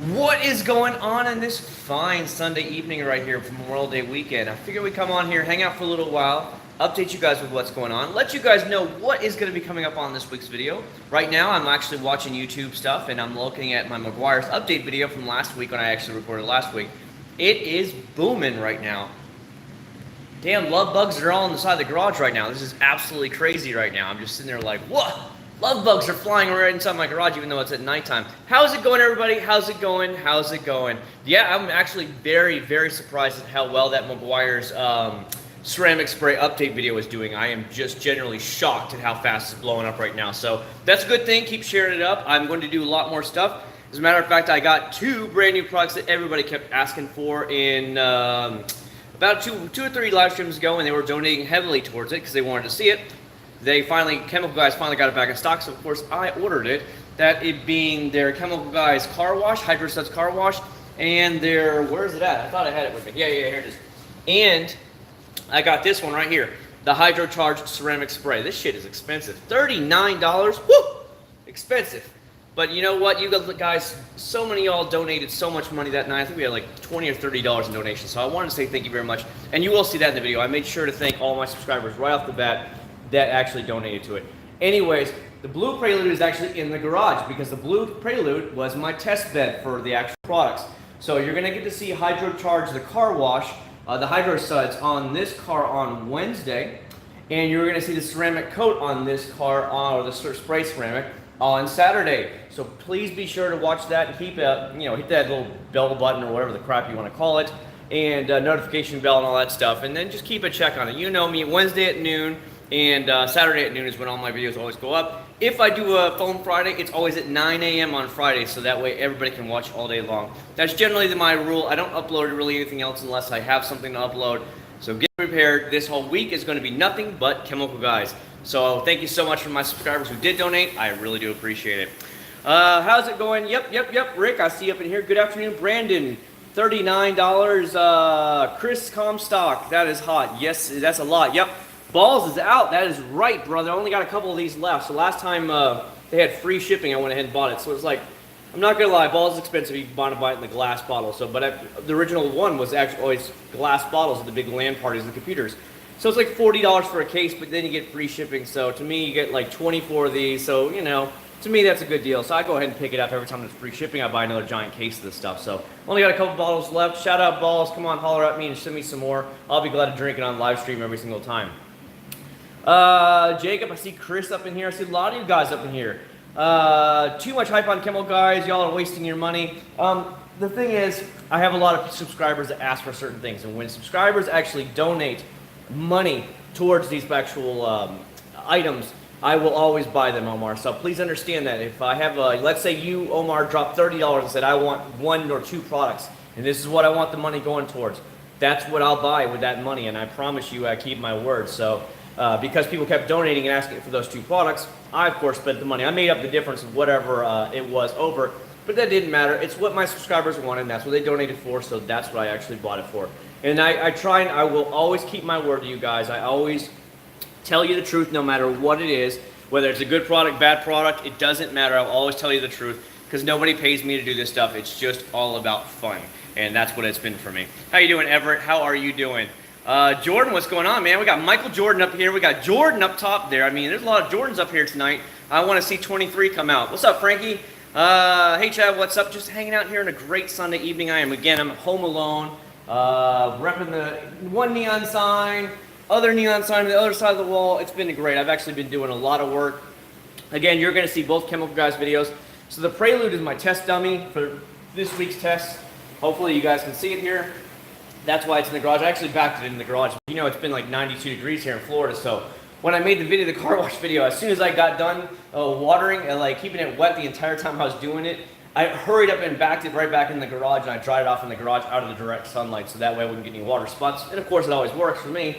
What is going on in this fine Sunday evening right here from Memorial Day weekend? I figured we'd come on here, hang out for a little while, update you guys with what's going on, let you guys know what is going to be coming up on this week's video. Right now, I'm actually watching YouTube stuff, and I'm looking at my Maguire's update video from last week when I actually recorded last week. It is booming right now. Damn, love bugs are all on the side of the garage right now. This is absolutely crazy right now. I'm just sitting there like, what? Love bugs are flying right inside my garage even though it's at nighttime. How's it going, everybody? How's it going? How's it going? Yeah, I'm actually very, very surprised at how well that Maguire's ceramic spray update video is doing. I am just generally shocked at how fast it's blowing up right now. So that's a good thing. Keep sharing it up. I'm going to do a lot more stuff. As a matter of fact, I got two brand new products that everybody kept asking for in about two or three live streams ago, and they were donating heavily towards it because they wanted to see it. Chemical Guys finally got it back in stock, so of course I ordered it. That it being their Chemical Guys car wash, Hydro Suds car wash, and their, where is it at? I thought I had it with me. Yeah, here it is. And I got this one right here, the Hydro Charged ceramic spray. This shit is expensive. $39, woo! Expensive. But you know what, you guys, so many of y'all donated so much money that night. I think we had like $20 or $30 in donations, so I wanted to say thank you very much. And you will see that in the video. I made sure to thank all my subscribers right off the bat that actually donated to it. Anyways, the blue Prelude is actually in the garage because the blue Prelude was my test bed for the actual products. So you're gonna get to see Hydro Charge the car wash, the Hydro Suds on this car on Wednesday, and you're gonna see the ceramic coat on this car, or the spray ceramic, on Saturday. So please be sure to watch that and keep hit that little bell button or whatever the crap you want to call it, and notification bell and all that stuff, and then just keep a check on it. You know me, Wednesday at noon and Saturday at noon is when all my videos always go up. If I do a Foam Friday, it's always at 9 a.m. on Friday, so that way everybody can watch all day long. That's generally my rule. I don't upload really anything else unless I have something to upload. So get prepared. This whole week is going to be nothing but Chemical Guys. So thank you so much for my subscribers who did donate. I really do appreciate it. How's it going? Yep. Rick, I see you up in here. Good afternoon, Brandon. $39. Chris Comstock. That is hot. Yes, that's a lot. Yep. Balls is out. That is right, brother. I only got a couple of these left. So last time they had free shipping, I went ahead and bought it. So it's like, I'm not gonna lie, Balls is expensive. You want to buy it in the glass bottle. So, but the original one was actually always glass bottles at the big LAN parties and computers. So it's like $40 for a case, but then you get free shipping. So to me, you get like 24 of these. So you know, to me that's a good deal. So I go ahead and pick it up every time there's free shipping. I buy another giant case of this stuff. So only got a couple bottles left. Shout out Balls. Come on, holler at me and send me some more. I'll be glad to drink it on live stream every single time. Jacob, I see Chris up in here. I see a lot of you guys up in here. Too much hype on Chemical Guys. Y'all are wasting your money. The thing is, I have a lot of subscribers that ask for certain things, and when subscribers actually donate money towards these actual items, I will always buy them, Omar. So please understand that. If I have, let's say you, Omar, dropped $30 and said, I want 1 or 2 products, and this is what I want the money going towards, that's what I'll buy with that money, and I promise you I keep my word. So because people kept donating and asking for those 2 products, I of course spent the money. I made up the difference of whatever it was over, but that didn't matter. It's what my subscribers wanted, and that's what they donated for, so that's what I actually bought it for. And I try and I will always keep my word to you guys. I always tell you the truth no matter what it is. Whether it's a good product, bad product, it doesn't matter. I'll always tell you the truth because nobody pays me to do this stuff. It's just all about fun, and that's what it's been for me. How you doing, Everett? How are you doing? Jordan, what's going on, man? We got Michael Jordan up here. We got Jordan up top there. I mean, there's a lot of Jordans up here tonight. I want to see 23 come out. What's up, Frankie? Hey, Chad, what's up? Just hanging out here on a great Sunday evening. I'm home alone, repping the one neon sign, other neon sign on the other side of the wall. It's been great. I've actually been doing a lot of work. Again, you're going to see both Chemical Guys videos. So the Prelude is my test dummy for this week's test. Hopefully you guys can see it here. That's why it's in the garage. I actually backed it in the garage. You know, it's been like 92 degrees here in Florida, so when I made the video, the car wash video, as soon as I got done watering and like keeping it wet the entire time I was doing it, I hurried up and backed it right back in the garage, and I dried it off in the garage out of the direct sunlight, so that way I wouldn't get any water spots. And of course, it always works for me.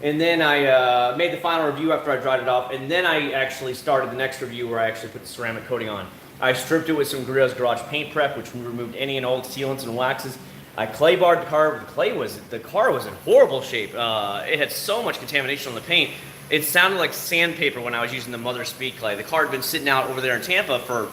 And then I made the final review after I dried it off, and then I actually started the next review where I actually put the ceramic coating on. I stripped it with some Gorillaz Garage paint prep, which removed any and old sealants and waxes. I clay barred the car. The car was in horrible shape. It had so much contamination on the paint. It sounded like sandpaper when I was using the Mother Speed clay. The car had been sitting out over there in Tampa for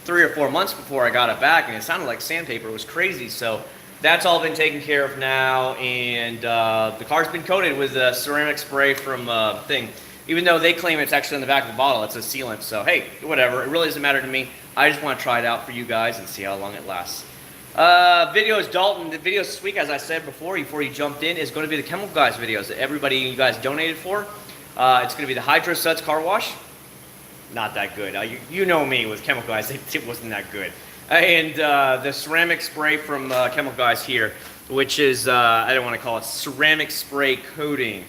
3 or 4 months before I got it back, and it sounded like sandpaper. It was crazy. So that's all been taken care of now, and the car's been coated with a ceramic spray from thing. Even though they claim it's actually on the back of the bottle, it's a sealant. So hey, whatever. It really doesn't matter to me. I just want to try it out for you guys and see how long it lasts. Videos, Dalton. The videos this week, as I said before you jumped in, is going to be the Chemical Guys videos that everybody you guys donated for. It's going to be the Hydro Suds car wash. Not that good. You know me with Chemical Guys, it wasn't that good. And the ceramic spray from Chemical Guys here, which is, I don't want to call it ceramic spray coating.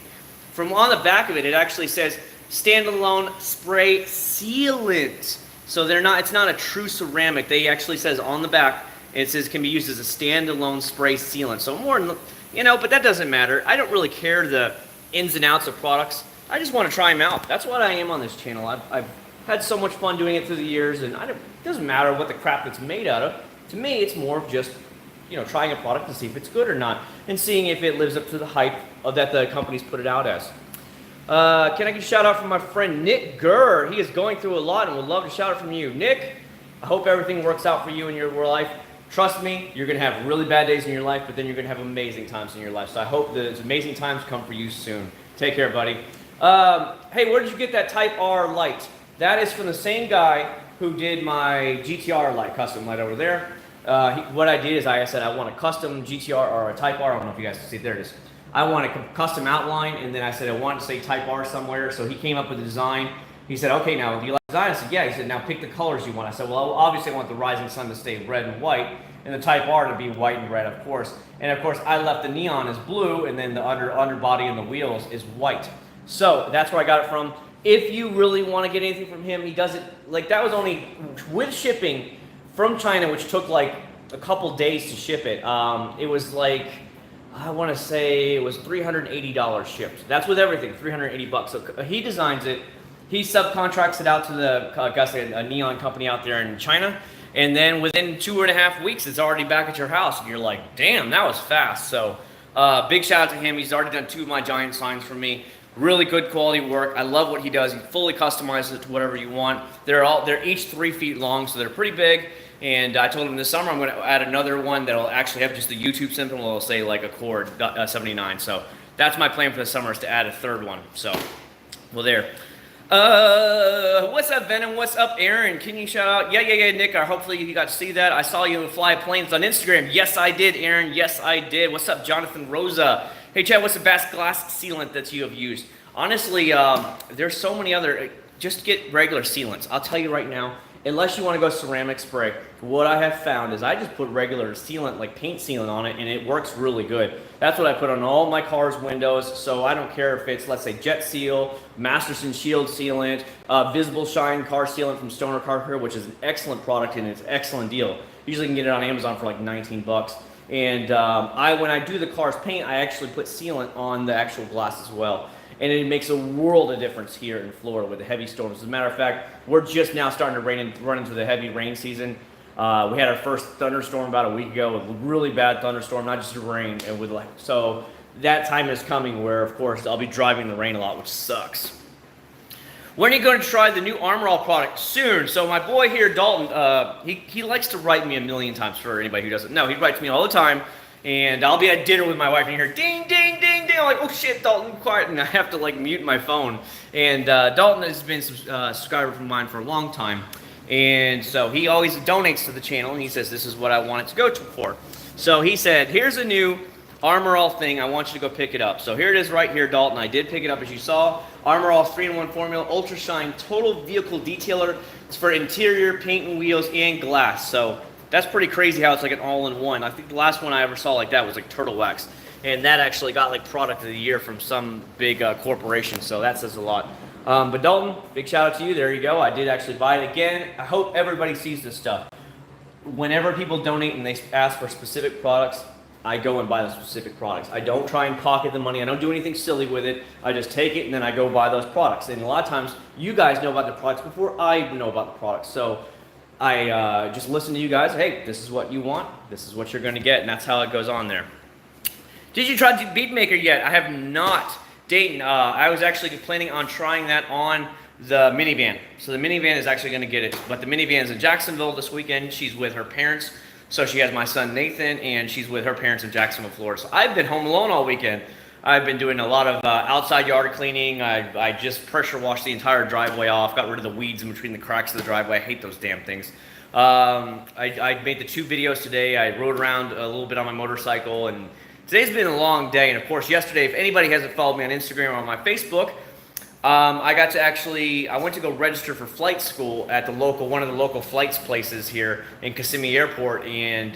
From on the back of it, it actually says standalone spray sealant. So it's not a true ceramic. They actually says on the back, it says can be used as a standalone spray sealant. So more, but that doesn't matter. I don't really care the ins and outs of products. I just want to try them out. That's what I am on this channel. I've had so much fun doing it through the years, and it doesn't matter what the crap it's made out of. To me, it's more of just, trying a product to see if it's good or not, and seeing if it lives up to the hype that the companies put it out as. Can I get a shout out from my friend Nick Gurr? He is going through a lot and would love to shout out from you. Nick, I hope everything works out for you in your life. Trust me, you're going to have really bad days in your life, but then you're going to have amazing times in your life. So I hope those amazing times come for you soon. Take care, buddy. Hey, where did you get that Type R light? That is from the same guy who did my GTR light, custom light over there. What I did is I said I want a custom GTR or a Type R. I don't know if you guys can see it. There it is. I want a custom outline, and then I said I want to say Type R somewhere. So he came up with the design. He said, okay, now do you like the design? I said, yeah. He said, now pick the colors you want. I said, well, obviously I want the rising sun to stay red and white, and the Type R to be white and red, of course. And of course, I left the neon as blue, and then the underbody and the wheels is white. So that's where I got it from. If you really want to get anything from him, he does it, that was only with shipping from China, which took like a couple days to ship it. It was I want to say it was $380 shipped. That's with everything, 380 bucks. So he designs it. He subcontracts it out to a neon company out there in China. And then within 2.5 weeks, it's already back at your house. And you're like, damn, that was fast. So big shout out to him. He's already done 2 of my giant signs for me. Really good quality work. I love what he does. He fully customizes it to whatever you want. They're each 3 feet long, so they're pretty big. And I told him this summer I'm going to add another one that'll actually have just the YouTube symbol. It'll say like Acc0rd79. So that's my plan for the summer, is to add a 3rd one. So, well, there. What's up, Venom? What's up, Aaron? Can you shout out? Yeah, Nick. Hopefully you got to see that. I saw you fly planes on Instagram. Yes, I did, Aaron. Yes, I did. What's up, Jonathan Rosa? Hey, Chad, what's the best glass sealant that you have used? Honestly, there's so many other. Just get regular sealants. I'll tell you right now, unless you want to go ceramic spray, what I have found is I just put regular sealant, like paint sealant on it, and it works really good. That's what I put on all my car's windows, so I don't care if it's, let's say, Jet Seal, Masterson Shield Sealant, Visible Shine Car Sealant from Stoner Car Care, which is an excellent product and it's an excellent deal. Usually you can get it on Amazon for like 19 bucks. And when I do the car's paint, I actually put sealant on the actual glass as well. And it makes a world of difference here in Florida with the heavy storms. As a matter of fact, we're just now starting to run into the heavy rain season. We had our first thunderstorm about a week ago, a really bad thunderstorm, not just rain. And so that time is coming where, of course, I'll be driving in the rain a lot, which sucks. When are you going to try the new Armor All product? Soon. So my boy here, Dalton, he likes to write me a million times, for anybody who doesn't know. He writes me all the time. And I'll be at dinner with my wife and you hear ding, ding, ding, ding. I'm like, oh shit, Dalton, quiet. And I have to mute my phone. And Dalton has been a subscriber from mine for a long time. And so he always donates to the channel and he says, this is what I want it to go to for. So he said, here's a new Armor All thing. I want you to go pick it up. So here it is right here, Dalton. I did pick it up as you saw. Armor All 3-in-1 formula, Ultra Shine Total Vehicle Detailer. It's for interior, paint and wheels, and glass. So that's pretty crazy how it's like an all-in-one. I think the last one I ever saw like that was like Turtle Wax. And that actually got like product of the year from some big corporation. So that says a lot. But Dalton, big shout out to you. There you go. I did actually buy it again. I hope everybody sees this stuff. Whenever people donate and they ask for specific products, I go and buy the specific products. I don't try and pocket the money. I don't do anything silly with it. I just take it and then I go buy those products. And a lot of times you guys know about the products before I know about the products. So I just listen to you guys. Hey, this is what you want. This is what you're going to get. And that's how it goes on there. Did you try Beatmaker yet? I have not. Dayton, I was actually planning on trying that on the minivan. So the minivan is actually going to get it, but the minivan is in Jacksonville this weekend. She's with her parents. So she has my son Nathan, and she's with her parents in Jacksonville, Florida. So I've been home alone all weekend. I've been doing a lot of outside yard cleaning. I just pressure washed the entire driveway off, got rid of the weeds in between the cracks of the driveway. I hate those damn things. I made the 2 videos today. I rode around a little bit on my motorcycle, and today's been a long day. And of course, yesterday, if anybody hasn't followed me on Instagram or on my Facebook, I went to go register for flight school at one of the local flights places here in Kissimmee Airport, and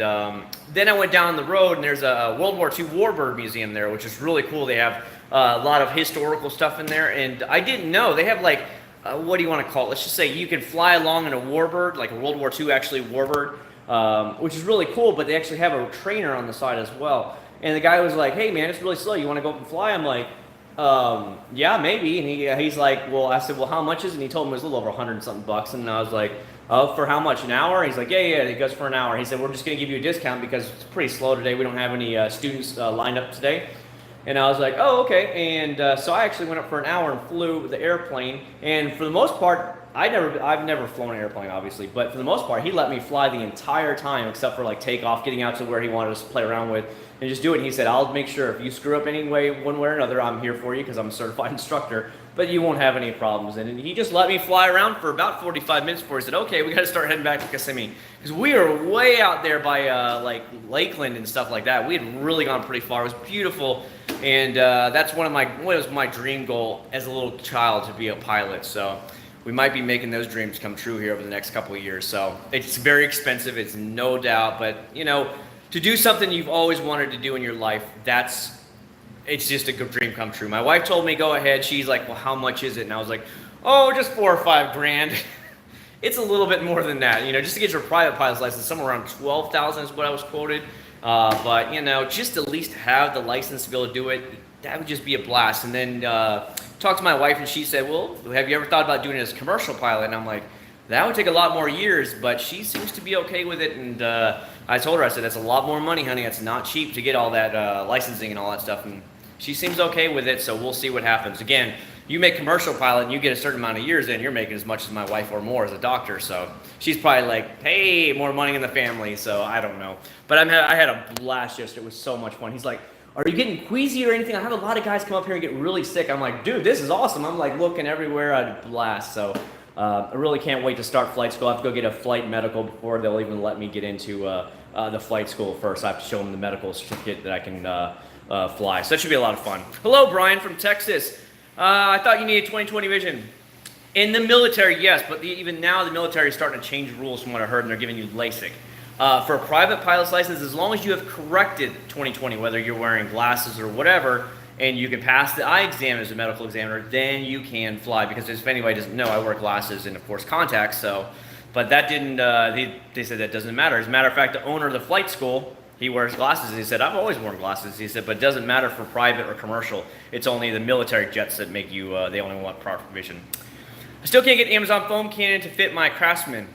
then I went down the road, and there's a World War II Warbird Museum there, which is really cool. They have a lot of historical stuff in there, and I didn't know, they have like, what do you want to call it? Let's just say you can fly along in a Warbird, like a World War II actually Warbird, which is really cool, but they actually have a trainer on the side as well. And the guy was like, hey man, it's really slow, you want to go up and fly? I'm like, yeah, maybe. And he's like, well, I said, well, how much is it? And he told me it was a little over $100 and something bucks. And I was like, oh, for how much, an hour? He's like, yeah, he goes for an hour. He said, we're just going to give you a discount because it's pretty slow today. We don't have any students lined up today. And I was like, oh, okay. And so I actually went up for an hour and flew the airplane. And for the most part, I've never flown an airplane, obviously, but for the most part, he let me fly the entire time except for like takeoff, getting out to where he wanted us to play around with, and just do it. And he said, I'll make sure if you screw up one way or another, I'm here for you because I'm a certified instructor, but you won't have any problems. And he just let me fly around for about 45 minutes before he said, okay, we got to start heading back to Kissimmee, because we were way out there by like Lakeland and stuff like that. We had really gone pretty far. It was beautiful, and that's what was my dream goal as a little child, to be a pilot. So we might be making those dreams come true here over the next couple of years. So it's very expensive, it's no doubt, but you know, to do something you've always wanted to do in your life, it's just a good dream come true. My wife told me go ahead. She's like, well, how much is it? And I was like, oh, just $4 or $5 grand. It's a little bit more than that, you know, just to get your private pilot's license, somewhere around 12,000 is what I was quoted. But you know, just at least have the license to be able to do it, that would just be a blast. And then talked to my wife, and she said, well, have you ever thought about doing it as a commercial pilot? And I'm like, that would take a lot more years, but she seems to be okay with it. And I told her, I said, that's a lot more money, honey. It's not cheap to get all that licensing and all that stuff. And she seems okay with it, so we'll see what happens. Again, you make commercial pilot and you get a certain amount of years in, you're making as much as my wife or more as a doctor. So she's probably like, hey, more money in the family. So I don't know. But I had a blast yesterday. It was so much fun. He's like, are you getting queasy or anything? I have a lot of guys come up here and get really sick. I'm like, dude, this is awesome. I'm like looking everywhere. I had a blast. So I really can't wait to start flight school. I have to go get a flight medical before they'll even let me get into the flight school first. I have to show them the medical certificate that I can fly. So that should be a lot of fun. Hello, Brian from Texas. I thought you needed 20/20 vision. In the military, yes, but even now the military is starting to change rules from what I heard, and they're giving you LASIK. For a private pilot's license, as long as you have corrected 20/20, whether you're wearing glasses or whatever, and you can pass the eye exam as a medical examiner, then you can fly. Because if anybody doesn't know, I wear glasses and of course contacts. So, but that didn't. They said that doesn't matter. As a matter of fact, the owner of the flight school, he wears glasses. And he said, I've always worn glasses. He said, but it doesn't matter for private or commercial. It's only the military jets that make you. They only want proper vision. I still can't get Amazon foam cannon to fit my Craftsman.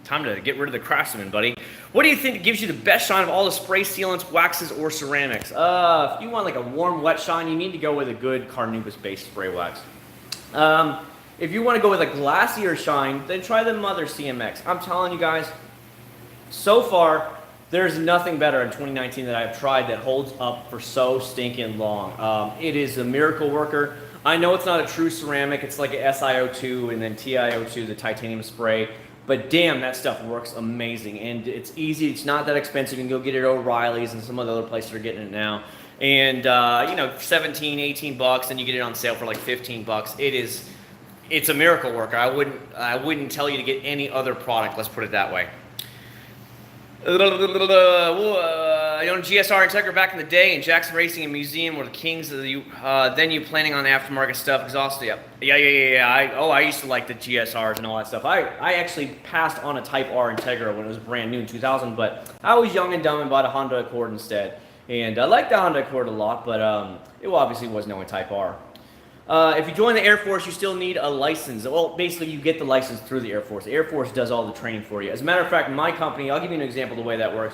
Time to get rid of the Craftsman, buddy. What do you think gives you the best shine of all the spray sealants, waxes, or ceramics? If you want like a warm, wet shine, you need to go with a good Carnubis-based spray wax. If you want to go with a glassier shine, then try the Mother CMX. I'm telling you guys, so far, there's nothing better in 2019 that I've tried that holds up for so stinking long. It is a miracle worker. I know it's not a true ceramic. It's like a SiO2 and then TiO2, the titanium spray. But damn, that stuff works amazing, and it's easy. It's not that expensive. You can go get it at O'Reilly's and some of the other places are getting it now. And you know, 17, 18 bucks, and you get it on sale for like 15 bucks. It's a miracle worker. I wouldn't tell you to get any other product. Let's put it that way. You know, GSR and Acc0rd back in the day, and Jackson Racing and Museum were the kings of the. Then you planning on aftermarket stuff, exhausted. Yeah. I used to like the GSRs and all that stuff. I actually passed on a Type R Integra when it was brand new in 2000, but I was young and dumb and bought a Honda Accord instead. And I liked the Honda Accord a lot, but it obviously wasn't only Type R. If you join the Air Force, you still need a license. Well, basically, you get the license through the Air Force. The Air Force does all the training for you. As a matter of fact, my company, I'll give you an example of the way that works.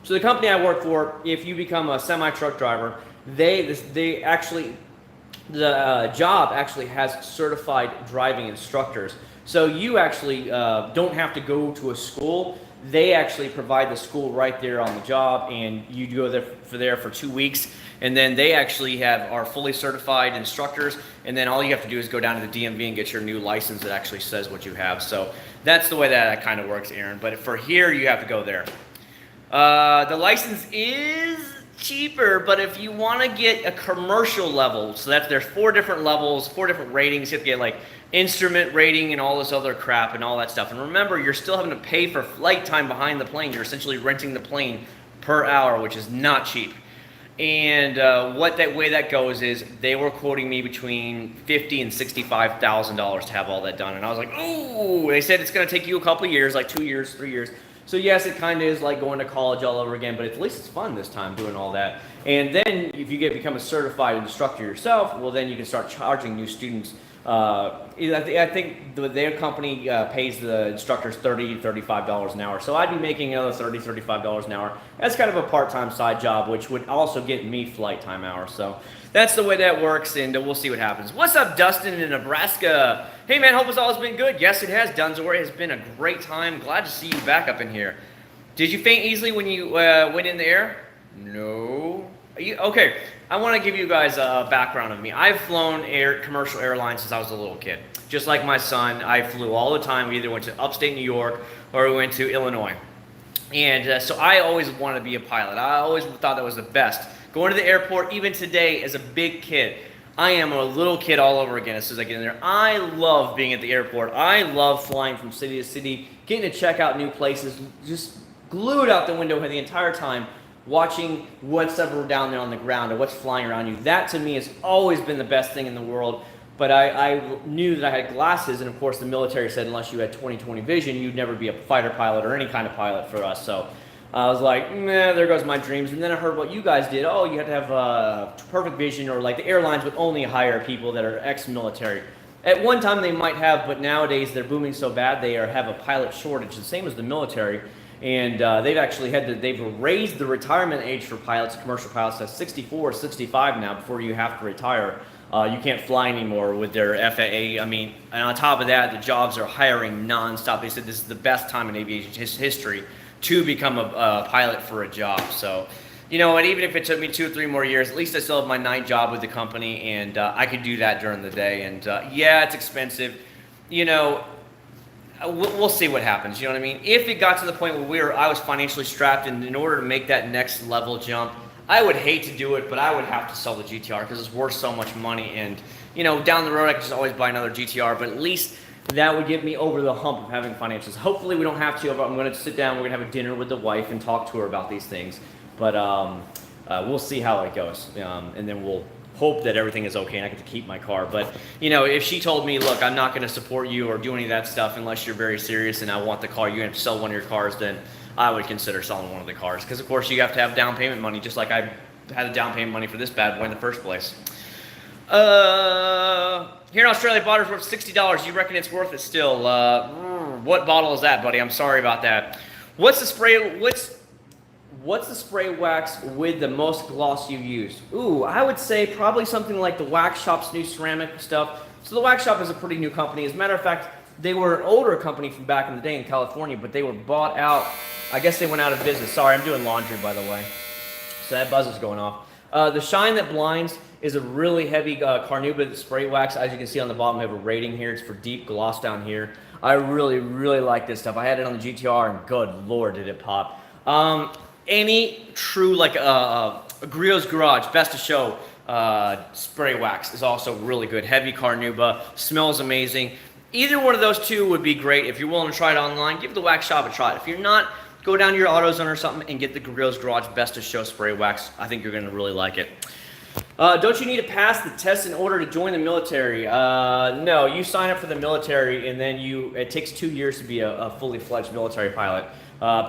So the company I work for, if you become a semi-truck driver, they actually the job actually has certified driving instructors. So you actually don't have to go to a school. They actually provide the school right there on the job, and you go there for 2 weeks, and then they actually are fully certified instructors, and then all you have to do is go down to the DMV and get your new license that actually says what you have. So that's the way that kind of works, Aaron. But for here, you have to go there. The license is cheaper, but if you want to get a commercial level, so there's 4 different levels, 4 different ratings. You have to get like instrument rating and all this other crap and all that stuff. And remember, you're still having to pay for flight time behind the plane. You're essentially renting the plane per hour, which is not cheap. And what that way that goes is they were quoting me between $50,000 and $65,000 to have all that done. And I was like, ooh, they said it's going to take you a couple years, like 2 years, 3 years. So yes, it kind of is like going to college all over again, but at least it's fun this time doing all that. And then if you become a certified instructor yourself, well then you can start charging new students. I think their company pays the instructors $30, $35 an hour. So I'd be making another $30, $35 an hour. That's kind of a part-time side job, which would also get me flight time hours. So that's the way that works, and we'll see what happens. What's up, Dustin in Nebraska? Hey, man, hope it's always been good. Yes, it has, Dunzor. It has been a great time. Glad to see you back up in here. Did you faint easily when you went in the air? No. Okay, I want to give you guys a background of me. I've flown commercial airlines since I was a little kid. Just like my son, I flew all the time. We either went to upstate New York or we went to Illinois. And so I always wanted to be a pilot. I always thought that was the best. Going to the airport, even today, as a big kid, I am a little kid all over again as soon as I get in there. I love being at the airport. I love flying from city to city, getting to check out new places, just glued out the window the entire time, watching what's ever down there on the ground or what's flying around you. That to me has always been the best thing in the world. But I knew that I had glasses, and of course the military said unless you had 20/20 vision, you'd never be a fighter pilot or any kind of pilot for us. So I was like, nah, there goes my dreams. And then I heard what you guys did. Oh, you have to have perfect vision, or like the airlines would only hire people that are ex-military. At one time they might have, but nowadays they're booming so bad they have a pilot shortage, the same as the military. And they've raised the retirement age for pilots, commercial pilots, to 64 or 65 now before you have to retire. You can't fly anymore with their FAA. I mean, and on top of that, the jobs are hiring nonstop. They said this is the best time in aviation history to become a pilot for a job. So, you know, and even if it took me 2 or 3 more years, at least I still have my night job with the company, and I could do that during the day. And yeah, it's expensive. You know, we'll see what happens. You know what I mean? If it got to the point where I was financially strapped, and in order to make that next level jump, I would hate to do it, but I would have to sell the GTR because it's worth so much money. And, you know, down the road, I could just always buy another GTR, but at least that would get me over the hump of having finances. Hopefully we don't have to, but I'm going to sit down, we're going to have a dinner with the wife and talk to her about these things. But we'll see how it goes. And then we'll hope that everything is okay and I get to keep my car. But, you know, if she told me, look, I'm not going to support you or do any of that stuff unless you're very serious and I want the car, you're going to sell one of your cars, then I would consider selling one of the cars. Because, of course, you have to have down payment money, just like I had the down payment money for this bad boy in the first place. Here in Australia, bottle's worth $60. You reckon it's worth it still? What bottle is that, buddy? I'm sorry about that. What's the spray? What's the spray wax with the most gloss you've used? Ooh, I would say probably something like the Wax Shop's new ceramic stuff. So the Wax Shop is a pretty new company. As a matter of fact, they were an older company from back in the day in California, but they were bought out. I guess they went out of business. Sorry, I'm doing laundry, by the way. So that buzz is going off. The Shine That Blinds is a really heavy carnauba spray wax. As you can see on the bottom, I have a rating here. It's for deep gloss down here. I really, really like this stuff. I had it on the GTR, and good Lord, did it pop. Any true, like Griot's Garage, Best of Show spray wax is also really good. Heavy carnauba, smells amazing. Either one of those two would be great. If you're willing to try it online, give the Wax Shop a try. If you're not, go down to your AutoZone or something and get the Griot's Garage Best of Show spray wax. I think you're going to really like it. Don't you need to pass the test in order to join the military? No, you sign up for the military and then it takes 2 years to be a fully fledged military pilot.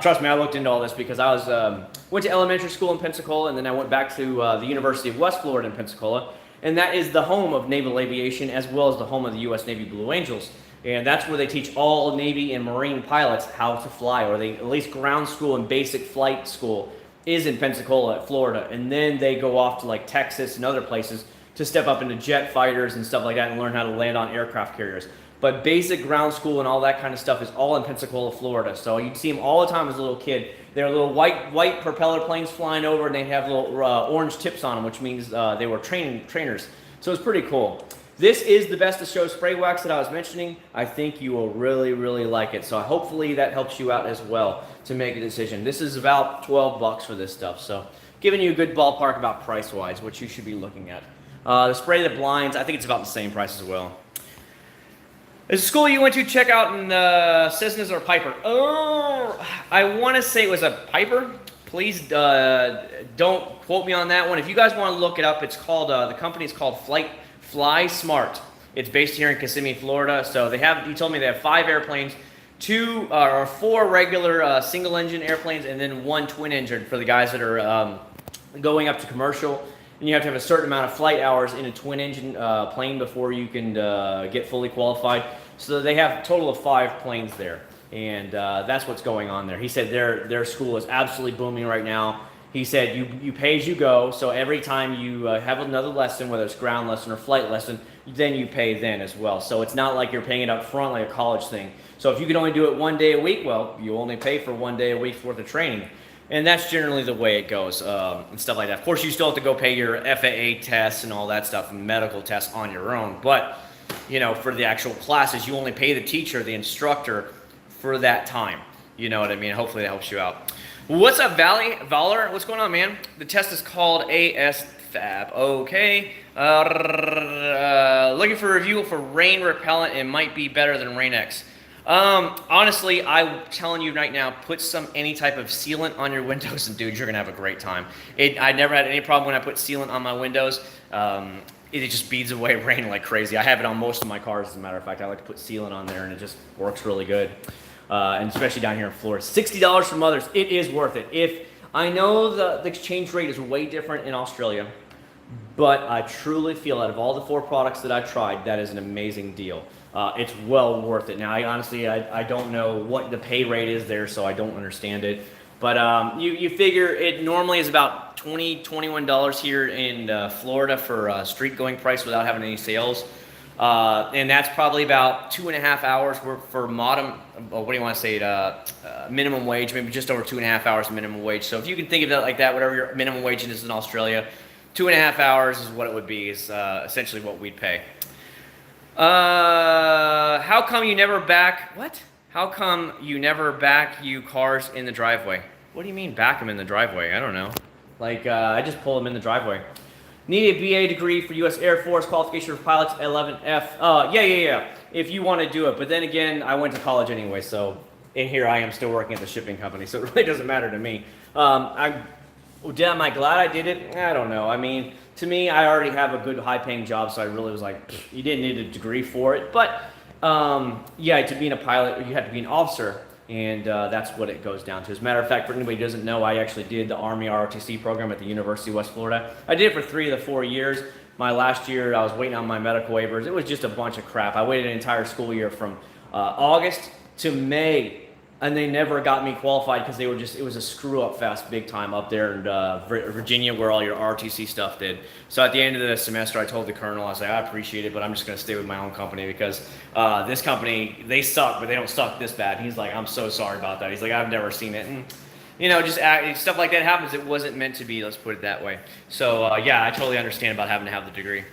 Trust me, I looked into all this because I went to elementary school in Pensacola, and then I went back to the University of West Florida in Pensacola, and that is the home of naval aviation as well as the home of the U.S. Navy Blue Angels. And that's where they teach all Navy and Marine pilots how to fly, or they at least ground school and basic flight school is in Pensacola, Florida. And then they go off to like Texas and other places to step up into jet fighters and stuff like that and learn how to land on aircraft carriers. But basic ground school and all that kind of stuff is all in Pensacola, Florida. So you'd see them all the time as a little kid. They're little white propeller planes flying over, and they have little orange tips on them, which means they were trainers. So it's pretty cool. This is the Best of Show spray wax that I was mentioning. I think you will really, really like it. So hopefully that helps you out as well to make a decision. This is about 12 bucks for this stuff. So giving you a good ballpark about price-wise, what you should be looking at. The spray that blinds, I think it's about the same price as well. Is the school you went to check out in Cessnas or Piper? Oh, I want to say it was a Piper. Please don't quote me on that one. If you guys want to look it up, it's called, the company is called Fly Smart. It's based here in Kissimmee, Florida. So they have, he told me they have 5 airplanes, 2 or 4 regular single engine airplanes, and then 1 twin engine for the guys that are going up to commercial. And you have to have a certain amount of flight hours in a twin engine plane before you can get fully qualified. So they have a total of 5 planes there. And that's what's going on there. He said their school is absolutely booming right now. He said you pay as you go, so every time you have another lesson, whether it's ground lesson or flight lesson, then you pay then as well. So it's not like you're paying it up front like a college thing. So if you can only do it 1 day a week, well, you only pay for 1 day a week's worth of training. And that's generally the way it goes and stuff like that. Of course, you still have to go pay your FAA tests and all that stuff and medical tests on your own. But, you know, for the actual classes, you only pay the teacher, the instructor, for that time. You know what I mean? Hopefully that helps you out. What's up, Valor? What's going on, man? The test is called ASFAB. Okay. Looking for a review for rain repellent. It might be better than Rain-X. Honestly, I'm telling you right now, put any type of sealant on your windows, and dude, you're gonna have a great time. I never had any problem when I put sealant on my windows. It just beads away rain like crazy. I have it on most of my cars, as a matter of fact. I like to put sealant on there, and it just works really good. And especially down here in Florida. $60 from others. It is worth it. If I know the exchange rate is way different in Australia, but I truly feel out of all the 4 products that I tried, that is an amazing deal. It's well worth it. Now, I don't know what the pay rate is there, so I don't understand it. But you figure it normally is about $20, $21 here in Florida for street going price without having any sales. And that's probably about 2.5 hours for what do you want to say, minimum wage, maybe just over 2.5 hours minimum wage. So if you can think of it like that, whatever your minimum wage is in Australia, 2.5 hours is what it would be, is essentially what we'd pay. How come you never How come you never back cars in the driveway? What do you mean back them in the driveway? I don't know. Like, I just pull them in the driveway. Need a BA degree for U.S. Air Force qualification for pilots 11F. Yeah. If you want to do it. But then again, I went to college anyway, so in here I am still working at the shipping company, so it really doesn't matter to me. Am I glad I did it? I don't know. I mean, to me, I already have a good high-paying job, so I really was like, you didn't need a degree for it. But yeah, to be a pilot, you have to be an officer. And that's what it goes down to. As a matter of fact, for anybody who doesn't know, I actually did the Army ROTC program at the University of West Florida. I did it for 3 of the 4 years. My last year, I was waiting on my medical waivers. It was just a bunch of crap. I waited an entire school year from August to May, and they never got me qualified because it was a screw up fest big time up there in Virginia, where all your ROTC stuff did. So at the end of the semester, I told the colonel, I was like, I appreciate it, but I'm just going to stay with my own company because this company, they suck, but they don't suck this bad. He's like, I'm so sorry about that. He's like, I've never seen it. And, you know, just stuff like that happens. It wasn't meant to be, let's put it that way. So yeah, I totally understand about having to have the degree.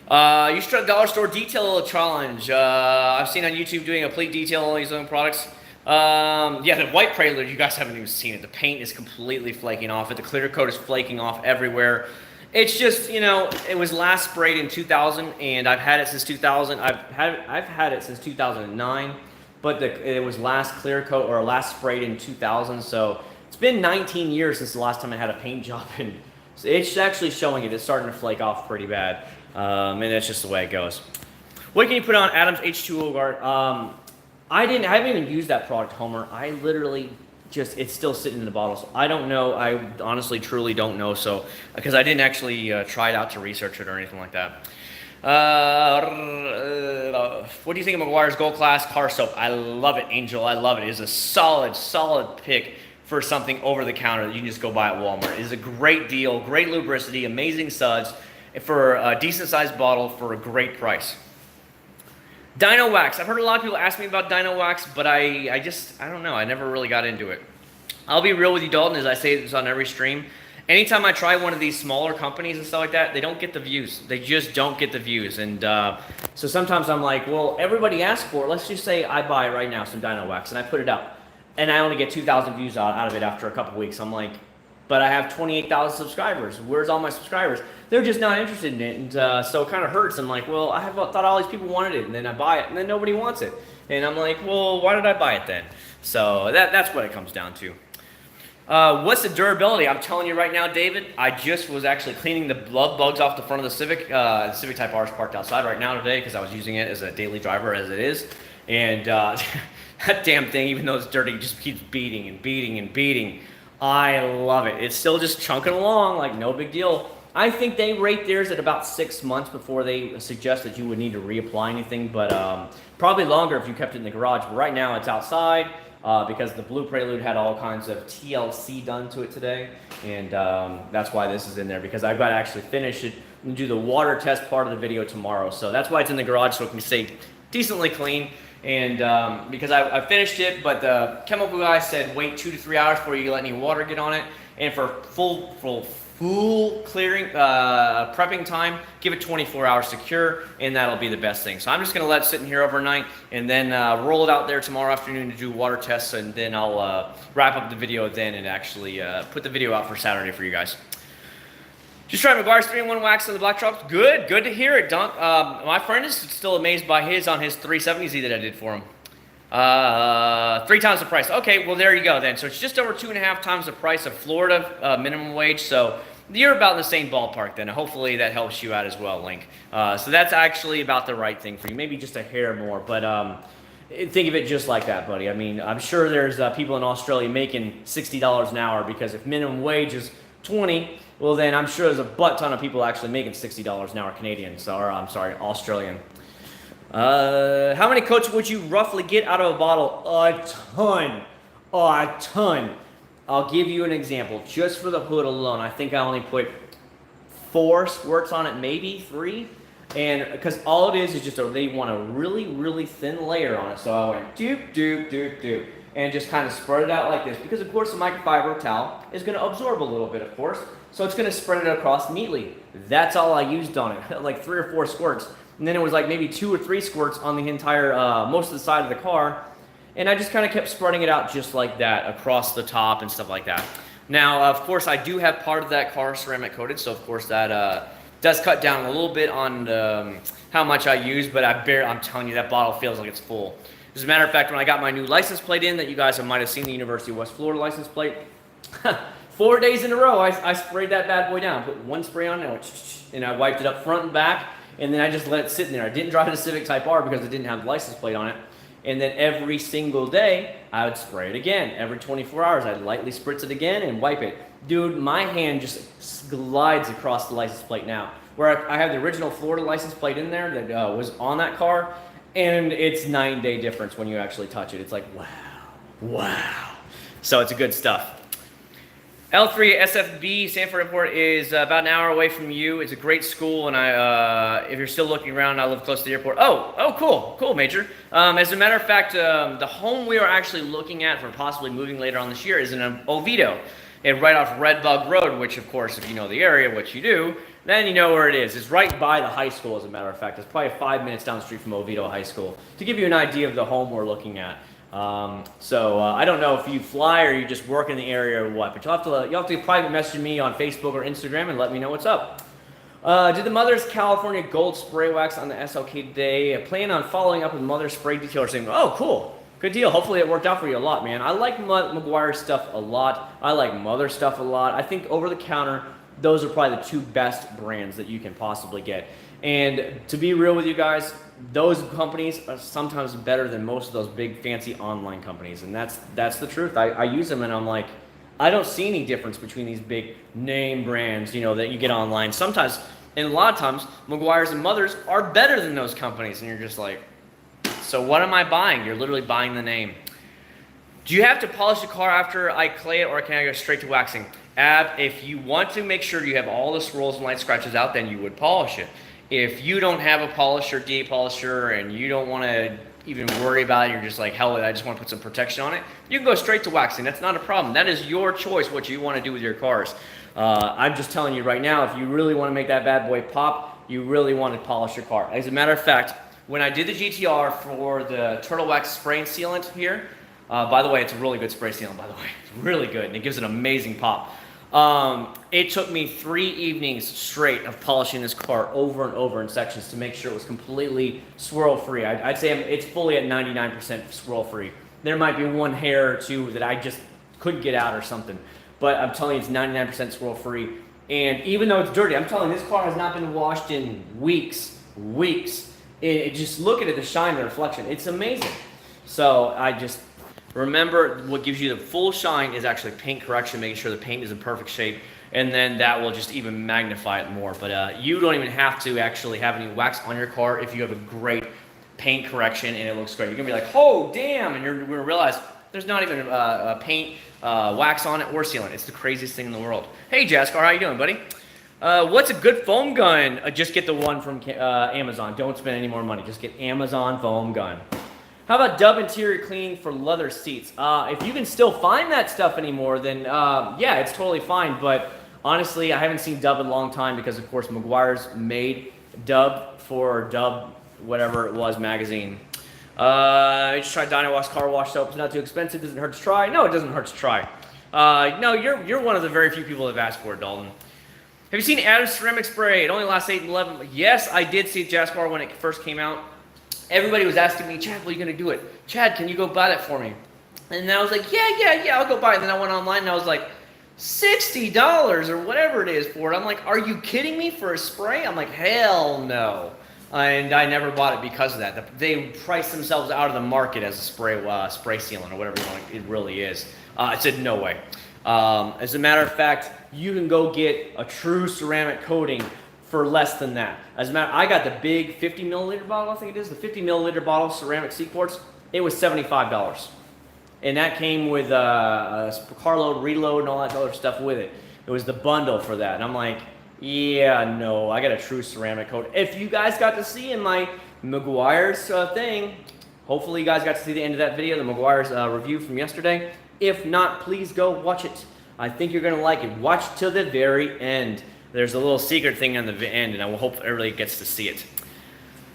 You should try the dollar store detail challenge. I've seen on YouTube doing a complete detail on all these own products. Yeah, the white Prelude, you guys haven't even seen it. The paint is completely flaking off. The clear coat is flaking off everywhere. It's just, you know, it was last sprayed in 2000, and I've had it since 2000. I've had it since 2009, but it was last clear coat or last sprayed in 2000. So it's been 19 years since the last time I had a paint job, and so it's actually showing it. It's starting to flake off pretty bad, and that's just the way it goes. What can you put on Adam's H2O guard? I haven't even used that product, Homer. I literally it's still sitting in the bottle. So I don't know. I honestly, truly don't know. So, because I didn't actually try it out to research it or anything like that. What do you think of McGuire's Gold Class car soap? I love it, Angel. I love it. It is a solid pick for something over the counter that you can just go buy at Walmart. It is a great deal, great lubricity, amazing suds. for a decent sized bottle for a great price. Dino Wax. I've heard a lot of people ask me about Dino Wax, but I don't know. I never really got into it. I'll be real with you, Dalton, as I say this on every stream. Anytime I try one of these smaller companies and stuff like that, they don't get the views. They just don't get the views. And so sometimes I'm like, well, everybody asks for it. Let's just say I buy right now some Dino Wax, and I put it up, and I only get 2,000 views out of it after a couple weeks. I'm like, but I have 28,000 subscribers. Where's all my subscribers? They're just not interested in it, and so it kind of hurts. I'm like, well, I thought all these people wanted it, and then I buy it, and then nobody wants it. And I'm like, well, why did I buy it then? So that's what it comes down to. What's the durability? I'm telling you right now, David, I just was actually cleaning the love bugs off the front of the Civic. The Civic Type R is parked outside right now today because I was using it as a daily driver as it is. And that damn thing, even though it's dirty, just keeps beating and beating and beating. I love it. It's still just chunking along like no big deal. I think they rate theirs at about 6 months before they suggest that you would need to reapply anything, but probably longer if you kept it in the garage. But right now it's outside because the Blue Prelude had all kinds of TLC done to it today, and that's why this is in there, because I've got to actually finish it and do the water test part of the video tomorrow. So that's why it's in the garage, so it can stay decently clean. And because I finished it, but the chemical guy said wait 2 to 3 hours before you let any water get on it. And for full clearing, prepping time, give it 24 hours to cure, and that'll be the best thing. So I'm just going to let it sit in here overnight, and then roll it out there tomorrow afternoon to do water tests, and then I'll wrap up the video then and actually put the video out for Saturday for you guys. Just trying McGuire's 3-in-1 wax on the black trucks. Good to hear it, Dunk. My friend is still amazed by his on his 370Z that I did for him. 3 times the price. Okay, well there you go then. So it's just over 2.5 times the price of Florida minimum wage. So you're about in the same ballpark then. Hopefully that helps you out as well, Link. So that's actually about the right thing for you. Maybe just a hair more, but think of it just like that, buddy. I mean, I'm sure there's people in Australia making $60 an hour, because if minimum wage is 20, well then I'm sure there's a butt ton of people actually making $60 an hour Canadian, or I'm sorry, Australian. How many coats would you roughly get out of a bottle? A ton. I'll give you an example. Just for the hood alone, I think I only put 4 squirts on it, maybe 3. And because all it is just they want a really thin layer on it. So I went doop, and just kind of spread it out like this, because of course the microfiber towel is going to absorb a little bit, of course. So it's going to spread it across neatly. That's all I used on it, like 3 or 4 squirts. And then it was like maybe 2 or 3 squirts on the entire, most of the side of the car. And I just kind of kept spreading it out just like that across the top and stuff like that. Now, of course, I do have part of that car ceramic coated, so of course that does cut down a little bit on how much I use, but I'm telling you, that bottle feels like it's full. As a matter of fact, when I got my new license plate in that you guys might have seen, the University of West Florida license plate, 4 days in a row, I sprayed that bad boy down. Put 1 spray on it, and I wiped it up front and back, and then I just let it sit in there. I didn't drive the Civic Type R because it didn't have the license plate on it. And then every single day, I would spray it again. Every 24 hours, I'd lightly spritz it again and wipe it. Dude, my hand just glides across the license plate now. Where I have the original Florida license plate in there that was on that car, and it's 9-day difference when you actually touch it. It's like, wow. So it's good stuff. L3 SFB, Sanford Airport, is about an hour away from you. It's a great school, and if you're still looking around, I live close to the airport. Oh, cool, Major. As a matter of fact, the home we are actually looking at for possibly moving later on this year is in Oviedo, and right off Redbug Road, which, of course, if you know the area, which you do, then you know where it is. It's right by the high school, as a matter of fact. It's probably 5 minutes down the street from Oviedo High School, to give you an idea of the home we're looking at. I don't know if you fly or you just work in the area or what, but you'll have to private message me on Facebook or Instagram and let me know what's up. Did the Mother's California Gold Spray Wax on the SLK today? I plan on following up with Mother's Spray Detailer saying, oh, cool. Good deal. Hopefully it worked out for you a lot, man. I like McGuire stuff a lot. I like Mother stuff a lot. I think over the counter, those are probably the 2 best brands that you can possibly get. And to be real with you guys, those companies are sometimes better than most of those big fancy online companies, and that's the truth. I use them, and I'm like, I don't see any difference between these big name brands, that you get online. Sometimes, and a lot of times, McGuire's and Mother's are better than those companies, and you're just like, so what am I buying? You're literally buying the name. Do you have to polish the car after I clay it, or can I go straight to waxing? If you want to make sure you have all the swirls and light scratches out, then you would polish it. If you don't have a polisher, DA polisher, and you don't want to even worry about it, you're just like, hell, I just want to put some protection on it, you can go straight to waxing. That's not a problem. That is your choice, what you want to do with your cars. I'm just telling you right now, if you really want to make that bad boy pop, you really want to polish your car. As a matter of fact, when I did the GTR for the Turtle Wax spray and sealant here, by the way, it's a really good spray sealant, by the way. It's really good, and it gives an amazing pop. It took me 3 evenings straight of polishing this car over and over in sections to make sure it was completely swirl-free. I'd say it's fully at 99% swirl-free. There might be one hair or two that I just couldn't get out or something, but I'm telling you, it's 99% swirl-free. And even though it's dirty, I'm telling you, this car has not been washed in weeks. Just look at it, the shine, the reflection. It's amazing. So I just... remember, what gives you the full shine is actually paint correction, making sure the paint is in perfect shape, and then that will just even magnify it more. But you don't even have to actually have any wax on your car if you have a great paint correction and it looks great. You're going to be like, oh, damn, and you're going to realize there's not even paint, wax on it or sealant. It's the craziest thing in the world. Hey, Jaskar, how you doing, buddy? What's a good foam gun? Just get the one from Amazon. Don't spend any more money. Just get Amazon foam gun. How about dub interior cleaning for leather seats? If you can still find that stuff anymore, then yeah, it's totally fine. But honestly, I haven't seen dub in a long time because, of course, Meguiar's made dub for dub, whatever it was, magazine. I just tried Dino Wax car wash soap. It's not too expensive. Doesn't hurt to try. No, it doesn't hurt to try. No, you're one of the very few people that have asked for it, Dalton. Have you seen Adam's ceramic spray? It only lasts 8 and 11. Yes, I did see Jaskar when it first came out. Everybody was asking me, Chad, when are you going to do it? Chad, can you go buy that for me? And I was like, yeah, I'll go buy it. And then I went online and I was like, $60 or whatever it is for it. I'm like, are you kidding me for a spray? I'm like, hell no. And I never bought it because of that. They priced themselves out of the market as a spray sealant or whatever it really is. I said, no way. As a matter of fact, you can go get a true ceramic coating for less than that. As a matter, I got the big 50 milliliter bottle, I think it is, the 50 milliliter bottle ceramic seat quartz. It was $75. And that came with a carload, reload, and all that other stuff with it. It was the bundle for that. And I'm like, yeah, no, I got a true ceramic coat. If you guys got to see in my Meguiar's thing, hopefully you guys got to see the end of that video, the Meguiar's review from yesterday. If not, please go watch it. I think you're going to like it. Watch till the very end. There's a little secret thing on the end, and I will hope everybody gets to see it.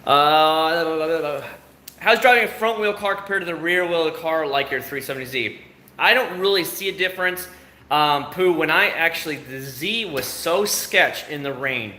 How's driving a front wheel car compared to the rear wheel of the car like your 370Z? I don't really see a difference. Pooh, when the Z was so sketch in the rain,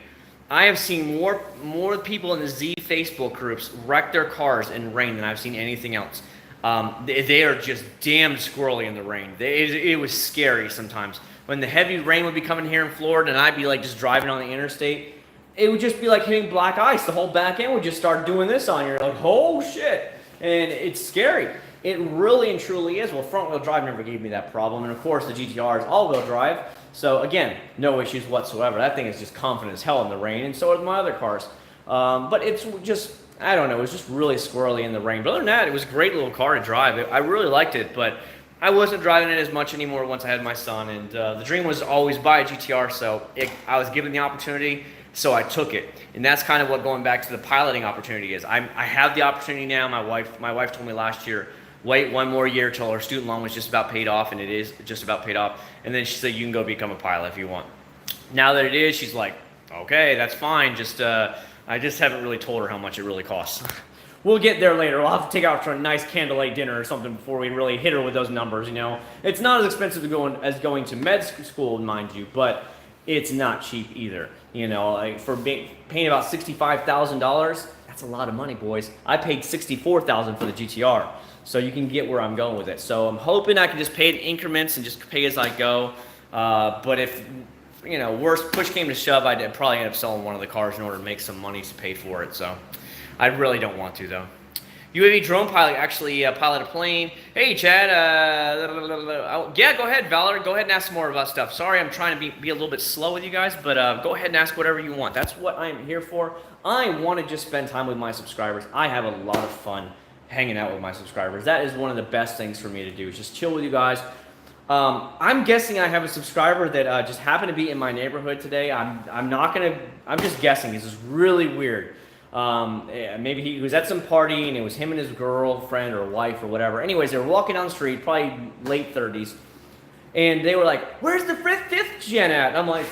I have seen more people in the Z Facebook groups wreck their cars in rain than I've seen anything else. They are just damn squirrely in the rain. It was scary sometimes. When the heavy rain would be coming here in Florida and I'd be like just driving on the interstate, it would just be like hitting black ice. The whole back end would just start doing this on you. You're like, oh shit. And it's scary. It really and truly is. Well, front wheel drive never gave me that problem. And of course the GTR is all wheel drive. So again, no issues whatsoever. That thing is just confident as hell in the rain, and so are my other cars. But it's just, I don't know, it was just really squirrely in the rain. But other than that, it was a great little car to drive. I really liked it, but I wasn't driving it as much anymore once I had my son, and the dream was always buy a GTR, so I was given the opportunity, so I took it. And that's kind of what going back to the piloting opportunity is. I have the opportunity now. My wife told me last year, wait 1 more year till her student loan was just about paid off, and it is just about paid off. And then she said, you can go become a pilot if you want. Now that it is, she's like, okay, that's fine. I just haven't really told her how much it really costs. We'll get there later. We'll have to take her out for a nice candlelight dinner or something before we really hit her with those numbers, you know. It's not as expensive as going to med school, mind you, but it's not cheap either. You know, like for paying about $65,000, that's a lot of money, boys. I paid $64,000 for the GTR, so you can get where I'm going with it. So I'm hoping I can just pay it in increments and just pay as I go. But if, you know, worst push came to shove, I'd probably end up selling one of the cars in order to make some money to pay for it. So I really don't want to, though. UAV drone pilot actually pilot a plane. Hey, Chad. Yeah, go ahead, Valor. Go ahead and ask more about stuff. Sorry, I'm trying to be a little bit slow with you guys, but go ahead and ask whatever you want. That's what I'm here for. I want to just spend time with my subscribers. I have a lot of fun hanging out with my subscribers. That is one of the best things for me to do, is just chill with you guys. I'm guessing I have a subscriber that just happened to be in my neighborhood today. I'm just guessing. This is really weird. Maybe he was at some party and it was him and his girlfriend or wife or whatever. Anyways, they were walking down the street, probably late 30s, and they were like, "Where's the fifth gen at?" And I'm like,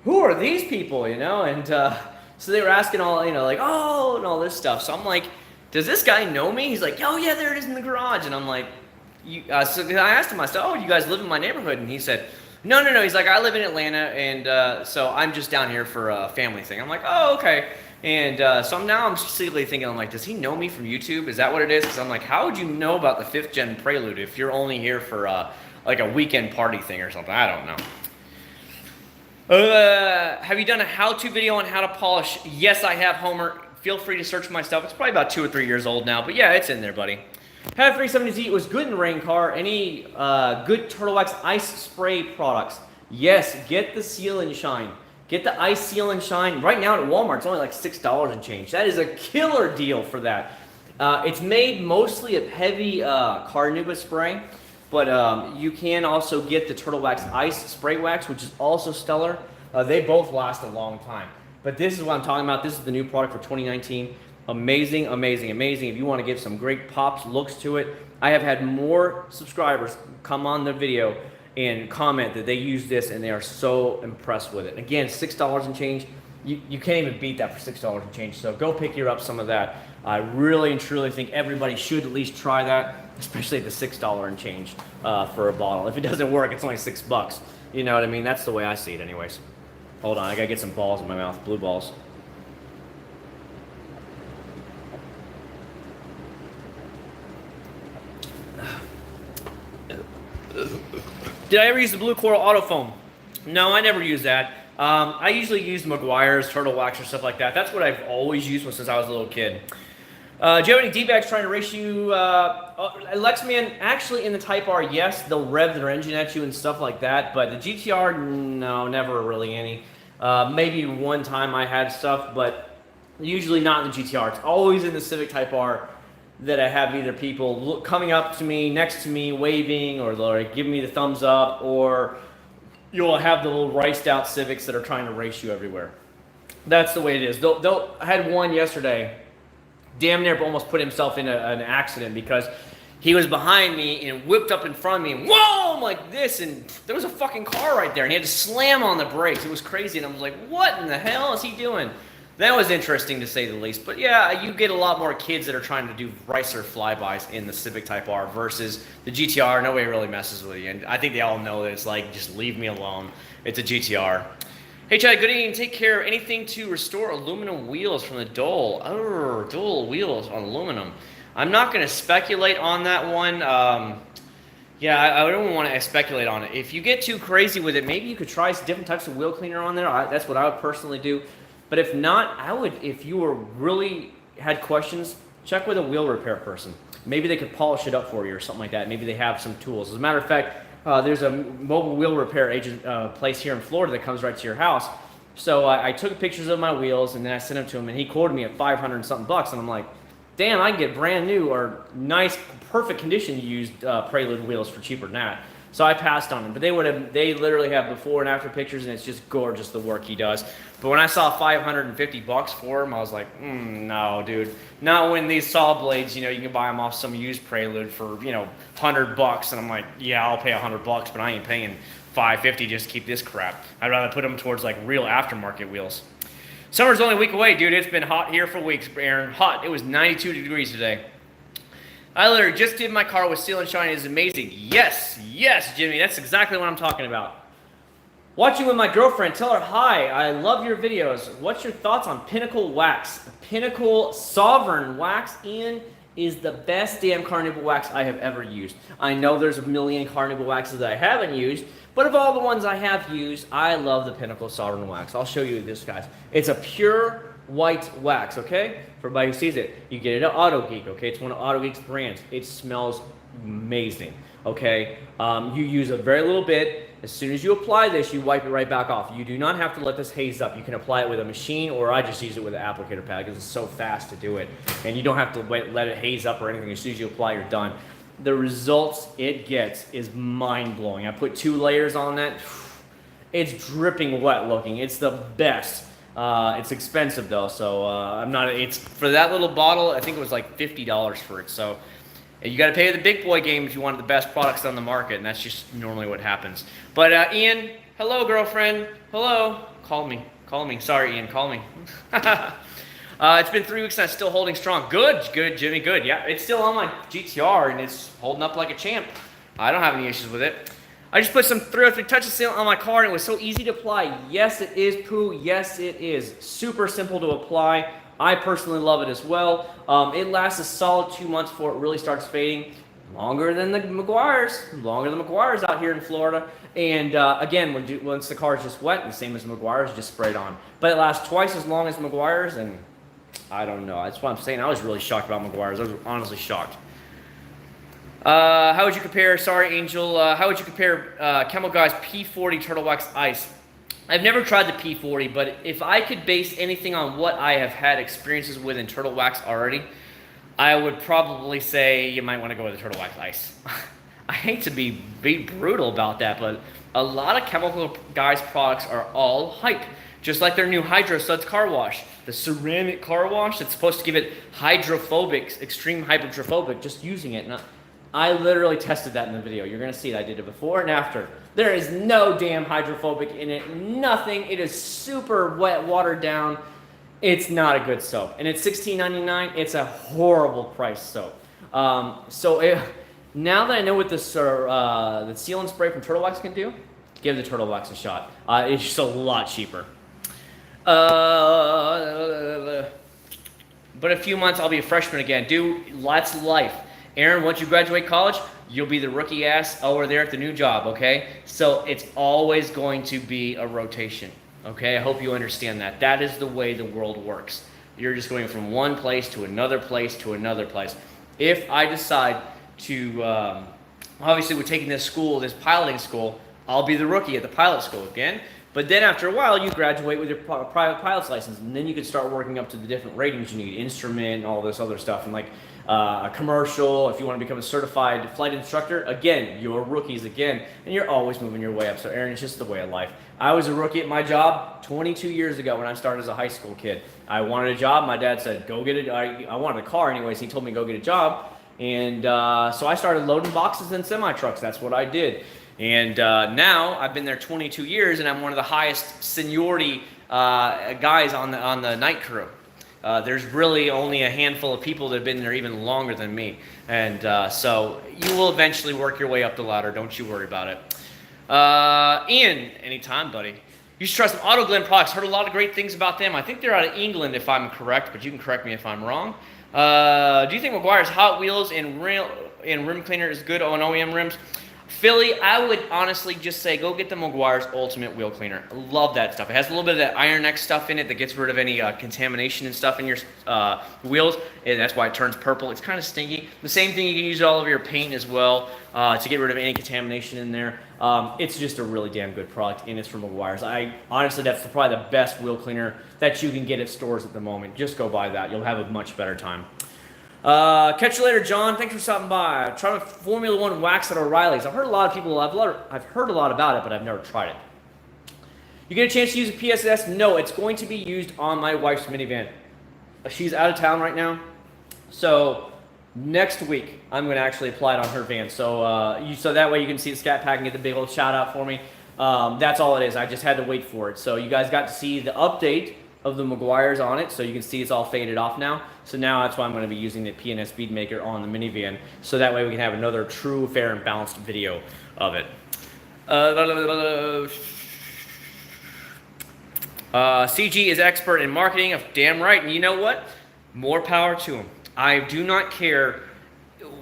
"Who are these people?" You know? And so they were asking all, like, "Oh," and all this stuff. So I'm like, "Does this guy know me?" He's like, "Oh yeah, there it is in the garage." And I'm like, so I asked him, I said, "Oh, you guys live in my neighborhood?" And he said, No. He's like, "I live in Atlanta, and so I'm just down here for a family thing." I'm like, "Oh, okay." And so I'm secretly thinking, I'm like, does he know me from YouTube? Is that what it is? Because I'm like, how would you know about the 5th gen Prelude if you're only here for like a weekend party thing or something? I don't know. Have you done a how-to video on how to polish? Yes, I have, Homer. Feel free to search my stuff. It's probably about 2 or 3 years old now, but yeah, it's in there, buddy. Acc0rd79 was good in rain car. Any good Turtle Wax ice spray products? Yes, get the Sealant Shine. Get the ice seal and shine. Right now at Walmart, it's only like $6 and change. That is a killer deal for that. It's made mostly of heavy carnauba spray, but you can also get the Turtle Wax ice spray wax, which is also stellar. They both last a long time. But this is what I'm talking about. This is the new product for 2019. Amazing, amazing, amazing. If you want to give some great pops, looks to it. I have had more subscribers come on the video and comment that they use this and they are so impressed with it. Again, $6 and change. You can't even beat that for $6 and change. So go pick up some of that. I really and truly think everybody should at least try that, especially at the $6 and change for a bottle. If it doesn't work, it's only $6. You know what I mean? That's the way I see it anyways. Hold on, I gotta get some balls in my mouth, blue balls. Did I ever use the Blue Coral Auto Foam? No, I never used that. I usually use McGuire's, Turtle Wax, or stuff like that. That's what I've always used since I was a little kid. Do you have any D-bags trying to race you? Lexman, actually in the Type R, yes, they'll rev their engine at you and stuff like that. But the GTR, no, never really any. Maybe one time I had stuff, but usually not in the GTR. It's always in the Civic Type R that I have either people coming up to me, next to me, waving, or they'll like give me the thumbs up, or you'll have the little riced out Civics that are trying to race you everywhere. That's the way it is. I had one yesterday, damn near almost put himself in an accident because he was behind me and whipped up in front of me and whoa, I'm like this, and there was a fucking car right there and he had to slam on the brakes. It was crazy, and I was like, what in the hell is he doing? That was interesting to say the least. But yeah, you get a lot more kids that are trying to do ricer flybys in the Civic Type R versus the GTR. Nobody really messes with you. And I think they all know that it's like, just leave me alone. It's a GTR. Hey Chad, good evening. Take care. Anything to restore aluminum wheels from the Dole? Oh, Dole wheels on aluminum. I'm not going to speculate on that one. Yeah, I don't want to speculate on it. If you get too crazy with it, maybe you could try different types of wheel cleaner on there. That's what I would personally do. But if not, I would, if you were really had questions, check with a wheel repair person. Maybe they could polish it up for you or something like that. Maybe they have some tools. As a matter of fact, there's a mobile wheel repair agent place here in Florida that comes right to your house. So I took pictures of my wheels and then I sent them to him, and he quoted me at 500 and something bucks, and I'm like, damn, I can get brand new or nice, perfect condition used Prelude wheels for cheaper than that. So I passed on them, but they literally have before and after pictures, and it's just gorgeous the work he does. But when I saw 550 bucks for him, I was like, no, dude. Not when these saw blades, you can buy them off some used Prelude for, 100 bucks, and I'm like, yeah, I'll pay 100 bucks, but I ain't paying 550 just to keep this crap. I'd rather put them towards like real aftermarket wheels. Summer's only a week away, dude. It's been hot here for weeks, Aaron. Hot. It was 92 degrees today. I literally just did my car with Seal and Shine. It is amazing. Yes, Jimmy. That's exactly what I'm talking about. Watching with my girlfriend. Tell her, hi, I love your videos. What's your thoughts on Pinnacle Wax? Pinnacle Sovereign Wax, Ian, is the best damn carnauba wax I have ever used. I know there's a million carnauba waxes that I haven't used, but of all the ones I have used, I love the Pinnacle Sovereign Wax. I'll show you this, guys. It's a pure white wax, okay? For everybody who sees it, you get it at Auto Geek, okay? It's one of Auto Geek's brands. It smells amazing. okay? You use a very little bit. As soon as you apply this, you wipe it right back off. You do not have to let this haze up. You can apply it with a machine, or I just use it with an applicator pad because it's so fast to do it. And you don't have to let it haze up or anything. As soon as you apply, you're done. The results it gets is mind-blowing. I put 2 layers on that. It's dripping wet looking. It's the best. It's expensive though, so I'm not. It's for that little bottle. I think it was like $50 for it. So you got to pay the big boy game if you want the best products on the market, and that's just normally what happens. But Ian, hello, girlfriend. Hello. Call me. Call me. Sorry, Ian. Call me. It's been 3 weeks and I'm still holding strong. Good, good, Jimmy. Good. Yeah, it's still on my GTR and it's holding up like a champ. I don't have any issues with it. I just put some 303 touch sealant on my car and it was so easy to apply. Yes, it is, Pooh. Yes, it is. Super simple to apply. I personally love it as well. It lasts a solid 2 months before it really starts fading. Longer than the Meguiar's. Longer than the Meguiar's out here in Florida. And again, once the car is just wet, the same as Meguiar's, just spray it on. But it lasts twice as long as Meguiar's, and I don't know. That's what I'm saying. I was really shocked about Meguiar's. I was honestly shocked. How would you compare, sorry Angel, how would you compare Chemical Guy's P40 Turtle Wax Ice? I've never tried the P40, but if I could base anything on what I have had experiences with in Turtle Wax already, I would probably say you might want to go with the Turtle Wax Ice. I hate to be brutal about that, but a lot of Chemical Guy's products are all hype. Just like their new Hydro Suds car wash. The ceramic car wash that's supposed to give it hydrophobic, extreme hydrophobic, just using it. And I literally tested that in the video. You're going to see it. I did it before and after. There is no damn hydrophobic in it. Nothing. It is super wet, watered down. It's not a good soap. And it's $16.99. It's a horrible price soap. Now that I know what the sealant spray from Turtle Wax can do, give the Turtle Wax a shot. It's just a lot cheaper. But a few months, I'll be a freshman again. Dude, that's life. Aaron, once you graduate college, you'll be the rookie ass over there at the new job, okay? So it's always going to be a rotation, okay? I hope you understand that. That is the way the world works. You're just going from one place to another place to another place. If I decide to, obviously we're taking this piloting school, I'll be the rookie at the pilot school again. But then after a while, you graduate with your private pilot's license, and then you can start working up to the different ratings you need, instrument, and all this other stuff, and like a commercial. If you want to become a certified flight instructor, again, you're rookies again, and you're always moving your way up. So Aaron, it's just the way of life. I was a rookie at my job 22 years ago when I started as a high school kid. I wanted a job. My dad said, go get it. I wanted a car anyways. He told me to go get a job. And so I started loading boxes in semi-trucks. That's what I did. And now I've been there 22 years, and I'm one of the highest seniority guys on the night crew. There's really only a handful of people that have been there even longer than me. And so you will eventually work your way up the ladder. Don't you worry about it. Ian, anytime, buddy. You should try some Autoglide products. Heard a lot of great things about them. I think they're out of England, if I'm correct, but you can correct me if I'm wrong. Do you think Meguiar's Hot Wheels and rim cleaner is good on OEM rims? Philly, I would honestly just say go get the Meguiar's Ultimate Wheel Cleaner. I love that stuff. It has a little bit of that Iron X stuff in it that gets rid of any contamination and stuff in your wheels, and that's why it turns purple. It's kind of stinky. The same thing, you can use it all over your paint as well to get rid of any contamination in there. It's just a really damn good product, and it's from Meguiar's. Honestly, that's probably the best wheel cleaner that you can get at stores at the moment. Just go buy that. You'll have a much better time. Catch you later, John. Thanks for stopping by. Trying to Formula One wax at O'Reilly's. I've heard a lot of people. I've heard a lot about it, but I've never tried it. You get a chance to use a PSS? No, it's going to be used on my wife's minivan. She's out of town right now, so next week I'm going to actually apply it on her van. So so that way you can see the Scat Pack and get the big old shout out for me. That's all it is. I just had to wait for it. So you guys got to see the update of the Meguiar's on it, so you can see it's all faded off now. So now that's why I'm going to be using the P&S Speedmaker on the minivan, so that way we can have another true, fair, and balanced video of it. CG is expert in marketing. Damn right, and you know what? More power to him. I do not care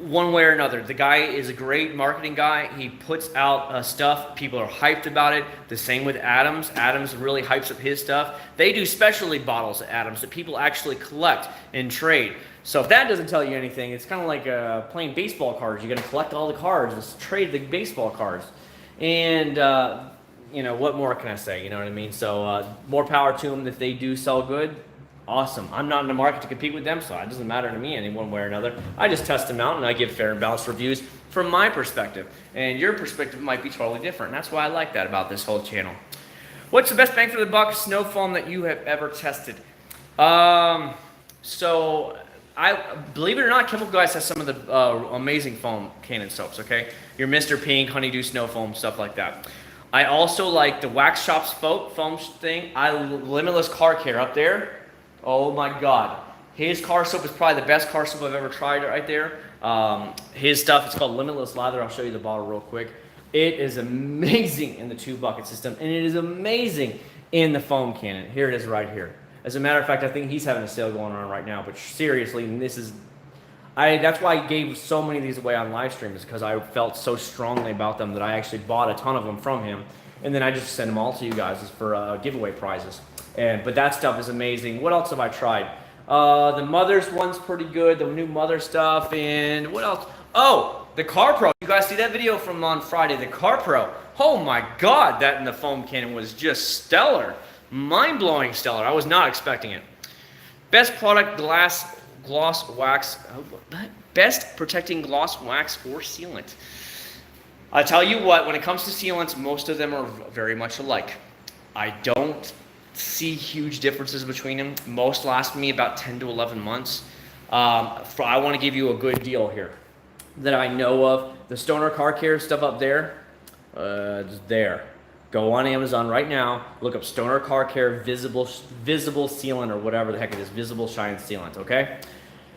one way or another. The guy is a great marketing guy. He puts out stuff. People are hyped about it. The same with Adams. Adams really hypes up his stuff. They do specialty bottles at Adams that people actually collect and trade. So if that doesn't tell you anything, it's kind of like playing baseball cards. You're going to collect all the cards. Let's trade the baseball cards. And, you know, what more can I say? You know what I mean? So more power to them if they do sell good. Awesome. I'm not in the market to compete with them, so it doesn't matter to me in one way or another. I just test them out and I give fair and balanced reviews from my perspective. And your perspective might be totally different. That's why I like that about this whole channel. What's the best bang for the buck snow foam that you have ever tested? So I believe it or not, Chemical Guys has some of the amazing foam cannon soaps, okay? Your Mr. Pink, Honeydew Snow Foam, stuff like that. I also like the Wax Shop's foam thing. Limitless Car Care up there. Oh my God. His car soap is probably the best car soap I've ever tried right there. His stuff, it's called Limitless Lather. I'll show you the bottle real quick. It is amazing in the 2-bucket system, and it is amazing in the foam cannon. Here it is right here. As a matter of fact, I think he's having a sale going on right now, but seriously, this is, that's why I gave so many of these away on Livestream, is because I felt so strongly about them that I actually bought a ton of them from him, and then I just send them all to you guys for giveaway prizes. But that stuff is amazing. What else have I tried? The Mother's one's pretty good. The new Mother stuff. And what else? Oh, the Car Pro. You guys see that video from on Friday? The Car Pro. Oh my God, that in the foam cannon was just stellar. Mind-blowing stellar. I was not expecting it. Best product gloss wax. Best protecting gloss wax or sealant. I tell you what, when it comes to sealants, most of them are very much alike. I don't see huge differences between them. Most last me about 10 to 11 months. I want to give you a good deal here that I know of. The Stoner Car Care stuff up there, there. Go on Amazon right now, look up Stoner Car Care visible sealant or whatever the heck it is, visible shine sealant, okay?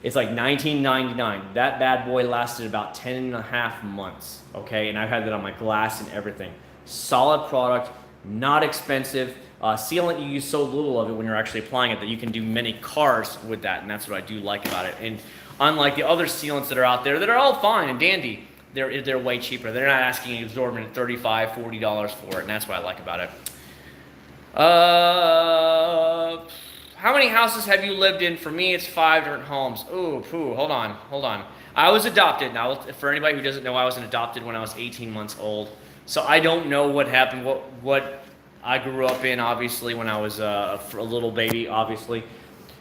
It's like $19.99. That bad boy lasted about 10.5 months, okay? And I've had that on my glass and everything. Solid product, not expensive. Sealant, you use so little of it when you're actually applying it that you can do many cars with that, and that's what I do like about it. And unlike the other sealants that are out there that are all fine and dandy, they're way cheaper. They're not asking you exorbitant $35, $40 for it, and that's what I like about it. How many houses have you lived in? For me, it's 5 different homes. Ooh, hold on. I was adopted. Now, for anybody who doesn't know, I was adopted when I was 18 months old. So I don't know what happened, what I grew up in, obviously, when I was a little baby, obviously.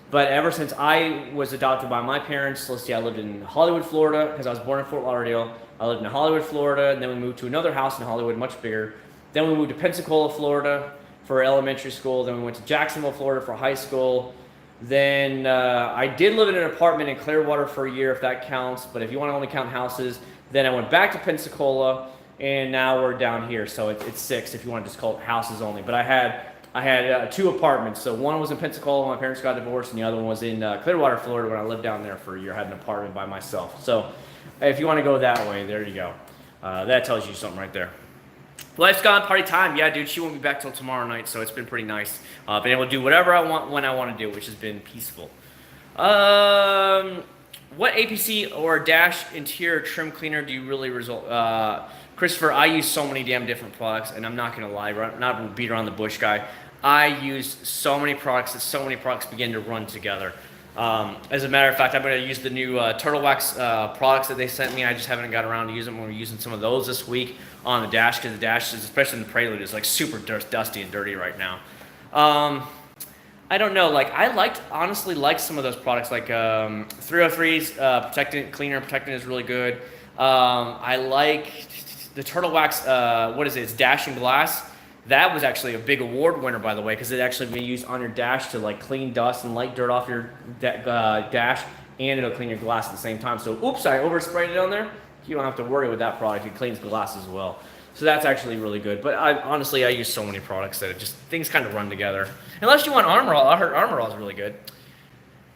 But ever since I was adopted by my parents, let's see, I lived in Hollywood, Florida, because I was born in Fort Lauderdale. I lived in Hollywood, Florida, and then we moved to another house in Hollywood, much bigger. Then we moved to Pensacola, Florida for elementary school. Then we went to Jacksonville, Florida for high school. Then I did live in an apartment in Clearwater for a year, if that counts. But if you want to only count houses, then I went back to Pensacola. And now we're down here, so it's 6 if you want to just call it houses only. But I had 2 apartments. So one was in Pensacola when my parents got divorced, and the other one was in Clearwater, Florida, when I lived down there for a year. I had an apartment by myself. So if you want to go that way, there you go. That tells you something right there. Life's gone, party time. Yeah, dude, she won't be back till tomorrow night, so it's been pretty nice. Been able to do whatever I want when I want to do, which has been peaceful. What APC or dash interior trim cleaner do you really result? Christopher, I use so many damn different products, and I'm not going to lie, not a beat around the bush guy. I use so many products that so many products begin to run together. As a matter of fact, I'm going to use the new Turtle Wax products that they sent me. I just haven't got around to using them. We're using some of those this week on the dash, because the dash, especially in the Prelude, is like super dusty and dirty right now. I don't know, like I honestly liked some of those products, like 303's protectant is really good. I like the Turtle Wax, what is it? It's Dash and Glass. That was actually a big award winner, by the way, because it actually been used on your dash to like clean dust and light dirt off your dash, and it'll clean your glass at the same time. So, oops, I oversprayed it on there. You don't have to worry with that product. It cleans glass as well. So that's actually really good. But honestly, I use so many products that things kind of run together. Unless you want Armor All. I heard Armor All is really good.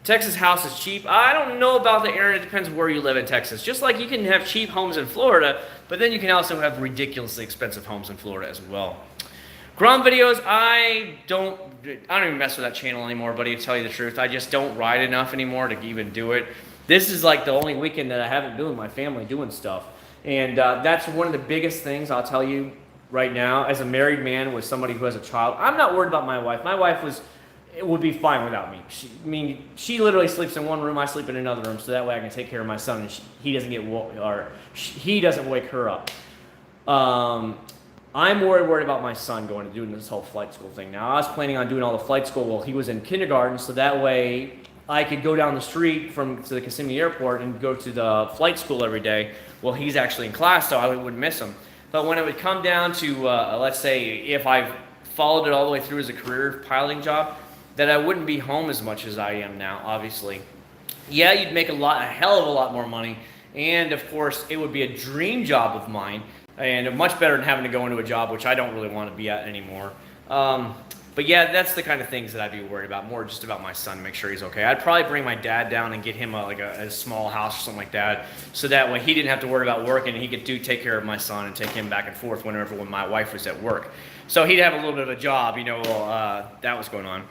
Texas house is cheap. I don't know about the area. It depends where you live in Texas. Just like you can have cheap homes in Florida, but then you can also have ridiculously expensive homes in Florida as well. Grom videos, I don't even mess with that channel anymore, buddy, to tell you the truth. I just don't ride enough anymore to even do it. This is like the only weekend that I haven't been with my family doing stuff. And that's one of the biggest things I'll tell you right now. As a married man with somebody who has a child, I'm not worried about my wife. My wife would be fine without me. She literally sleeps in one room. I sleep in another room, so that way I can take care of my son, and he doesn't wake her up. I'm worried about my son going and doing this whole flight school thing. Now, I was planning on doing all the flight school while he was in kindergarten, so that way I could go down the street to the Kissimmee airport and go to the flight school every day while he's actually in class, so I wouldn't miss him. But when it would come down to, let's say, if I followed it all the way through as a career piloting job, that I wouldn't be home as much as I am now, obviously. Yeah, you'd make a hell of a lot more money, and of course, it would be a dream job of mine, and much better than having to go into a job which I don't really want to be at anymore. But yeah, that's the kind of things that I'd be worried about, more just about my son, make sure he's okay. I'd probably bring my dad down and get him a small house or something like that, so that way he didn't have to worry about working, and he could take care of my son and take him back and forth when my wife was at work. So he'd have a little bit of a job, that was going on.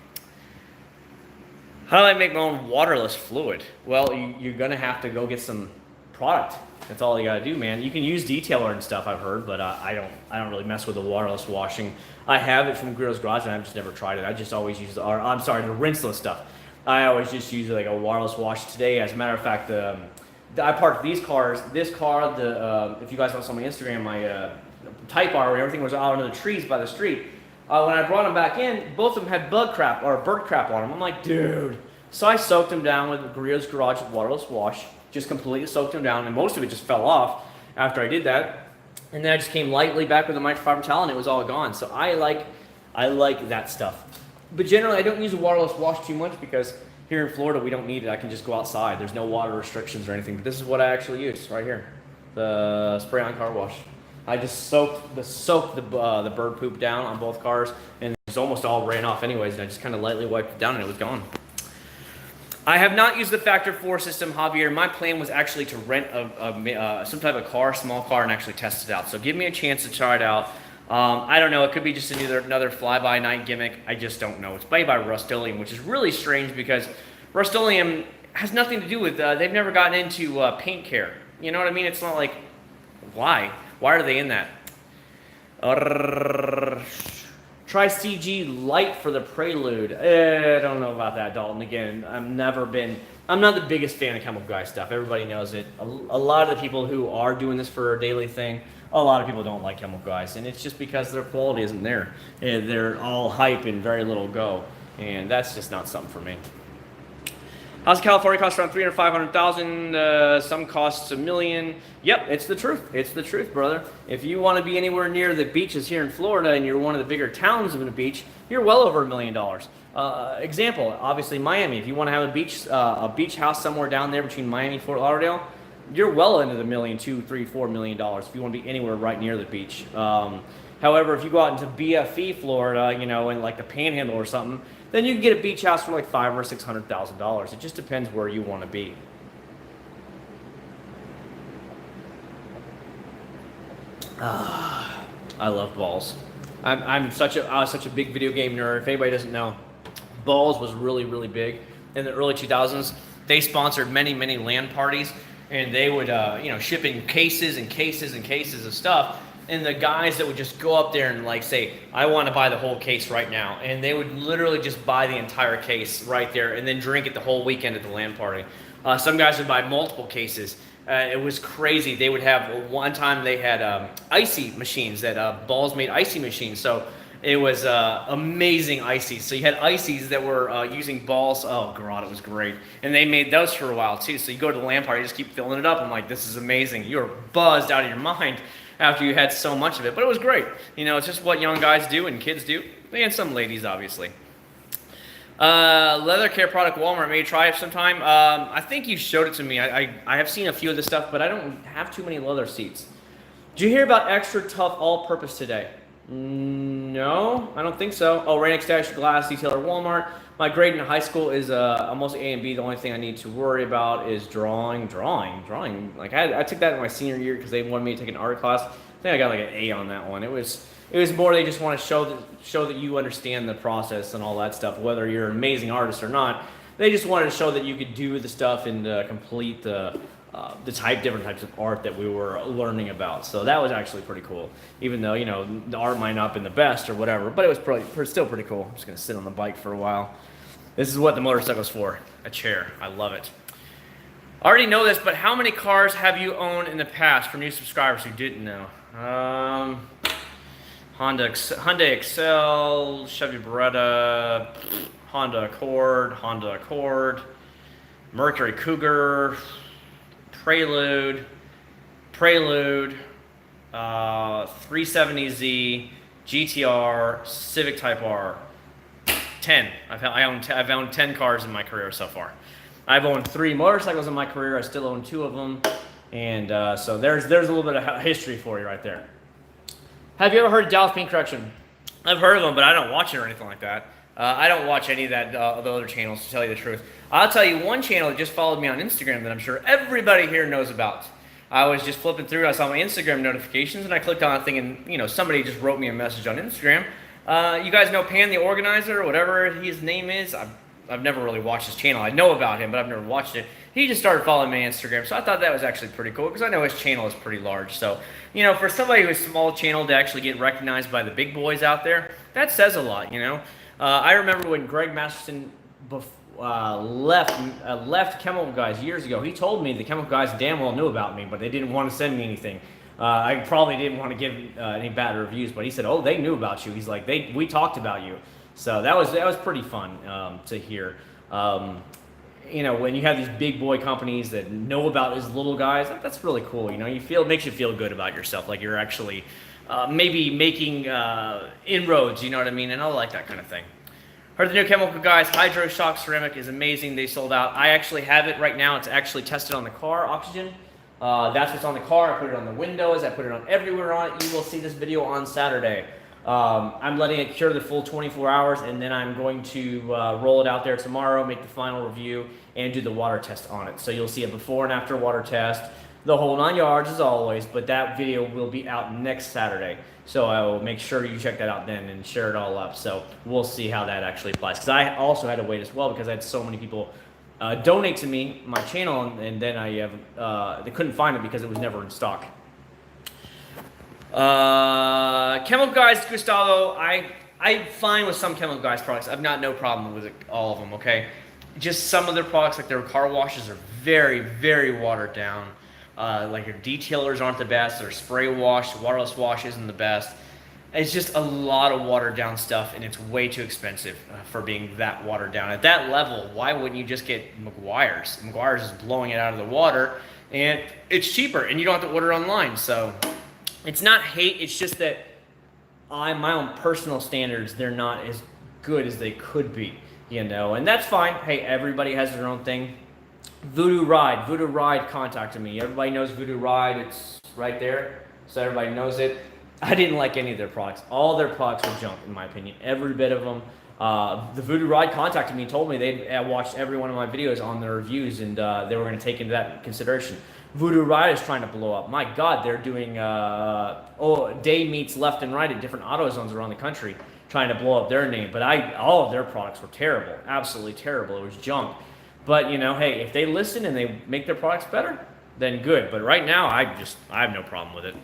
How do I make my own waterless fluid? Well, you're gonna have to go get some product. That's all you gotta do, man. You can use detailer and stuff, I've heard, but I don't really mess with the waterless washing. I have it from Guerrillo's Garage, and I've just never tried it. I just always use the rinseless stuff. I always just use like a waterless wash today. As a matter of fact, I parked this car, if you guys saw on my Instagram, my Type R, where everything was out under the trees by the street. When I brought them back in, both of them had bird crap on them. I'm like, dude. So I soaked them down with Guerrillo's Garage waterless wash, just completely soaked them down, and most of it just fell off after I did that. And then I just came lightly back with a microfiber towel, and it was all gone. So I like that stuff. But generally, I don't use a waterless wash too much because here in Florida, we don't need it. I can just go outside. There's no water restrictions or anything. But this is what I actually use right here, the spray-on car wash. I just soaked the bird poop down on both cars, and it was almost all ran off anyways, and I just kind of lightly wiped it down, and it was gone. I have not used the Factor 4 system, Javier. My plan was actually to rent some type of car, small car, and actually test it out. So give me a chance to try it out. I don't know. It could be just another fly-by-night gimmick. I just don't know. It's made by Rust-Oleum, which is really strange because Rust-Oleum has nothing to do with, they've never gotten into paint care. You know what I mean? It's not like, why? Why are they in that? Try CG Light for the Prelude. I don't know about that, Dalton. Again, I'm not the biggest fan of chemical guy stuff. Everybody knows it. A lot of the people who are doing this for a daily thing, a lot of people don't like chemical guys, and it's just because their quality isn't there. They're all hype and very little go, and that's just not something for me. House in California costs around $300,000, $500,000. Some costs $1 million. Yep, it's the truth. It's the truth, brother. If you want to be anywhere near the beaches here in Florida and you're one of the bigger towns of a beach, you're well over $1 million. Example, obviously Miami. If you want to have a beach house somewhere down there between Miami and Fort Lauderdale, you're well into the $1 million, $2, $3, $4 million if you want to be anywhere right near the beach. However, if you go out into BFE, Florida, in like the Panhandle or something, then you can get a beach house for like $500,000 or $600,000. It just depends where you want to be. I love balls. I was such a big video game nerd. If anybody doesn't know, Balls was really, really big in the early 2000s. They sponsored many, many LAN parties, and they would ship in cases and cases and cases of stuff. And the guys that would just go up there and like say, I want to buy the whole case right now. And they would literally just buy the entire case right there and then drink it the whole weekend at the LAN party. Some guys would buy multiple cases. It was crazy. They would have, one time they had icy machines that Balls made icy machines. So it was amazing ices. So you had ices that were using Balls. Oh God, it was great. And they made those for a while too. So you go to the LAN party, you just keep filling it up. I'm like, this is amazing. You're buzzed out of your mind after you had so much of it. But it was great. It's just what young guys do and kids do. And some ladies, obviously. Leather care product, Walmart. Maybe try it sometime. I think you showed it to me. I have seen a few of this stuff, but I don't have too many leather seats. Did you hear about Extra Tough All-Purpose today? No, I don't think so. Oh, Rain Dash Glass Detailer, Walmart. My grade in high school is almost A and B. The only thing I need to worry about is drawing. Like I took that in my senior year because they wanted me to take an art class. I think I got like an A on that one. It was more they just want to show that you understand the process and all that stuff, whether you're an amazing artist or not. They just wanted to show that you could do the stuff and complete the different types of art that we were learning about. So that was actually pretty cool. Even though, you know, the art might not have been the best or whatever, but it was still pretty cool. I'm just gonna sit on the bike for a while. This is what the motorcycle's for, a chair. I love it. I already know this, but how many cars have you owned in the past for new subscribers who didn't know? Hyundai Excel, Chevy Beretta, Honda Accord, Mercury Cougar, Prelude, 370Z, GTR, Civic Type R. 10. I've owned 10 cars in my career so far. I've owned 3 motorcycles in my career. I still own 2 of them, and so there's a little bit of history for you right there. Have you ever heard of Dallas Paint Correction? I've heard of them, but I don't watch it or anything like that. I don't watch any of that the other channels, to tell you the truth. I'll tell you one channel that just followed me on Instagram that I'm sure everybody here knows about. I was just flipping through, I saw my Instagram notifications, and I clicked on it thinking, you know, somebody just wrote me a message on Instagram. You guys know Pan the Organizer, or whatever his name is? I've never really watched his channel. I know about him, but I've never watched it. He just started following me on Instagram, so I thought that was actually pretty cool, because I know his channel is pretty large. So, you know, for somebody with a small channel to actually get recognized by the big boys out there, that says a lot, you know? I remember when Greg Masterson left Chemical Guys years ago, he told me the Chemical Guys damn well knew about me, but they didn't want to send me anything. I probably didn't want to give any bad reviews, but he said, "Oh, they knew about you." He's like, "We talked about you." So that was pretty fun to hear. You know, when you have these big boy companies that know about these little guys, that's really cool. You know, it makes you feel good about yourself, like you're actually maybe making inroads. You know what I mean? And I like that kind of thing. Heard the new Chemical Guys Hydro Shock Ceramic is amazing. They sold out. I actually have it right now. It's actually tested on the car, oxygen. That's what's on the car. I put it on the windows. I put it on everywhere on it. You will see this video on Saturday. I'm letting it cure the full 24 hours, and then I'm going to roll it out there tomorrow, make the final review, and do the water test on it. So you'll see a before and after water test, the whole 9 yards as always, but that video will be out next Saturday. So I will make sure you check that out then and share it all up. So we'll see how that actually applies. Because I also had to wait as well, because I had so many people donate to me, my channel, and then they couldn't find it because it was never in stock. Chemical Guys, Gustavo, I'm fine with some Chemical Guys products. I've got no problem with all of them, okay? Just some of their products, like their car washes, are very, very watered down. Like their detailers aren't the best. Their spray wash, waterless wash isn't the best. It's just a lot of watered down stuff, and it's way too expensive for being that watered down. At that level, why wouldn't you just get Meguiar's? Meguiar's is blowing it out of the water, and it's cheaper, and you don't have to order online. So it's not hate, it's just that my own personal standards, they're not as good as they could be, you know, and that's fine. Hey, everybody has their own thing. Voodoo Ride contacted me. Everybody knows Voodoo Ride, it's right there, so everybody knows it. I didn't like any of their products. All their products were junk, in my opinion, every bit of them. The Voodoo Ride contacted me and told me they watched every one of my videos on their reviews, and they were going to take into that consideration. Voodoo Ride is trying to blow up. My God, they're doing day meets left and right at different auto zones around the country, trying to blow up their name. But all of their products were terrible, absolutely terrible. It was junk. But you know, hey, if they listen and they make their products better, then good. But right now, I have no problem with it.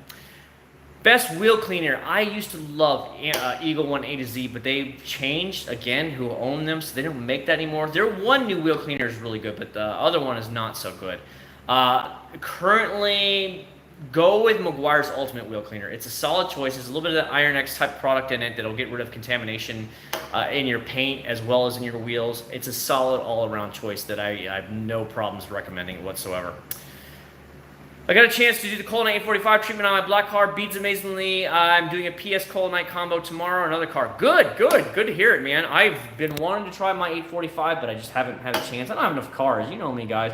Best wheel cleaner. I used to love Eagle One A to Z, but they've changed again who own them, so they don't make that anymore. Their one new wheel cleaner is really good, but the other one is not so good. Currently, go with Meguiar's Ultimate Wheel Cleaner. It's a solid choice. There's a little bit of that Iron X type product in it that'll get rid of contamination in your paint as well as in your wheels. It's a solid all-around choice that I have no problems recommending whatsoever. I got a chance to do the Colinite 845 treatment on my black car. Beads amazingly. I'm doing a PS Colinite combo tomorrow. Another car. Good to hear it, man. I've been wanting to try my 845, but I just haven't had a chance. I don't have enough cars. You know me, guys.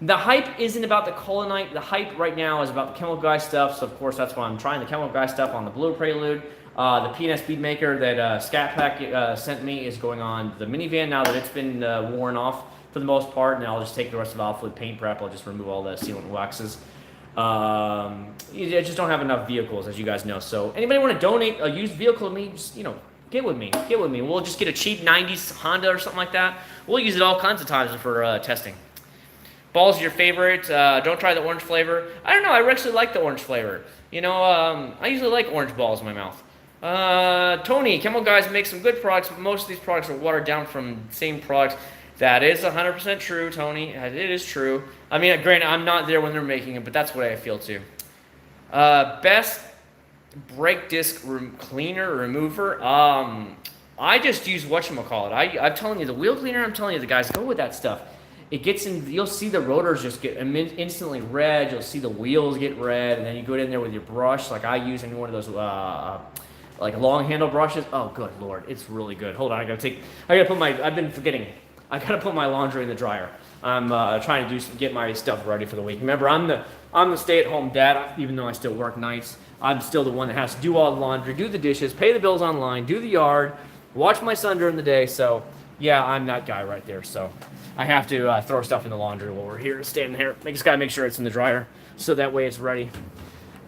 The hype isn't about the Colinite. The hype right now is about the Chemical Guy stuff. So, of course, that's why I'm trying the Chemical Guy stuff on the Blue Prelude. The P&S Speedmaker that Scat Pack sent me is going on the minivan now that it's been worn off for the most part. And I'll just take the rest of it off with paint prep. I'll just remove all the sealant waxes. I just don't have enough vehicles, as you guys know. So anybody want to donate a used vehicle to me, just, you know, Get with me. Get with me. We'll just get a cheap 90s Honda or something like that. We'll use it all kinds of times for testing. Balls are your favorite. Don't try the orange flavor. I don't know. I actually like the orange flavor. You know, I usually like orange balls in my mouth. Tony, Chemical Guys make some good products, but most of these products are watered down from the same products. That is 100% true, Tony. It is true. I mean, granted, I'm not there when they're making it, but that's what I feel too. Best brake disc cleaner remover. I just use whatchamacallit. I'm telling you, the wheel cleaner, I'm telling you, the guys, go with that stuff. It gets in, you'll see the rotors just get instantly red. You'll see the wheels get red, and then you go in there with your brush, like I use in one of those like long handle brushes. Oh, good Lord, it's really good. Hold on, I've been forgetting. I gotta put my laundry in the dryer. I'm trying to get my stuff ready for the week. Remember, I'm the stay-at-home dad, even though I still work nights. I'm still the one that has to do all the laundry, do the dishes, pay the bills online, do the yard, watch my son during the day. So, yeah, I'm that guy right there. So, I have to throw stuff in the laundry while we're here, standing here. Just gotta make sure it's in the dryer, so that way it's ready.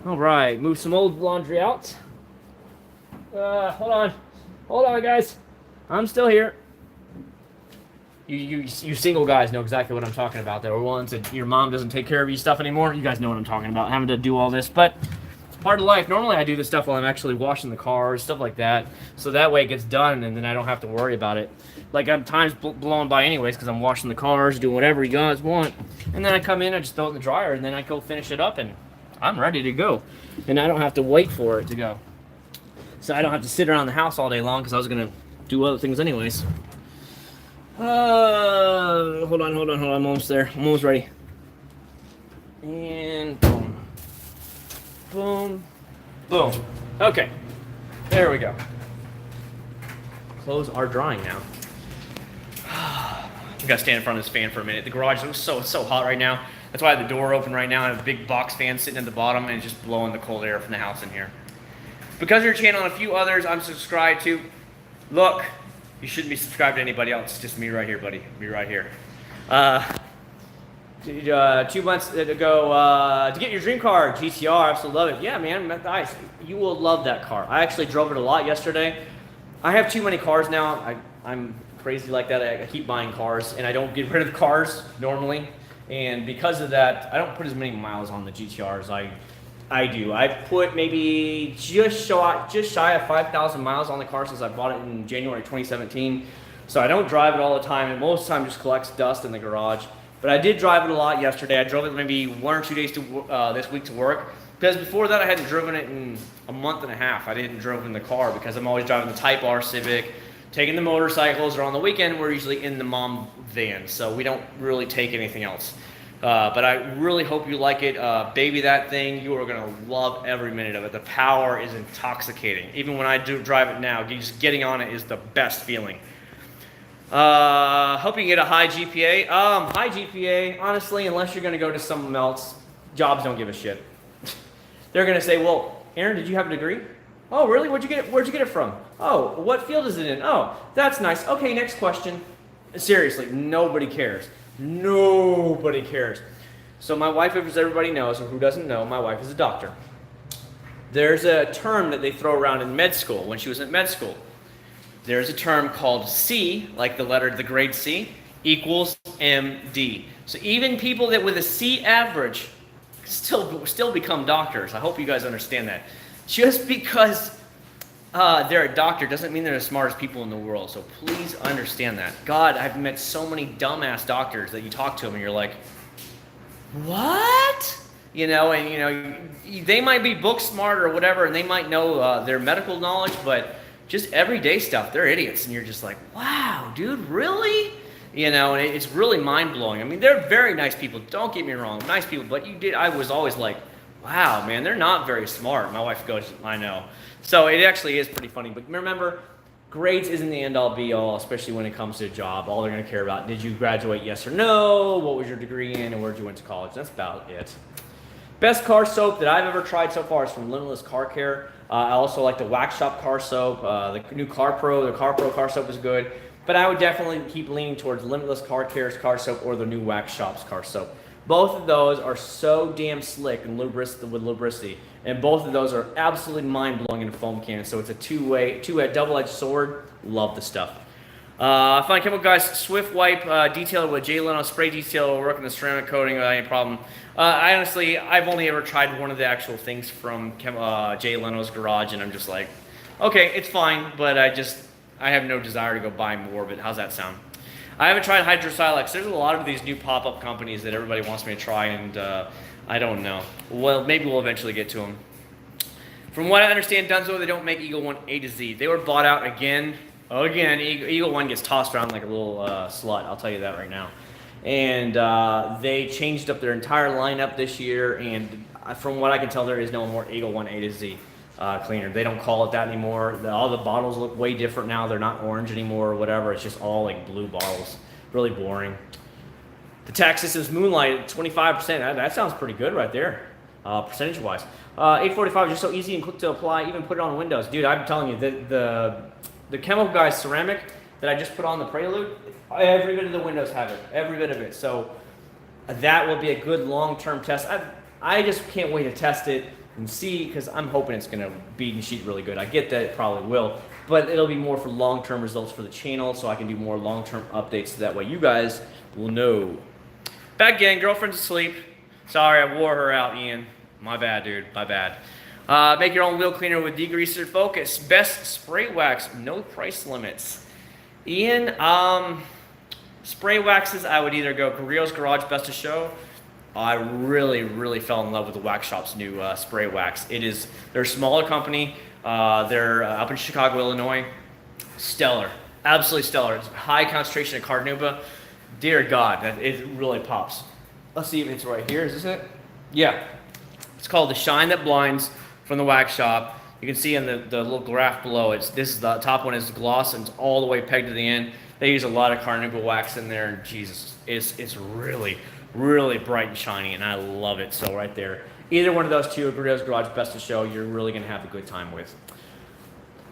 All right, move some old laundry out. Hold on, guys. I'm still here. You single guys know exactly what I'm talking about. There were ones that your mom doesn't take care of your stuff anymore. You guys know what I'm talking about, having to do all this. But it's part of life. Normally I do this stuff while I'm actually washing the cars, stuff like that. So that way it gets done and then I don't have to worry about it. Like I'm time's blowing by anyways because I'm washing the cars, doing whatever you guys want. And then I come in, I just throw it in the dryer, and then I go finish it up and I'm ready to go. And I don't have to wait for it to go. So I don't have to sit around the house all day long because I was going to do other things anyways. Hold on. I'm almost there. I'm almost ready. And boom. Boom. Boom. Okay. There we go. Clothes are drying now. I gotta stand in front of this fan for a minute. The garage is so hot right now. That's why I have the door open right now. I have a big box fan sitting at the bottom and it's just blowing the cold air from the house in here. Because of your channel and a few others I'm subscribed to, look, you shouldn't be subscribed to anybody else. It's just me right here, buddy. Me right here. 2 months ago, to get your dream car, GTR, absolutely love it. Yeah, man, nice. You will love that car. I actually drove it a lot yesterday. I have too many cars now. I'm crazy like that. I keep buying cars, and I don't get rid of cars normally. And because of that, I don't put as many miles on the GTR as I do. I've put maybe just shy of 5,000 miles on the car since I bought it in January 2017. So I don't drive it all the time, and most of the time just collects dust in the garage. But I did drive it a lot yesterday. I drove it maybe 1 or 2 days to this week to work. Because before that I hadn't driven it in a month and a half. I didn't drive in the car because I'm always driving the Type R Civic, taking the motorcycles, or on the weekend we're usually in the mom van. So we don't really take anything else. But I really hope you like it. Baby, that thing, you are going to love every minute of it. The power is intoxicating. Even when I do drive it now, just getting on it is the best feeling. Hope you get a high GPA. High GPA, honestly, unless you're going to go to someone else, jobs don't give a shit. They're going to say, well, Aaron, did you have a degree? Oh, really? Where'd you get it from? Oh, what field is it in? Oh, that's nice. Okay, next question. Seriously, nobody cares. Nobody cares. So my wife, as everybody knows, or who doesn't know, my wife is a doctor. There's a term that they throw around in med school when she was in med school. There's a term called C, like the grade C, equals MD. So even people that with a C average still become doctors. I hope you guys understand that. Just because they're a doctor doesn't mean they're the smartest people in the world. So please understand that. God, I've met so many dumbass doctors that you talk to them and you're like, what? You know, and you know, they might be book smart or whatever, and they might know their medical knowledge, but just everyday stuff, they're idiots. And you're just like, wow, dude, really? You know, and it's really mind-blowing. I mean, they're very nice people. Don't get me wrong, nice people. But I was always like, wow, man, they're not very smart. My wife goes, I know. So it actually is pretty funny. But remember, grades isn't the end-all, be-all, especially when it comes to a job. All they're going to care about, did you graduate, yes or no? What was your degree in, and where'd you went to college? That's about it. Best car soap that I've ever tried so far is from Limitless Car Care. I also like the Wax Shop car soap. The new Car Pro car soap is good. But I would definitely keep leaning towards Limitless Car Care's car soap or the new Wax Shop's car soap. Both of those are so damn slick and with lubricity, and both of those are absolutely mind-blowing in a foam can. So it's a two-edged double-edged sword. Love the stuff. Fine Chemical Guys, Swift Wipe detailer with Jay Leno spray detail, working the ceramic coating without any problem. I've only ever tried one of the actual things from Jay Leno's garage, and I'm just like, okay, it's fine, but I have no desire to go buy more of it. How's that sound? I haven't tried Hydrosilex. There's a lot of these new pop-up companies that everybody wants me to try, and I don't know. Well, maybe we'll eventually get to them. From what I understand, Dunzo, they don't make Eagle 1 A to Z. They were bought out again. Eagle 1 gets tossed around like a little slut, I'll tell you that right now. And they changed up their entire lineup this year, and from what I can tell, there is no more Eagle 1 A to Z cleaner. They don't call it that anymore. All the bottles look way different now. They're not orange anymore or whatever. It's just all like blue bottles. Really boring. The tax system's Moonlight, 25%. That sounds pretty good right there, percentage-wise. 845 is just so easy and quick to apply, even put it on windows. Dude, I'm telling you, the Chemical Guys ceramic that I just put on the Prelude, every bit of the windows have it, every bit of it. So that will be a good long-term test. I just can't wait to test it and see, because I'm hoping it's going to bead and sheet really good. I get that it probably will, but it'll be more for long-term results for the channel, so I can do more long-term updates, so that way you guys will know. Back again, girlfriend's asleep. Sorry, I wore her out, Ian. My bad, dude, my bad. Make your own wheel cleaner with degreaser focus. Best spray wax, no price limits. Ian, spray waxes, I would either go Carrillo's Garage Best of Show. I really fell in love with the Wax Shop's new spray wax. They're a smaller company. They're up in Chicago, Illinois. Stellar, absolutely stellar. It's high concentration of carnauba. Dear God, it really pops. Let's see if it's right here. Is this it? Yeah. It's called the Shine That Blinds from the Wax Shop. You can see in the little graph below, the top one is gloss, and it's all the way pegged to the end. They use a lot of carnauba wax in there, and Jesus, it's really bright and shiny, and I love it. So right there, either one of those two, Carrillo's Garage Best of Show, you're really gonna have a good time with.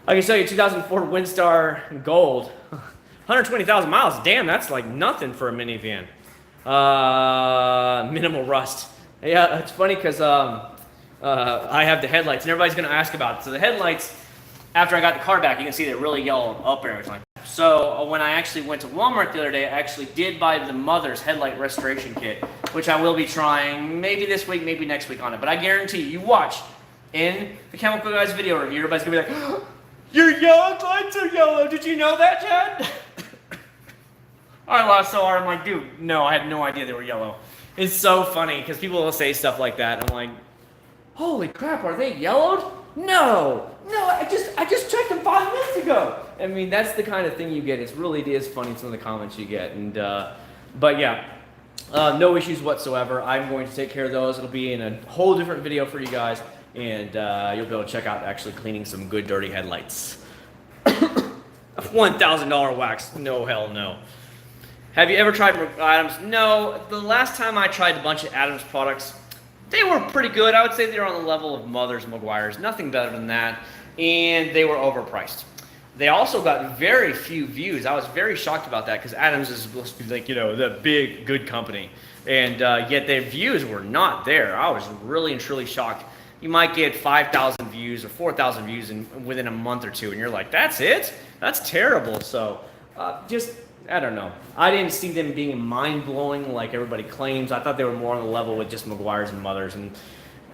I can show you 2004 Windstar Gold, 120,000 miles. Damn, that's like nothing for a minivan. Minimal rust. Yeah, it's funny because I have the headlights, and everybody's going to ask about it. So the headlights, after I got the car back, you can see they're really yellow up and everything. So when I actually went to Walmart the other day, I actually did buy the Mother's Headlight Restoration Kit, which I will be trying maybe this week, maybe next week on it. But I guarantee you watch in the Chemical Guys video review, everybody's going to be like, your yellow lights are yellow. Did you know that, Chad? I laughed so hard. I'm like, dude, no, I had no idea they were yellow. It's so funny because people will say stuff like that. I'm like, holy crap, are they yellowed? No, I just checked them 5 minutes ago. I mean, that's the kind of thing you get. It really is funny, some of the comments you get. And but yeah, no issues whatsoever. I'm going to take care of those. It'll be in a whole different video for you guys, and you'll be able to check out actually cleaning some good dirty headlights. $1,000 wax? No, hell no. Have you ever tried Adams? No. The last time I tried a bunch of Adams products, they were pretty good. I would say they were on the level of Mother's, Meguiar's, nothing better than that, and they were overpriced. They also got very few views. I was very shocked about that because Adams is supposed to be like, the big, good company, and yet their views were not there. I was really and truly shocked. You might get 5,000 views or 4,000 views within a month or two, and you're like, that's it? That's terrible. So I don't know. I didn't see them being mind-blowing like everybody claims. I thought they were more on the level with just Meguiar's and Mother's. And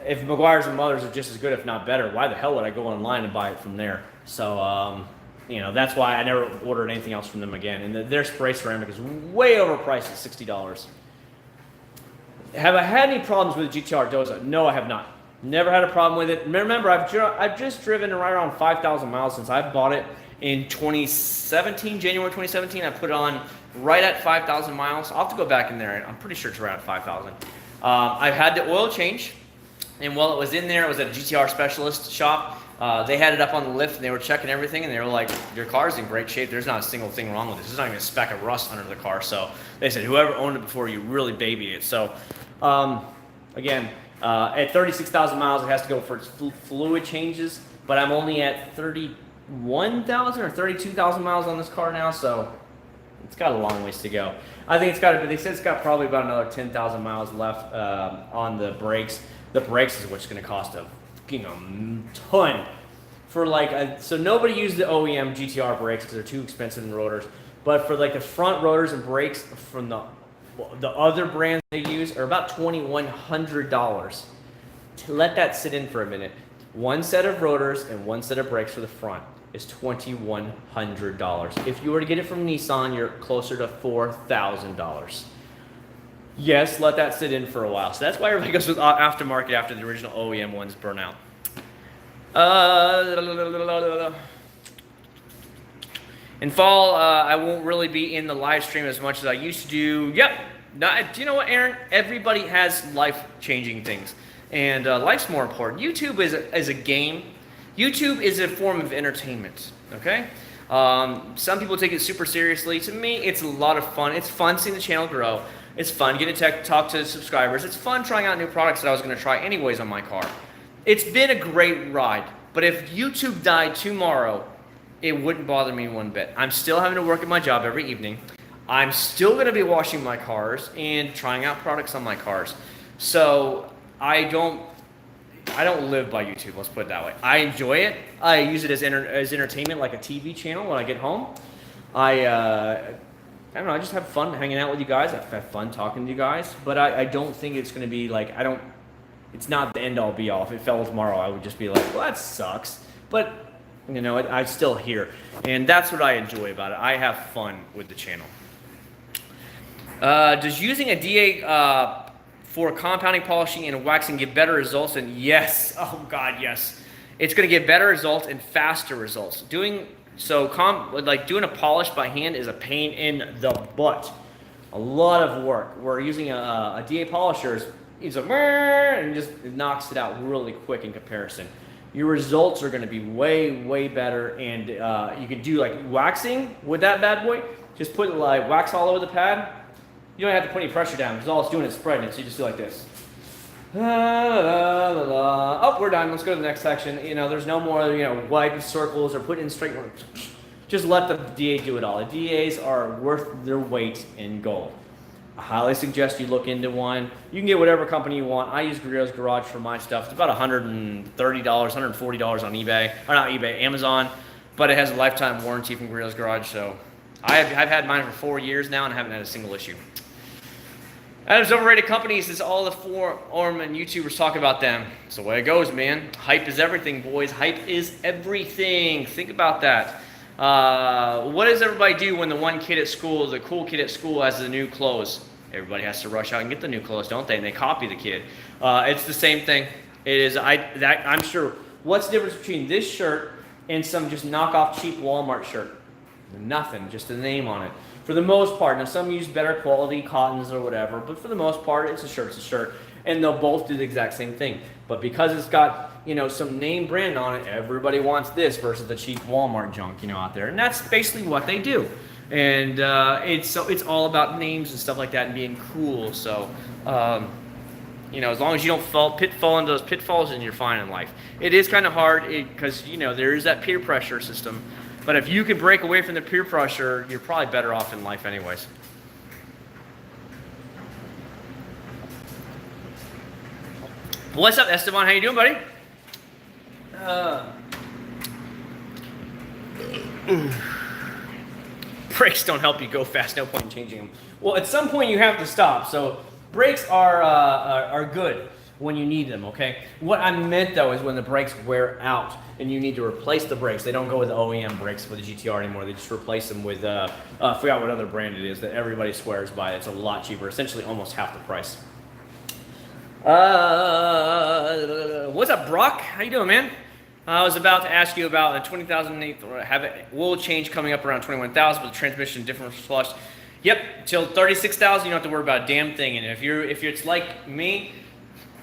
if Meguiar's and Mother's are just as good, if not better, why the hell would I go online and buy it from there? So, that's why I never ordered anything else from them again. And their spray ceramic is way overpriced at $60. Have I had any problems with the GTR Doza? No, I have not. Never had a problem with it. Remember, I've just driven right around 5,000 miles since I bought it. In 2017, January 2017, I put it on right at 5,000 miles. I'll have to go back in there. I'm pretty sure it's around 5,000. I've had the oil change, and while it was in there, it was at a GTR specialist shop. They had it up on the lift, and they were checking everything, and they were like, your car's in great shape. There's not a single thing wrong with this. There's not even a speck of rust under the car. So they said, whoever owned it before you really babied it. So, again, at 36,000 miles, it has to go for its fluid changes, but I'm only at 31,000 or 32,000 miles on this car now, so It's got a long ways to go. I think it's got, they said it's got probably about another 10,000 miles left on the brakes. The brakes is what's going to cost a ton. For like, so nobody used the OEM GTR brakes because they're too expensive in rotors. But for like the front rotors and brakes from the other brands they use are about $2,100. Let that sit in for a minute. One set of rotors and one set of brakes for the front is $2,100. If you were to get it from Nissan, you're closer to $4,000. Yes, let that sit in for a while. So that's why everybody goes with aftermarket after the original OEM ones burn out. In fall, I won't really be in the live stream as much as I used to do. Yep. Do you know what, Aaron? Everybody has life-changing things. And life's more important. YouTube is a game. YouTube is a form of entertainment, okay? Some people take it super seriously. To me, it's a lot of fun. It's fun seeing the channel grow. It's fun getting to talk to subscribers. It's fun trying out new products that I was going to try anyways on my car. It's been a great ride. But if YouTube died tomorrow, it wouldn't bother me one bit. I'm still having to work at my job every evening. I'm still going to be washing my cars and trying out products on my cars. So I don't live by YouTube, let's put it that way. I enjoy it. I use it as entertainment, like a TV channel when I get home. I don't know, I just have fun hanging out with you guys. I have fun talking to you guys. But I don't think it's going to be like, it's not the end all be all. If it fell tomorrow, I would just be like, well, that sucks. But, you know, I'm still here. And that's what I enjoy about it. I have fun with the channel. Does using a DA for compounding, polishing, and waxing get better results? And yes, oh God, yes. It's going to get better results and faster results. Doing a polish by hand is a pain in the butt. A lot of work. We're using a DA polisher. It's and just knocks it out really quick in comparison. Your results are going to be way, way better. And you can do like waxing with that bad boy. Just put like wax all over the pad. You don't have to put any pressure down because all it's doing is spreading it. So you just do like this. Oh, we're done. Let's go to the next section. You know, there's no more, wide circles or put in straight. Just let the DA do it all. The DAs are worth their weight in gold. I highly suggest you look into one. You can get whatever company you want. I use Guerrillo's Garage for my stuff. It's about $130, $140 on eBay. Or not eBay, Amazon. But it has a lifetime warranty from Guerrillo's Garage. So I've had mine for 4 years now and I haven't had a single issue. Adam's overrated companies is all the forum and YouTubers talk about them. It's the way it goes, man. Hype is everything, boys. Hype is everything. Think about that. What does everybody do when the one kid at school, the cool kid at school, has the new clothes? Everybody has to rush out and get the new clothes, don't they? And they copy the kid. It's the same thing. It is. I'm sure. What's the difference between this shirt and some just knockoff cheap Walmart shirt? Nothing. Just a name on it. For the most part. Now some use better quality cottons or whatever, but for the most part, it's a shirt. And they'll both do the exact same thing. But because it's got, some name brand on it, everybody wants this versus the cheap Walmart junk, out there. And that's basically what they do. And it's all about names and stuff like that and being cool. So, as long as you don't fall into those pitfalls, then you're fine in life. It is kind of hard because, there is that peer pressure system. But if you can break away from the peer pressure, you're probably better off in life anyways. What's up, Esteban? How you doing, buddy? Brakes don't help you go fast. No point in changing them. Well, at some point you have to stop. So brakes are good when you need them, okay? What I meant, though, is when the brakes wear out and you need to replace the brakes. They don't go with the OEM brakes for the GTR anymore. They just replace them with, I forgot what other brand it is that everybody swears by. It's a lot cheaper, essentially almost half the price. What's up, Brock? How you doing, man? I was about to ask you about a 2008 oil change coming up around 21,000, but the transmission different flush. Yep, till 36,000, you don't have to worry about a damn thing. And if it's like me,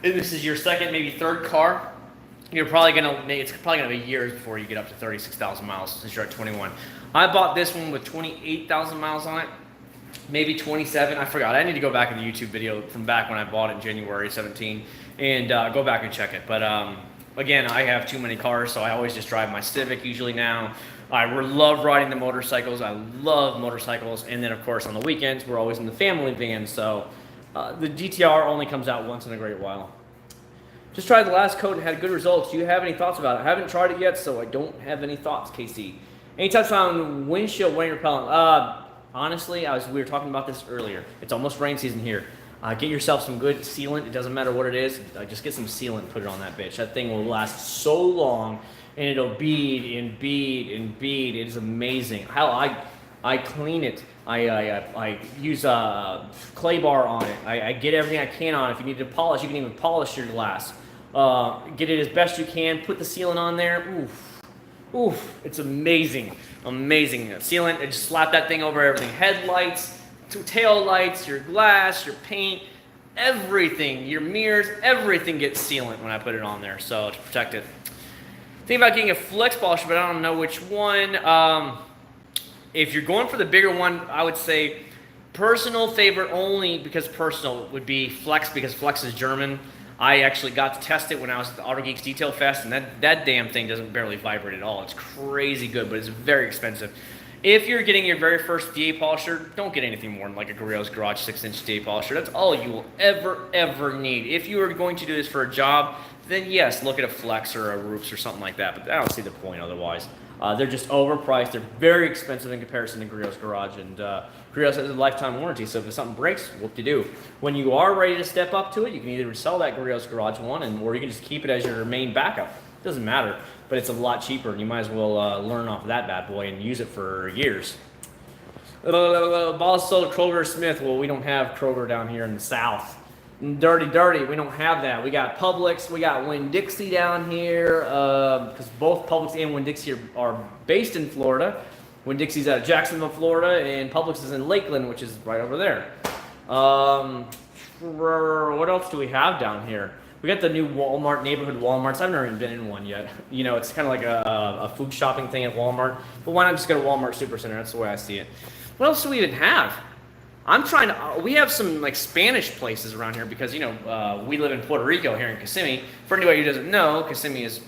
this is your second, maybe third car, it's probably gonna be years before you get up to 36,000 miles since you're at 21. I bought this one with 28,000 miles on it, maybe 27. I forgot. I need to go back in the YouTube video from back when I bought it in January 17 and go back and check it. But again, I have too many cars, so I always just drive my Civic usually now, I love riding the motorcycles. I love motorcycles. And then, of course, on the weekends, we're always in the family van. So the GTR only comes out once in a great while. Just tried the last coat and had good results. Do you have any thoughts about it? I haven't tried it yet, so I don't have any thoughts, Casey. Any touch on windshield rain repellent? Honestly, we were talking about this earlier. It's almost rain season here. Get yourself some good sealant. It doesn't matter what it is. Just get some sealant and put it on that bitch. That thing will last so long, and it'll bead and bead and bead. It is amazing. How I clean it. I use clay bar on it. I get everything I can on it. If you need to polish, you can even polish your glass. Get it as best you can. Put the sealant on there. Oof. Oof. It's amazing. Amazing. Sealant, I just slap that thing over everything. Headlights, tail lights, your glass, your paint, everything, your mirrors, everything gets sealant when I put it on there, so to protect it. Think about getting a flex polisher, but I don't know which one. If you're going for the bigger one, I would say personal favorite only because personal would be Flex, because Flex is German. I actually got to test it when I was at the Auto Geeks Detail Fest, and that damn thing doesn't barely vibrate at all. It's crazy good, but it's very expensive. If you're getting your very first DA polisher, don't get anything more than like a Gorillaz Garage 6-inch DA polisher. That's all you will ever need. If you are going to do this for a job, then yes, look at a Flex or a Roops or something like that, but I don't see the point otherwise. They're just overpriced. They're very expensive in comparison to Gorillaz Garage, and Gorillaz has a lifetime warranty, so if something breaks, whoop-de-doo. When you are ready to step up to it, you can either sell that Gorillaz Garage one, or you can just keep it as your main backup. It doesn't matter, but it's a lot cheaper, and you might as well learn off of that bad boy and use it for years. Boss sold Kroger Smith. Well, we don't have Kroger down here in the South. Dirty, we don't have that. We got Publix, we got Winn-Dixie down here, because both Publix and Winn-Dixie are based in Florida. Winn-Dixie's out of Jacksonville, Florida, and Publix is in Lakeland, which is right over there. What else do we have down here? We got the new Walmart, neighborhood Walmarts. I've never even been in one yet. You know, it's kind of like a food shopping thing at Walmart. But why not just go to Walmart Supercenter? That's the way I see it. What else do we even have? I'm trying to, we have some like Spanish places around here because, you know, we live in Puerto Rico here in Kissimmee. For anybody who doesn't know, Kissimmee is,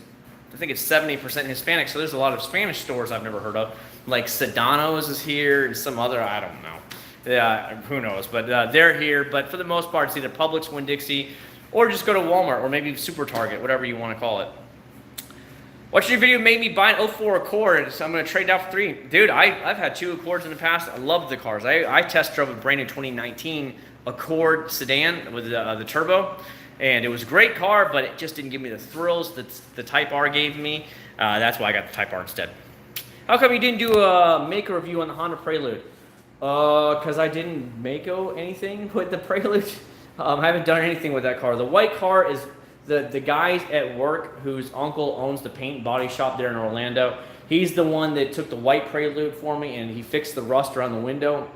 I think it's 70% Hispanic, so there's a lot of Spanish stores I've never heard of. Like Sedano's is here and some other, I don't know. Yeah, who knows, but they're here. But for the most part, it's either Publix, Winn-Dixie, or just go to Walmart or maybe Super Target, whatever you want to call it. Watching your video made me buy an 04 Accord, so I'm going to trade out for 3. Dude, I've had 2 Accords in the past. I love the cars. I test drove a brand new 2019 Accord sedan with the turbo, and it was a great car, but it just didn't give me the thrills that the Type R gave me. That's why I got the Type R instead. How come you didn't do a Mako review on the Honda Prelude? Because I didn't Mako anything with the Prelude. I haven't done anything with that car. The white car is the guy at work whose uncle owns the paint body shop there in Orlando. He's the one that took the white Prelude for me, and he fixed the rust around the window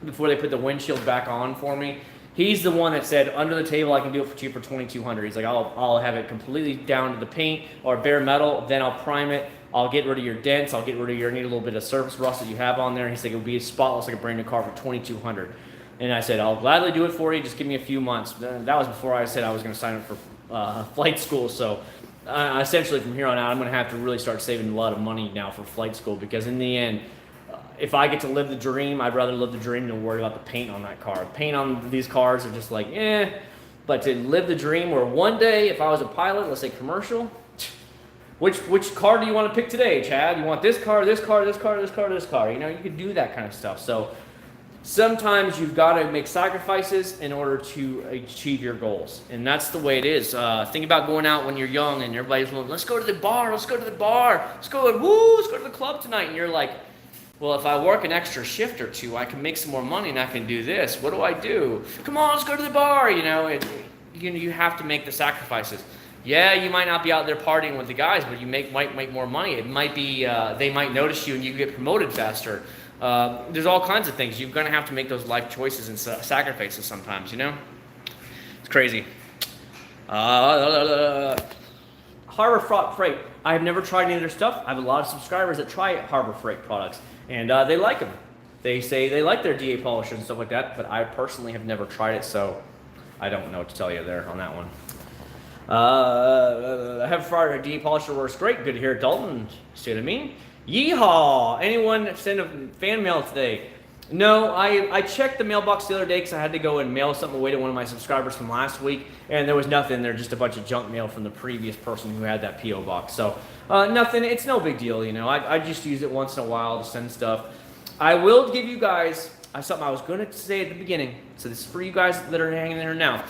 before they put the windshield back on for me. He's the one that said, under the table, I can do it for cheap for $2,200. He's like, I'll have it completely down to the paint or bare metal, then I'll prime it. I'll get rid of your dents. I'll get rid of need a little bit of surface rust that you have on there. He's like, it'll be spotless like a brand new car for $2,200. And I said, I'll gladly do it for you. Just give me a few months. That was before I said I was going to sign up for flight school. So essentially from here on out, I'm going to have to really start saving a lot of money now for flight school, because in the end, if I get to live the dream, I'd rather live the dream than worry about the paint on that car. Paint on these cars are just like, eh. But to live the dream where one day, if I was a pilot, let's say commercial, which car do you want to pick today, Chad? You want this car, this car, this car, this car, this car? You know, you can do that kind of stuff. So sometimes you've got to make sacrifices in order to achieve your goals. And that's the way it is. Think about going out when you're young and everybody's going, let's go to the bar, let's go to the bar, let's go to the club tonight. And you're like, well, if I work an extra shift or 2, I can make some more money and I can do this. What do I do? Come on, let's go to the bar. You know, you have to make the sacrifices. Yeah, you might not be out there partying with the guys, but you might make more money. It might be, they might notice you and you get promoted faster. There's all kinds of things. You're going to have to make those life choices and sacrifices sometimes, you know? It's crazy. Harbor Freight. I have never tried any of their stuff. I have a lot of subscribers that try Harbor Freight products, and they like them. They say they like their DA polishers and stuff like that, but I personally have never tried it, so I don't know what to tell you there on that one. I have a DA polisher works great. Good to hear, Dalton. See what I mean? Yeehaw! Anyone send a fan mail today? No, I checked the mailbox the other day because I had to go and mail something away to one of my subscribers from last week, and there was nothing there, just a bunch of junk mail from the previous person who had that P.O. box. So, nothing, it's no big deal, you know. I just use it once in a while to send stuff. I will give you guys something I was going to say at the beginning, so this is for you guys that are hanging there now.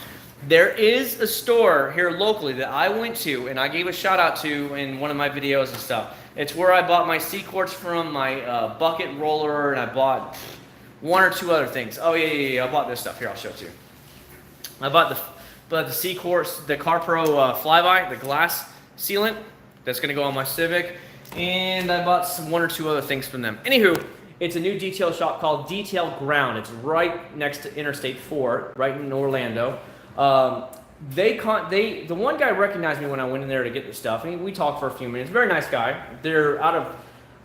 There is a store here locally that I went to, and I gave a shout out to in one of my videos and stuff. It's where I bought my Acc0rds from, my bucket roller, and I bought one or two other things. Oh yeah, I bought this stuff. Here, I'll show it to you. I bought the Acc0rds, the Car Pro flyby, the glass sealant that's going to go on my Civic, and I bought one or two other things from them. Anywho, it's a new detail shop called Detail Ground. It's right next to Interstate 4, right in Orlando. The one guy recognized me when I went in there to get the stuff. I mean, we talked for a few minutes. Very nice guy. They're out of,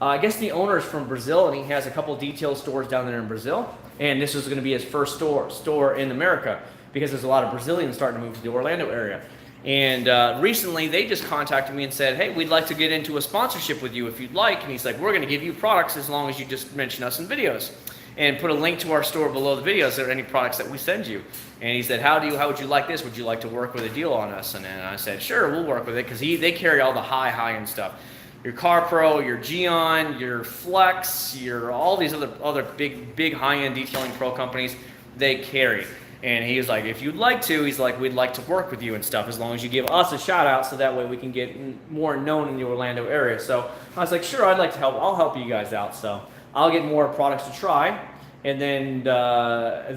I guess the owner is from Brazil, and he has a couple detail stores down there in Brazil. And this is going to be his first store in America because there's a lot of Brazilians starting to move to the Orlando area. And recently, they just contacted me and said, hey, we'd like to get into a sponsorship with you if you'd like. And he's like, we're going to give you products as long as you just mention us in videos. And put a link to our store below the videos or any products that we send you. And he said, how would you like this? Would you like to work with a deal on us? And then I said, sure, we'll work with it, because they carry all the high-end stuff. Your Car Pro, your Geon, your Flex, all these other big high-end detailing pro companies, they carry. And he was like, if you'd like to, he's like, we'd like to work with you and stuff, as long as you give us a shout out, so that way we can get more known in the Orlando area. So I was like, sure, I'd like to help. I'll help you guys out. So I'll get more products to try, and then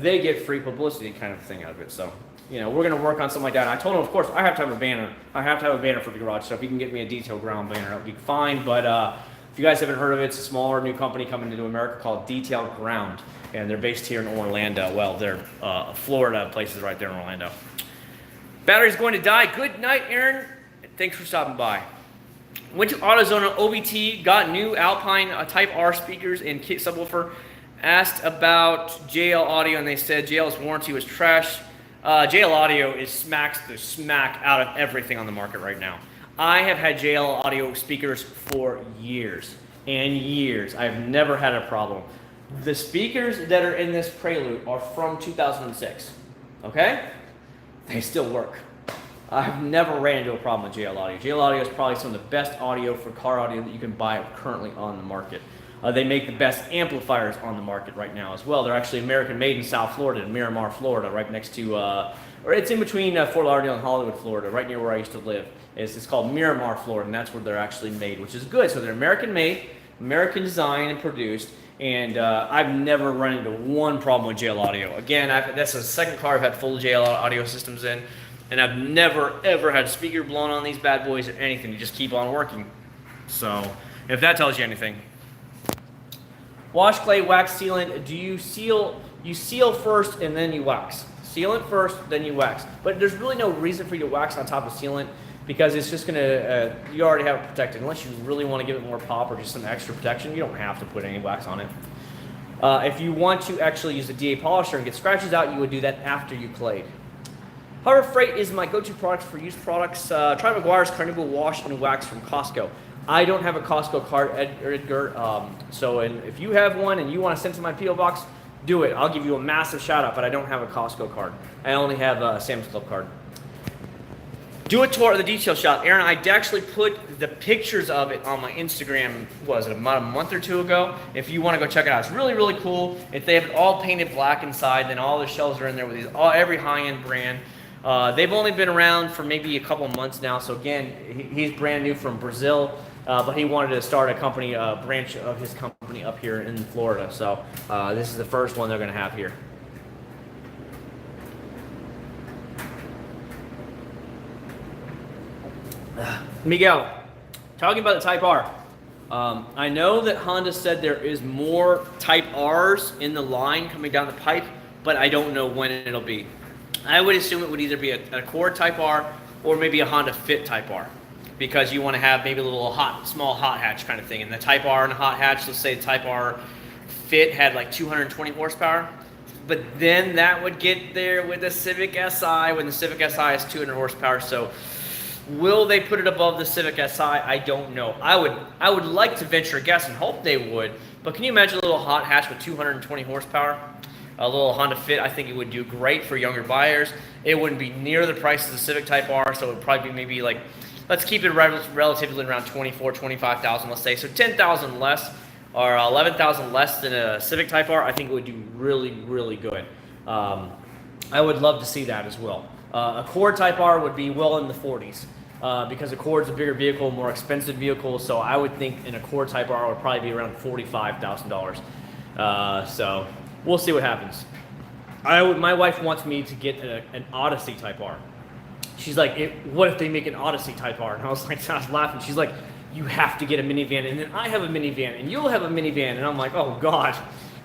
they get free publicity kind of thing out of it. So, you know, we're going to work on something like that. And I told him, of course, I have to have a banner. I have to have a banner for the garage. So if you can get me a Detail Ground banner, that would be fine. But if you guys haven't heard of it, it's a smaller new company coming into America called Detail Ground. And they're based here in Orlando. Well, they're Florida places right there in Orlando. Battery's going to die. Good night, Aaron. Thanks for stopping by. Went to AutoZone OBT, got new Alpine Type R speakers and kit subwoofer. Asked about JL Audio, and they said JL's warranty was trash. JL Audio smacks the smack out of everything on the market right now. I have had JL Audio speakers for years and years. I've never had a problem. The speakers that are in this Prelude are from 2006, okay? They still work. I've never ran into a problem with JL Audio. JL Audio is probably some of the best audio for car audio that you can buy currently on the market. They make the best amplifiers on the market right now as well. They're actually American made in South Florida, in Miramar, Florida, right next to, or it's in between Fort Lauderdale and Hollywood, Florida, right near where I used to live. It's called Miramar, Florida, and that's where they're actually made, which is good. So they're American made, American designed and produced, and I've never run into one problem with JL Audio. Again, that's the second car I've had full JL Audio systems in, and I've never, ever had a speaker blown on these bad boys or anything. You just keep on working. So, if that tells you anything. Wash, clay, wax, sealant. Do you seal? You seal first and then you wax. Sealant first, then you wax. But there's really no reason for you to wax on top of sealant, because it's just gonna, you already have it protected. Unless you really want to give it more pop or just some extra protection, you don't have to put any wax on it. If you want to actually use a DA polisher and get scratches out, you would do that after you clayed. Harbor Freight is my go-to product for used products. Try McGuire's Carnival Wash and Wax from Costco. I don't have a Costco card, Edgar, so if you have one and you want to send to my P.O. box, do it. I'll give you a massive shout out, but I don't have a Costco card. I only have a Sam's Club card. Do a tour of the detail shop. Aaron, I actually put the pictures of it on my Instagram, was it about a month or two ago? If you want to go check it out. It's really, really cool. If they have it all painted black inside, then all the shelves are in there with every high-end brand. They've only been around for maybe a couple of months now. So again, he's brand new from Brazil, but he wanted to start a company, branch of his company up here in Florida. So this is the first one they're going to have here. Miguel, talking about the Type R. I know that Honda said there is more Type Rs in the line coming down the pipe, but I don't know when it'll be. I would assume it would either be an Accord Type R or maybe a Honda Fit Type R, because you want to have maybe a little small hot hatch kind of thing. And the Type R and the hot hatch, let's say the Type R Fit had like 220 horsepower, but then that would get there with the Civic Si when the Civic Si has 200 horsepower. So Will they put it above the Civic Si? I don't know. I would like to venture a guess and hope they would, but can you imagine a little hot hatch with 220 horsepower? A little Honda Fit, I think it would do great for younger buyers. It wouldn't be near the price of the Civic Type R, so it would probably be maybe like, let's keep it relatively around 24, 25,000, let's say. So 10,000 less or 11,000 less than a Civic Type R, I think it would do really, really good. I would love to see that as well. Accord Type R would be well in the 40s because Accord's a bigger vehicle, more expensive vehicle, so I would think an Accord Type R would probably be around $45,000. So we'll see what happens. My wife wants me to get an Odyssey Type R. She's like, what if they make an Odyssey Type R? And I was like, I was laughing. She's like, you have to get a minivan, and then I have a minivan, and you'll have a minivan. And I'm like, oh God,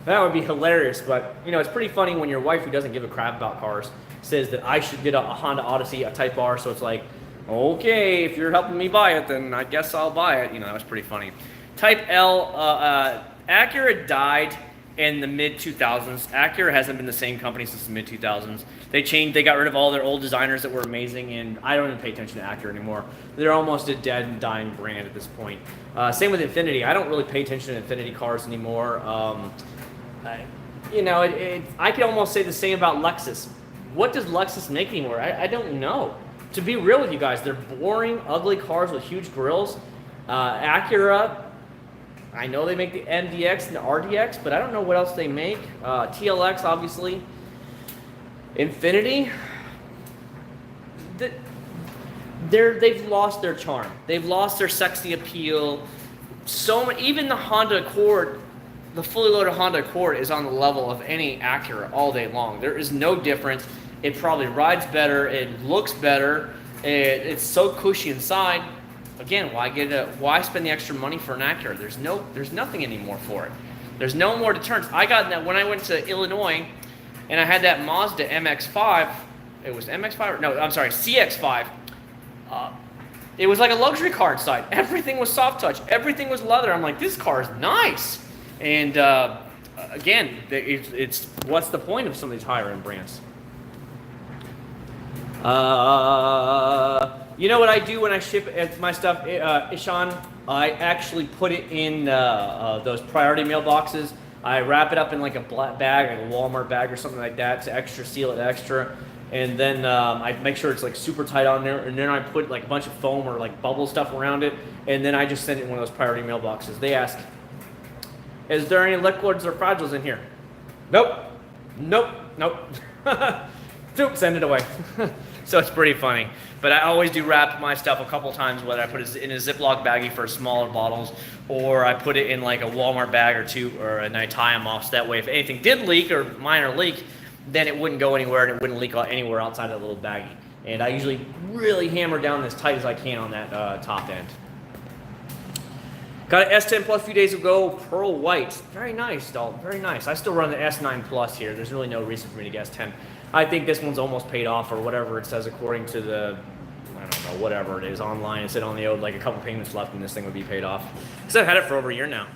that would be hilarious. But you know, it's pretty funny when your wife, who doesn't give a crap about cars, says that I should get a Honda Odyssey, a Type R. So it's like, okay, if you're helping me buy it, then I guess I'll buy it. You know, that was pretty funny. Type L, Acura died in the mid-2000s. Acura hasn't been the same company since the mid-2000s. They got rid of all their old designers that were amazing, and I don't even pay attention to Acura anymore. They're almost a dead and dying brand at this point. Same with Infiniti. I don't really pay attention to Infiniti cars anymore. You know, I could almost say the same about Lexus. What does Lexus make anymore? I don't know. To be real with you guys, they're boring, ugly cars with huge grills. Acura, I know they make the MDX and the RDX, but I don't know what else they make. TLX, obviously. Infiniti, they've lost their charm. They've lost their sexy appeal. Even the Honda Accord, the fully loaded Honda Accord is on the level of any Acura all day long. There is no difference. It probably rides better. It looks better. It's so cushy inside. Again, why spend the extra money for an Acura? There's nothing anymore for it. There's no more deterrence. I got that when I went to Illinois, and I had that Mazda MX-5. It was MX-5? No, I'm sorry, CX-5. It was like a luxury car inside. Everything was soft touch. Everything was leather. I'm like, this car is nice. And again, it's what's the point of some of these higher end brands? You know what I do when I ship my stuff, Ishan? I actually put it in those priority mailboxes. I wrap it up in like a black bag, like a Walmart bag or something like that, to seal it extra. And then I make sure it's like super tight on there. And then I put like a bunch of foam or like bubble stuff around it. And then I just send it in one of those priority mailboxes. They ask, is there any liquids or fragiles in here? Nope. Nope. Nope. Nope. Send it away. So it's pretty funny. But I always do wrap my stuff a couple times, whether I put it in a Ziploc baggie for smaller bottles, or I put it in like a Walmart bag or two, and I tie them off so that way if anything did leak or minor leak, then it wouldn't go anywhere and it wouldn't leak anywhere outside of the little baggie. And I usually really hammer down as tight as I can on that top end. Got an S10 Plus a few days ago, pearl white. Very nice, Dalton, very nice. I still run the S9 Plus here. There's really no reason for me to get S10. I think this one's almost paid off, or whatever it says according to the, I don't know, whatever it is online. It said only owed like a couple payments left and this thing would be paid off. Because I've had it for over a year now.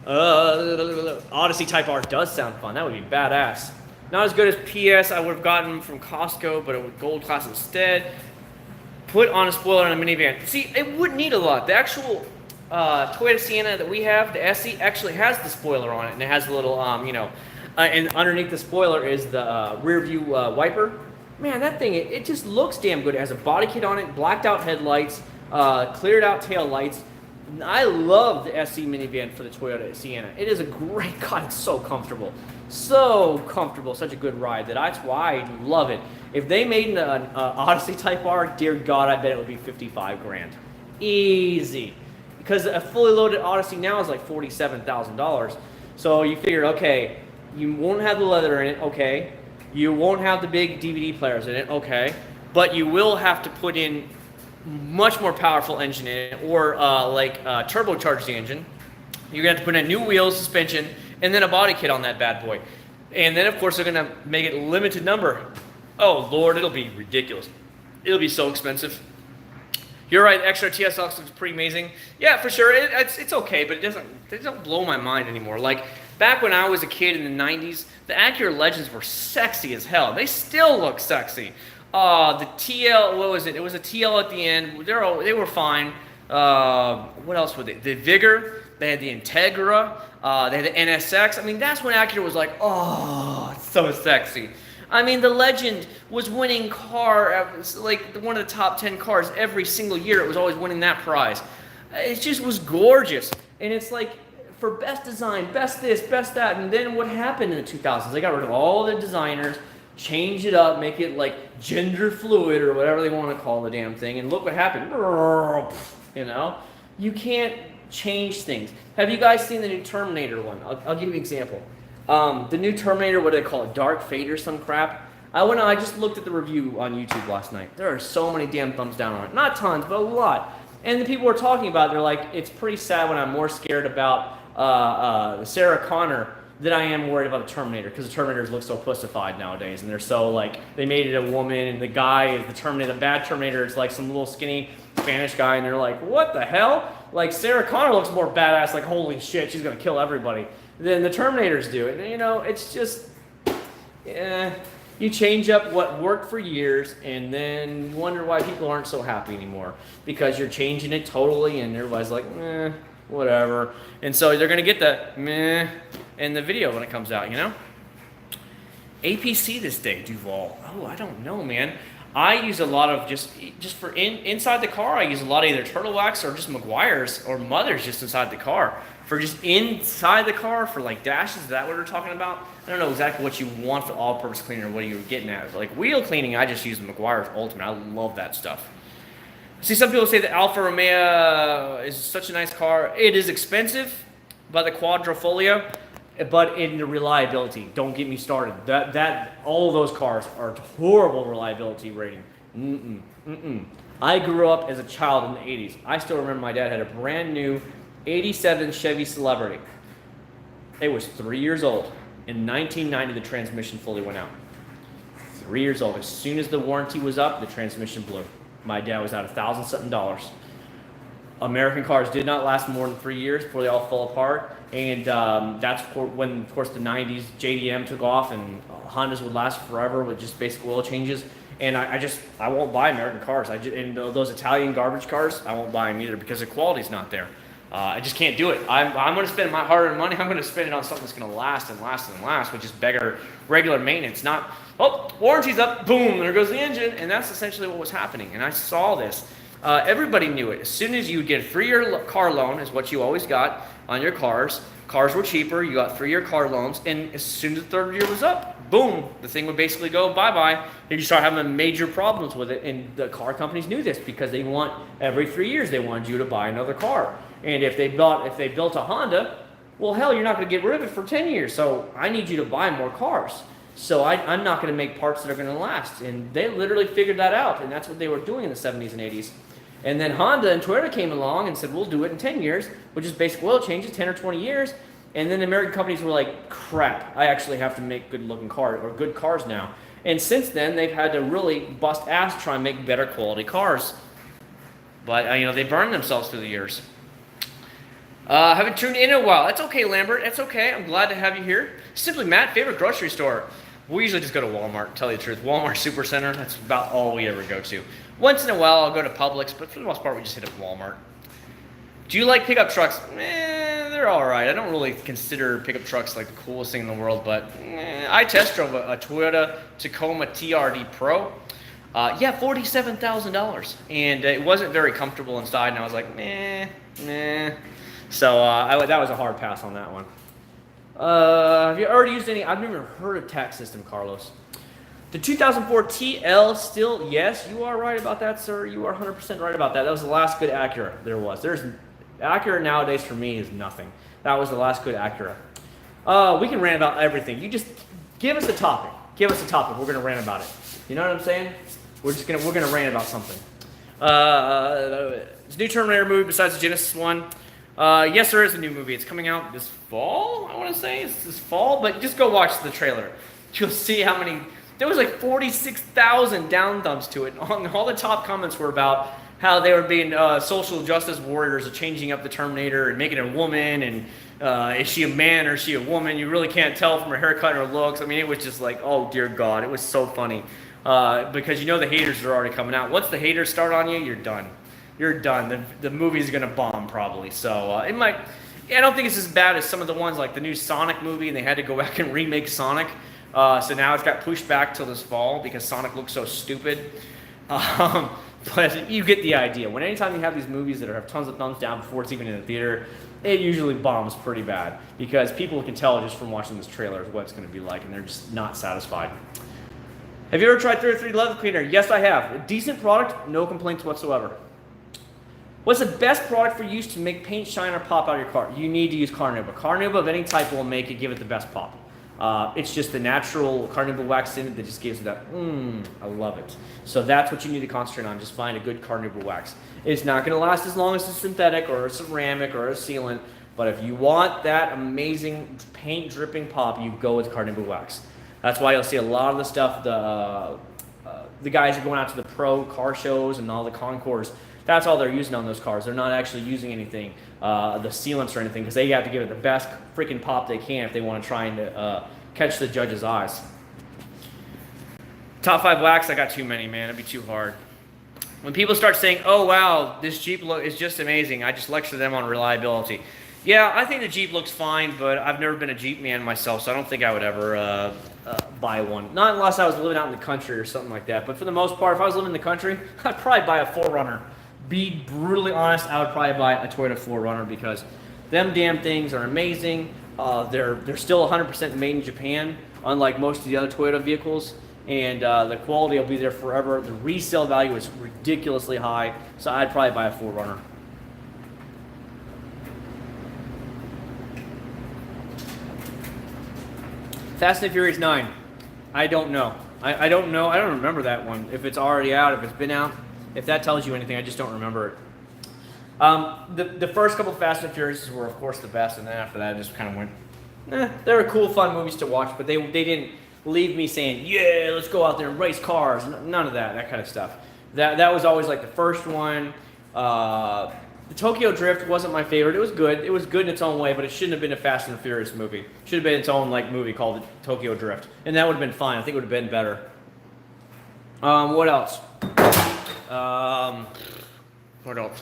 Odyssey Type R does sound fun. That would be badass. Not as good as PS I would have gotten from Costco, but it would gold class instead. Put on a spoiler on a minivan. See, it wouldn't need a lot. The actual Toyota Sienna that we have, the SE, actually has the spoiler on it, and it has a little, and underneath the spoiler is the rear view wiper. Man, that thing, it just looks damn good. It has a body kit on it, blacked out headlights, cleared out tail lights. I love the SE minivan for the Toyota Sienna. It is a great, God, it's so comfortable. So comfortable, such a good ride. That's why I love it. If they made an Odyssey Type R, dear God, I bet it would be 55 grand. Easy. Because a fully loaded Odyssey now is like $47,000. So you figure, okay, you won't have the leather in it, okay. You won't have the big DVD players in it, okay. But you will have to put in much more powerful engine in it, or turbocharge the engine. You're gonna have to put in new wheels, suspension, and then a body kit on that bad boy. And then of course they're gonna make it limited number. Oh Lord, it'll be ridiculous. It'll be so expensive. You're right, Acc0rd TSX looks pretty amazing. Yeah, for sure, it's okay, but it doesn't blow my mind anymore. Like, back when I was a kid in the 90s, the Acura Legends were sexy as hell. They still look sexy. The TL, what was it? It was a TL at the end. They were fine. What else were they? The Vigor. They had the Integra. They had the NSX. I mean, that's when Acura was like, oh, it's so sexy. I mean, the Legend was winning like one of the top 10 cars every single year. It was always winning that prize. It just was gorgeous. And it's like, for best design, best this, best that. And then what happened in the 2000s? They got rid of all the designers, change it up, make it like gender fluid or whatever they want to call the damn thing. And look what happened. You know? You can't change things. Have you guys seen the new Terminator one? I'll give you an example. The new Terminator, what do they call it? Dark Fate or some crap? I just looked at the review on YouTube last night. There are so many damn thumbs down on it. Not tons, but a lot. And the people were talking about it, they're like, it's pretty sad when I'm more scared about Sarah Connor than I am worried about the Terminator, because the Terminators look so pussified nowadays, and they're so like, they made it a woman, and the guy is the Terminator, the bad Terminator is like some little skinny Spanish guy, and they're like, what the hell? Like, Sarah Connor looks more badass, like, holy shit, she's gonna kill everybody, than the Terminators do. And you know, it's just, you change up what worked for years, and then wonder why people aren't so happy anymore, because you're changing it totally, and everybody's like, whatever. And so they're gonna get the meh in the video when it comes out, you know? APC this day, Duval. Oh, I don't know, man. I use a lot of just for inside the car, I use a lot of either Turtle Wax or just McGuire's or Mother's just inside the car. For just inside the car, for like dashes, is that what we're talking about? I don't know exactly what you want for all-purpose cleaner, what you're getting at. Like wheel cleaning, I just use McGuire's Ultimate. I love that stuff. See, some people say that Alfa Romeo is such a nice car. It is expensive by the Quadrifoglio, but in the reliability, don't get me started. All of those cars are horrible reliability rating. I grew up as a child in the 80s. I still remember my dad had a brand new 87 Chevy Celebrity. It was 3 years old. In 1990, the transmission fully went out. 3 years old. As soon as the warranty was up, the transmission blew. My dad was out $1,000-something. American cars did not last more than 3 years before they all fell apart. And that's when, of course, the 90s JDM took off, and Hondas would last forever with just basic oil changes. And I won't buy American cars. And those Italian garbage cars, I won't buy them either because the quality's not there. I just can't do it. I'm going to spend my hard-earned money. I'm going to spend it on something that's going to last and last and last, which is regular maintenance. Not, oh, warranty's up, boom, there goes the engine. And that's essentially what was happening. And I saw this. Everybody knew it. As soon as you would get a 3-year car loan, is what you always got on your cars. Cars were cheaper. You got 3-year car loans. And as soon as the 3rd year was up, boom, the thing would basically go bye-bye. And you start having major problems with it. And the car companies knew this because they want, every 3 years, they wanted you to buy another car. And if they built a Honda, well, hell, you're not going to get rid of it for 10 years. So I need you to buy more cars. So I'm not going to make parts that are going to last. And they literally figured that out. And that's what they were doing in the 70s and 80s. And then Honda and Toyota came along and said, we'll do it in 10 years, which is basic oil changes, 10 or 20 years. And then the American companies were like, crap, I actually have to make good-looking cars, or good cars now. And since then, they've had to really bust ass to try and make better quality cars. But, they burned themselves through the years. Haven't tuned in a while. That's okay, Lambert. That's okay. I'm glad to have you here. Simply Matt, favorite grocery store. We usually just go to Walmart, to tell you the truth. Walmart Supercenter, that's about all we ever go to. Once in a while, I'll go to Publix, but for the most part, we just hit up Walmart. Do you like pickup trucks? They're all right. I don't really consider pickup trucks like the coolest thing in the world, but I test drove a Toyota Tacoma TRD Pro. $47,000. And it wasn't very comfortable inside, and I was like, So that was a hard pass on that one. Have you already used any? I've never heard of tax system, Carlos. The 2004 TL still, yes, you are right about that, sir. You are 100% right about that. That was the last good Acura there was. Acura nowadays for me is nothing. That was the last good Acura. We can rant about everything. You just give us a topic. Give us a topic. We're gonna rant about it. You know what I'm saying? We're gonna rant about something. It's a new Terminator movie besides the Genesis one. Yes, there is a new movie. It's coming out this fall, I want to say. It's this fall, but just go watch the trailer. You'll see how many... There was like 46,000 down thumbs to it. All the top comments were about how they were being social justice warriors of changing up the Terminator and making it a woman, and is she a man or is she a woman? You really can't tell from her haircut and her looks. I mean, it was just like, oh, dear God. It was so funny. because you know the haters are already coming out. Once the haters start on you, you're done. You're done. The movie's gonna bomb probably. So it might. I don't think it's as bad as some of the ones like the new Sonic movie, and they had to go back and remake Sonic. So now it's got pushed back till this fall because Sonic looks so stupid. But you get the idea. When anytime you have these movies that have tons of thumbs down before it's even in the theater, it usually bombs pretty bad because people can tell just from watching this trailer what it's going to be like, and they're just not satisfied. Have you ever tried 33 Leather Cleaner? Yes, I have. A decent product, no complaints whatsoever. What's the best product for use to make paint shine or pop out of your car? You need to use Carnauba. Carnauba of any type will make it, give it the best pop. It's just the natural Carnauba wax in it that just gives it that, I love it. So that's what you need to concentrate on. Just find a good Carnauba wax. It's not going to last as long as a synthetic or a ceramic or a sealant, but if you want that amazing paint dripping pop, you go with Carnauba wax. That's why you'll see a lot of the stuff, the guys are going out to the pro car shows and all the concours. That's all they're using on those cars. They're not actually using anything, the sealants or anything, because they have to give it the best freaking pop they can if they want to try and catch the judge's eyes. Top 5 wax, I got too many, man. It'd be too hard. When people start saying, oh, wow, this Jeep look is just amazing, I just lecture them on reliability. Yeah, I think the Jeep looks fine, but I've never been a Jeep man myself, so I don't think I would ever buy one. Not unless I was living out in the country or something like that. But for the most part, if I was living in the country, I'd probably buy a 4Runner. Be brutally honest, I would probably buy a Toyota 4Runner because them damn things are amazing. They're still 100% made in Japan, unlike most of the other Toyota vehicles. And the quality will be there forever. The resale value is ridiculously high, so I'd probably buy a 4Runner. Fast and Furious 9. I don't know. I don't know. I don't remember that one. If it's already out, if it's been out, if that tells you anything, I just don't remember it. The first couple of Fast and Furious were, of course, the best, and then after that, I just kind of went, they were cool, fun movies to watch, but they didn't leave me saying, yeah, let's go out there and race cars. None of that kind of stuff. That was always like the first one. The Tokyo Drift wasn't my favorite. It was good. It was good in its own way, but it shouldn't have been a Fast and Furious movie. It should have been its own movie called Tokyo Drift, and that would have been fine. I think it would have been better. What else? What else?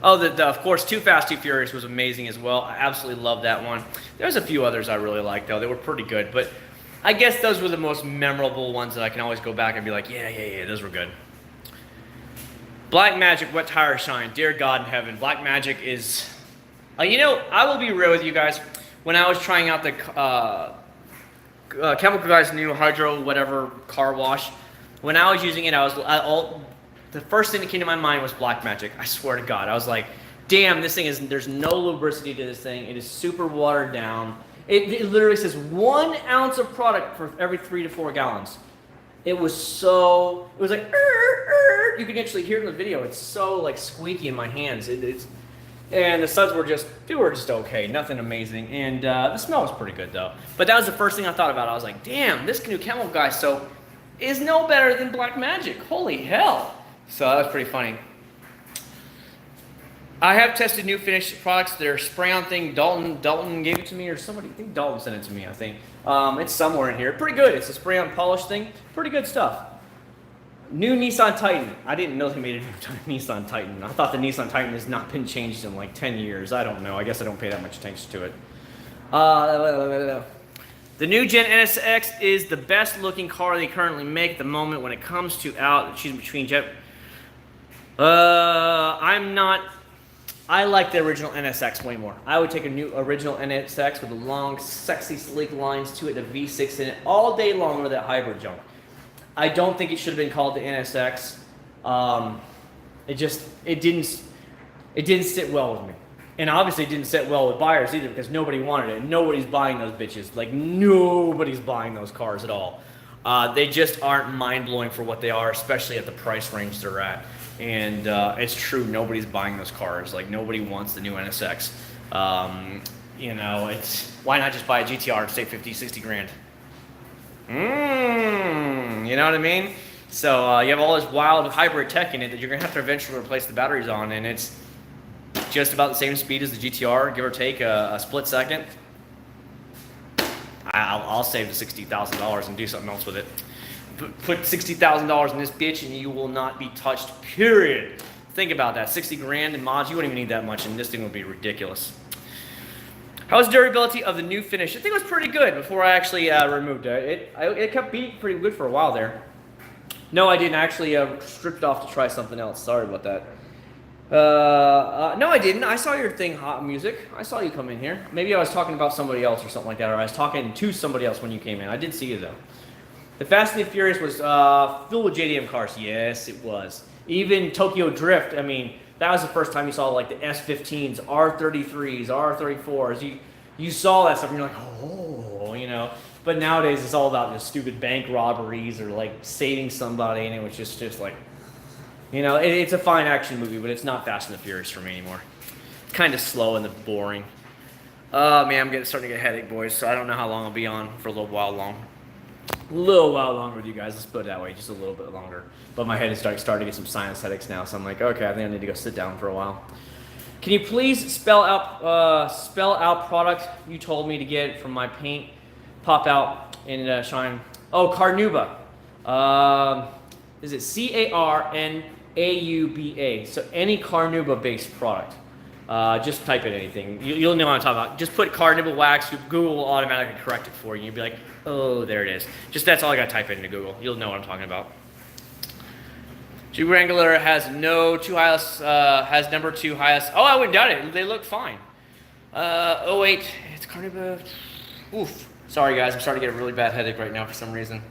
Oh, of course, Too Fast, Too Furious was amazing as well. I absolutely love that one. There's a few others I really liked, though. They were pretty good, but I guess those were the most memorable ones that I can always go back and be like, yeah, those were good. Black Magic, Wet Tire Shine. Dear God in heaven, Black Magic is... I will be real with you guys. When I was trying out the Chemical Guy's new Hydro whatever car wash, when I was using it, the first thing that came to my mind was Black Magic. I swear to God. I was like, damn, this thing there's no lubricity to this thing. It is super watered down. It literally says 1 ounce of product for every 3 to 4 gallons. It was like, you can actually hear it in the video. It's so squeaky in my hands. And the suds were just okay, nothing amazing. And the smell was pretty good though. But that was the first thing I thought about. I was like, damn, this new Chemical Guy soap is no better than Black Magic. Holy hell. So that was pretty funny. I have tested new finished products. Their spray-on thing, Dalton gave it to me, or somebody, I think Dalton sent it to me, I think. It's somewhere in here. Pretty good. It's a spray-on polish thing. Pretty good stuff. New Nissan Titan. I didn't know they made a new Nissan Titan. I thought the Nissan Titan has not been changed in 10 years. I don't know. I guess I don't pay that much attention to it. The new Gen NSX is the best looking car they currently make at the moment when it comes to choosing between jet. I like the original NSX way more. I would take a new original NSX with the long, sexy, sleek lines to it, the V6 in it, all day long with that hybrid junk. I don't think it should have been called the NSX. It didn't sit well with me. And obviously it didn't sit well with buyers either because nobody wanted it. Nobody's buying those bitches. Nobody's buying those cars at all. They just aren't mind-blowing for what they are, especially at the price range they're at. And it's true, nobody's buying those cars. Nobody wants the new NSX. It's why not just buy a GTR and save 50, 60 grand? You know what I mean? So you have all this wild hybrid tech in it that you're gonna have to eventually replace the batteries on, and it's just about the same speed as the GTR, give or take a split second. I'll save the $60,000 and do something else with it. put $60,000 in this bitch and you will not be touched, period. Think about that, 60 grand in mods, you wouldn't even need that much and this thing would be ridiculous. How's the durability of the new finish? I think it was pretty good before I actually removed it. It kept beating pretty good for a while there. No, I didn't. I actually stripped off to try something else. Sorry about that. No, I didn't. I saw your thing, Hot Music. I saw you come in here. Maybe I was talking about somebody else or something like that, or I was talking to somebody else when you came in. I did see you, though. The Fast and the Furious was filled with JDM cars. Yes, it was. Even Tokyo Drift, I mean, that was the first time you saw like the S15s, R33s, R34s. You saw that stuff and you're like, oh, you know. But nowadays it's all about just stupid bank robberies or like saving somebody, and it was just like, you know, it's a fine action movie, but it's not Fast and the Furious for me anymore. It's kind of slow and boring. Man, I'm starting to get a headache, boys, so I don't know how long I'll be on for a little while longer with you guys. Let's put it that way, just a little bit longer. But my head is starting to get some sinus headaches now, so I'm like, okay, I think I need to go sit down for a while. Can you please spell out product you told me to get from my paint pop out and shine? Oh, Carnauba. Is it Carnauba? So any Carnauba based product. Just type in anything. You'll know what I'm talking about. Just put Carnauba wax. Google will automatically correct it for you. You'll be like, oh, there it is. That's all I got to type into Google. You'll know what I'm talking about. Jeep Wrangler has no has number 2 highest. Oh, I wouldn't doubt it. They look fine. 08, it's Carnauba. Oof. Sorry, guys. I'm starting to get a really bad headache right now for some reason.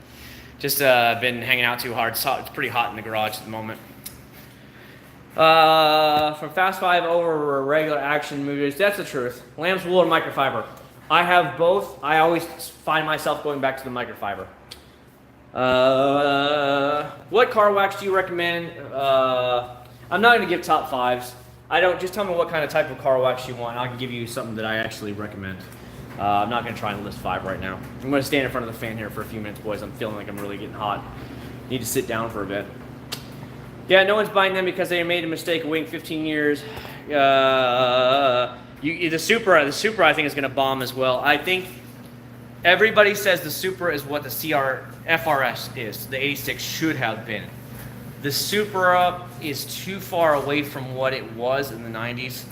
Just been hanging out too hard. It's pretty hot in the garage at the moment. From Fast 5 over regular action movies, that's the truth. Lamb's wool and microfiber. I have both. I always find myself going back to the microfiber. What car wax do you recommend? I'm not going to give top 5s. Just tell me what kind of type of car wax you want. I can give you something that I actually recommend. I'm not going to try and list 5 right now. I'm going to stand in front of the fan here for a few minutes, boys. I'm feeling like I'm really getting hot. Need to sit down for a bit. Yeah, no one's buying them because they made a mistake of waiting 15 years. The Supra I think is going to bomb as well. I think everybody says the Supra is what the FRS is. The 86 should have been. The Supra is too far away from what it was in the 90s.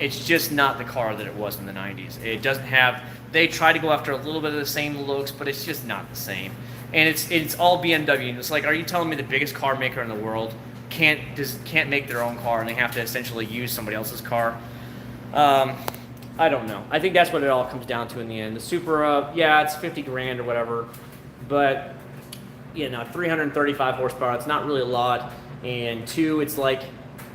It's just not the car that it was in the 90s. It doesn't have. They try to go after a little bit of the same looks, but it's just not the same. And it's all BMW. And it's like, are you telling me the biggest car maker in the world can't make their own car and they have to essentially use somebody else's car? I don't know. I think that's what it all comes down to in the end. The Supra, yeah, it's 50 grand or whatever, but 335 horsepower. It's not really a lot. And 2, it's like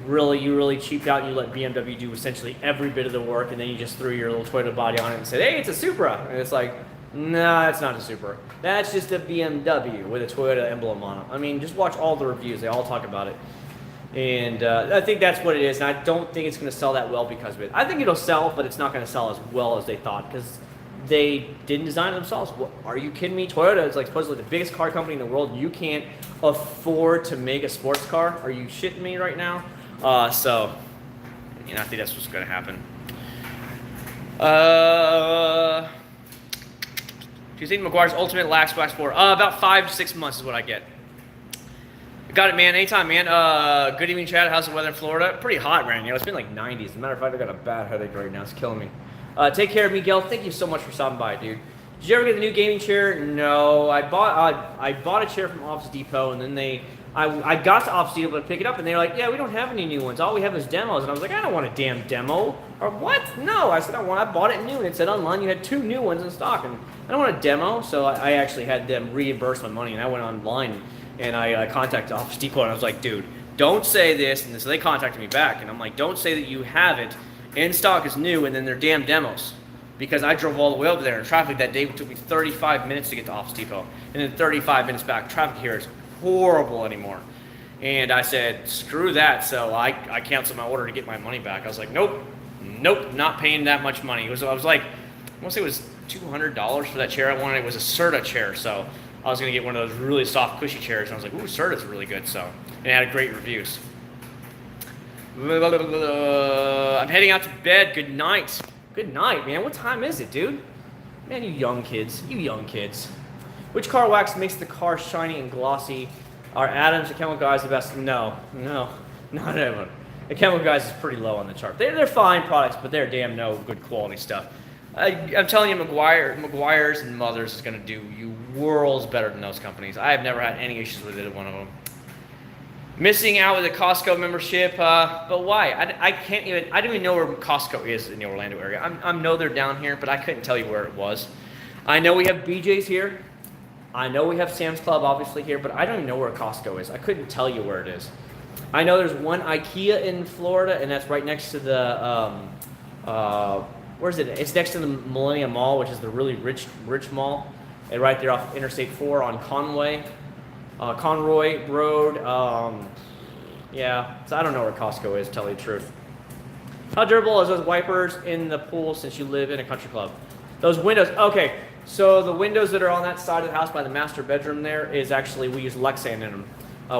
you really cheaped out and you let BMW do essentially every bit of the work, and then you just threw your little Toyota body on it and said, hey, it's a Supra. And it's like, no, it's not a Supra. That's just a BMW with a Toyota emblem on it. I mean, just watch all the reviews. They all talk about it. And I think that's what it is. And I don't think it's going to sell that well because of it. I think it'll sell, but it's not going to sell as well as they thought because they didn't design it themselves. What, are you kidding me? Toyota is like supposedly the biggest car company in the world. You can't afford to make a sports car. Are you shitting me right now? So, I think that's what's going to happen. Do you think McGuire's Ultimate lasts for about 5 to 6 months is what I get. Got it, man. Anytime, man. Good evening, Chad. How's the weather in Florida? Pretty hot right now. It's been like 90s. As a matter of fact, I got a bad headache right now. It's killing me. Take care, Miguel. Thank you so much for stopping by, dude. Did you ever get the new gaming chair? No. I bought a chair from Office Depot, and then I got to Office Depot to pick it up, and they were like, yeah, we don't have any new ones. All we have is demos. And I was like, I don't want a damn demo. Or what? No. I said, I bought it new, and it said online you had 2 new ones in stock, and I don't want a demo. So I actually had them reimburse my money, and I went online, and I contacted Office Depot, and I was like, dude, don't say this. And so they contacted me back, and I'm like, don't say that you have it in stock as new, and then they're damn demos. Because I drove all the way over there in traffic that day. It took me 35 minutes to get to Office Depot, and then 35 minutes back. Traffic here is horrible anymore. And I said, screw that. So I canceled my order to get my money back. I was like, nope, not paying that much money. I was like, I want to say it was $200 for that chair I wanted. It was a Serta chair, so I was going to get one of those really soft, cushy chairs. And I was like, ooh, Serta's really good. So, and it had great reviews. I'm heading out to bed. Good night. Good night, man. What time is it, dude? Man, you young kids. Which car wax makes the car shiny and glossy? Are Adams and Chemical Guys the best? No, not ever. The Chemical Guys is pretty low on the chart. They're fine products, but they're damn no good quality stuff. I'm telling you, McGuire's and Mother's is going to do you worlds better than those companies. I have never had any issues with either one of them. Missing out with a Costco membership, but why? I don't even know where Costco is in the Orlando area. I know they're down here, but I couldn't tell you where it was. I know we have BJ's here. I know we have Sam's Club obviously here, but I don't even know where Costco is. I couldn't tell you where it is. I know there's one IKEA in Florida, and that's right next to the, where is it? It's next to the Millennium Mall, which is the really rich mall. And right there off Interstate 4 on Conroy Road. Yeah, so I don't know where Costco is, to tell you the truth. How durable is those wipers in the pool since you live in a country club? Those windows, okay. So the windows that are on that side of the house by the master bedroom there is actually, we use Lexan in them.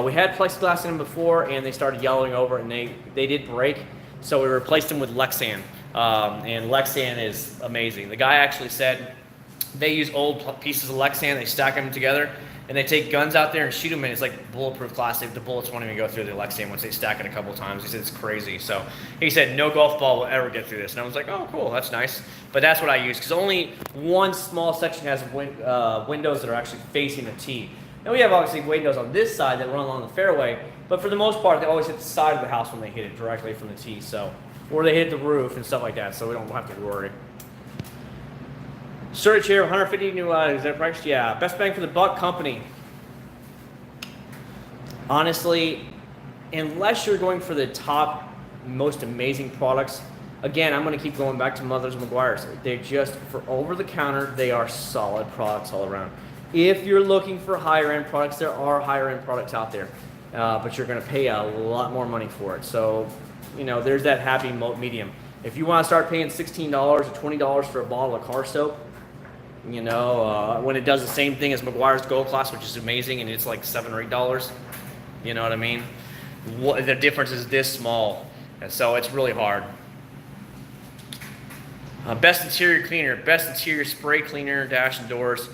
We had plexiglass in them before, and they started yellowing over, and they did break. So we replaced them with Lexan, and Lexan is amazing. The guy actually said they use old pieces of Lexan, they stack them together, and they take guns out there and shoot them, and it's like bulletproof glass. The bullets won't even go through the Lexan once they stack it a couple times. He said it's crazy. So he said no golf ball will ever get through this. And I was like, oh, cool, that's nice. But that's what I use, because only one small section has windows that are actually facing the tee. And we have obviously windows on this side that run along the fairway, but for the most part, they always hit the side of the house when they hit it directly from the tee. So, or they hit the roof and stuff like that, so we don't have to worry. Storage here, 150 new is that price? Yeah, best bang for the buck company. Honestly, unless you're going for the top, most amazing products, again, I'm going to keep going back to Mother's and McGuire's. They're just, for over the counter, they are solid products all around. If you're looking for higher end products, there are higher end products out there, but you're going to pay a lot more money for it. So, you know, there's that happy medium. If you want to start paying $16 or $20 for a bottle of car soap, you know, when it does the same thing as McGuire's Gold Class, which is amazing, and it's like $7 or $8, you know what I mean? The difference is this small, and so it's really hard. Best interior cleaner, best interior spray cleaner, dash and doors.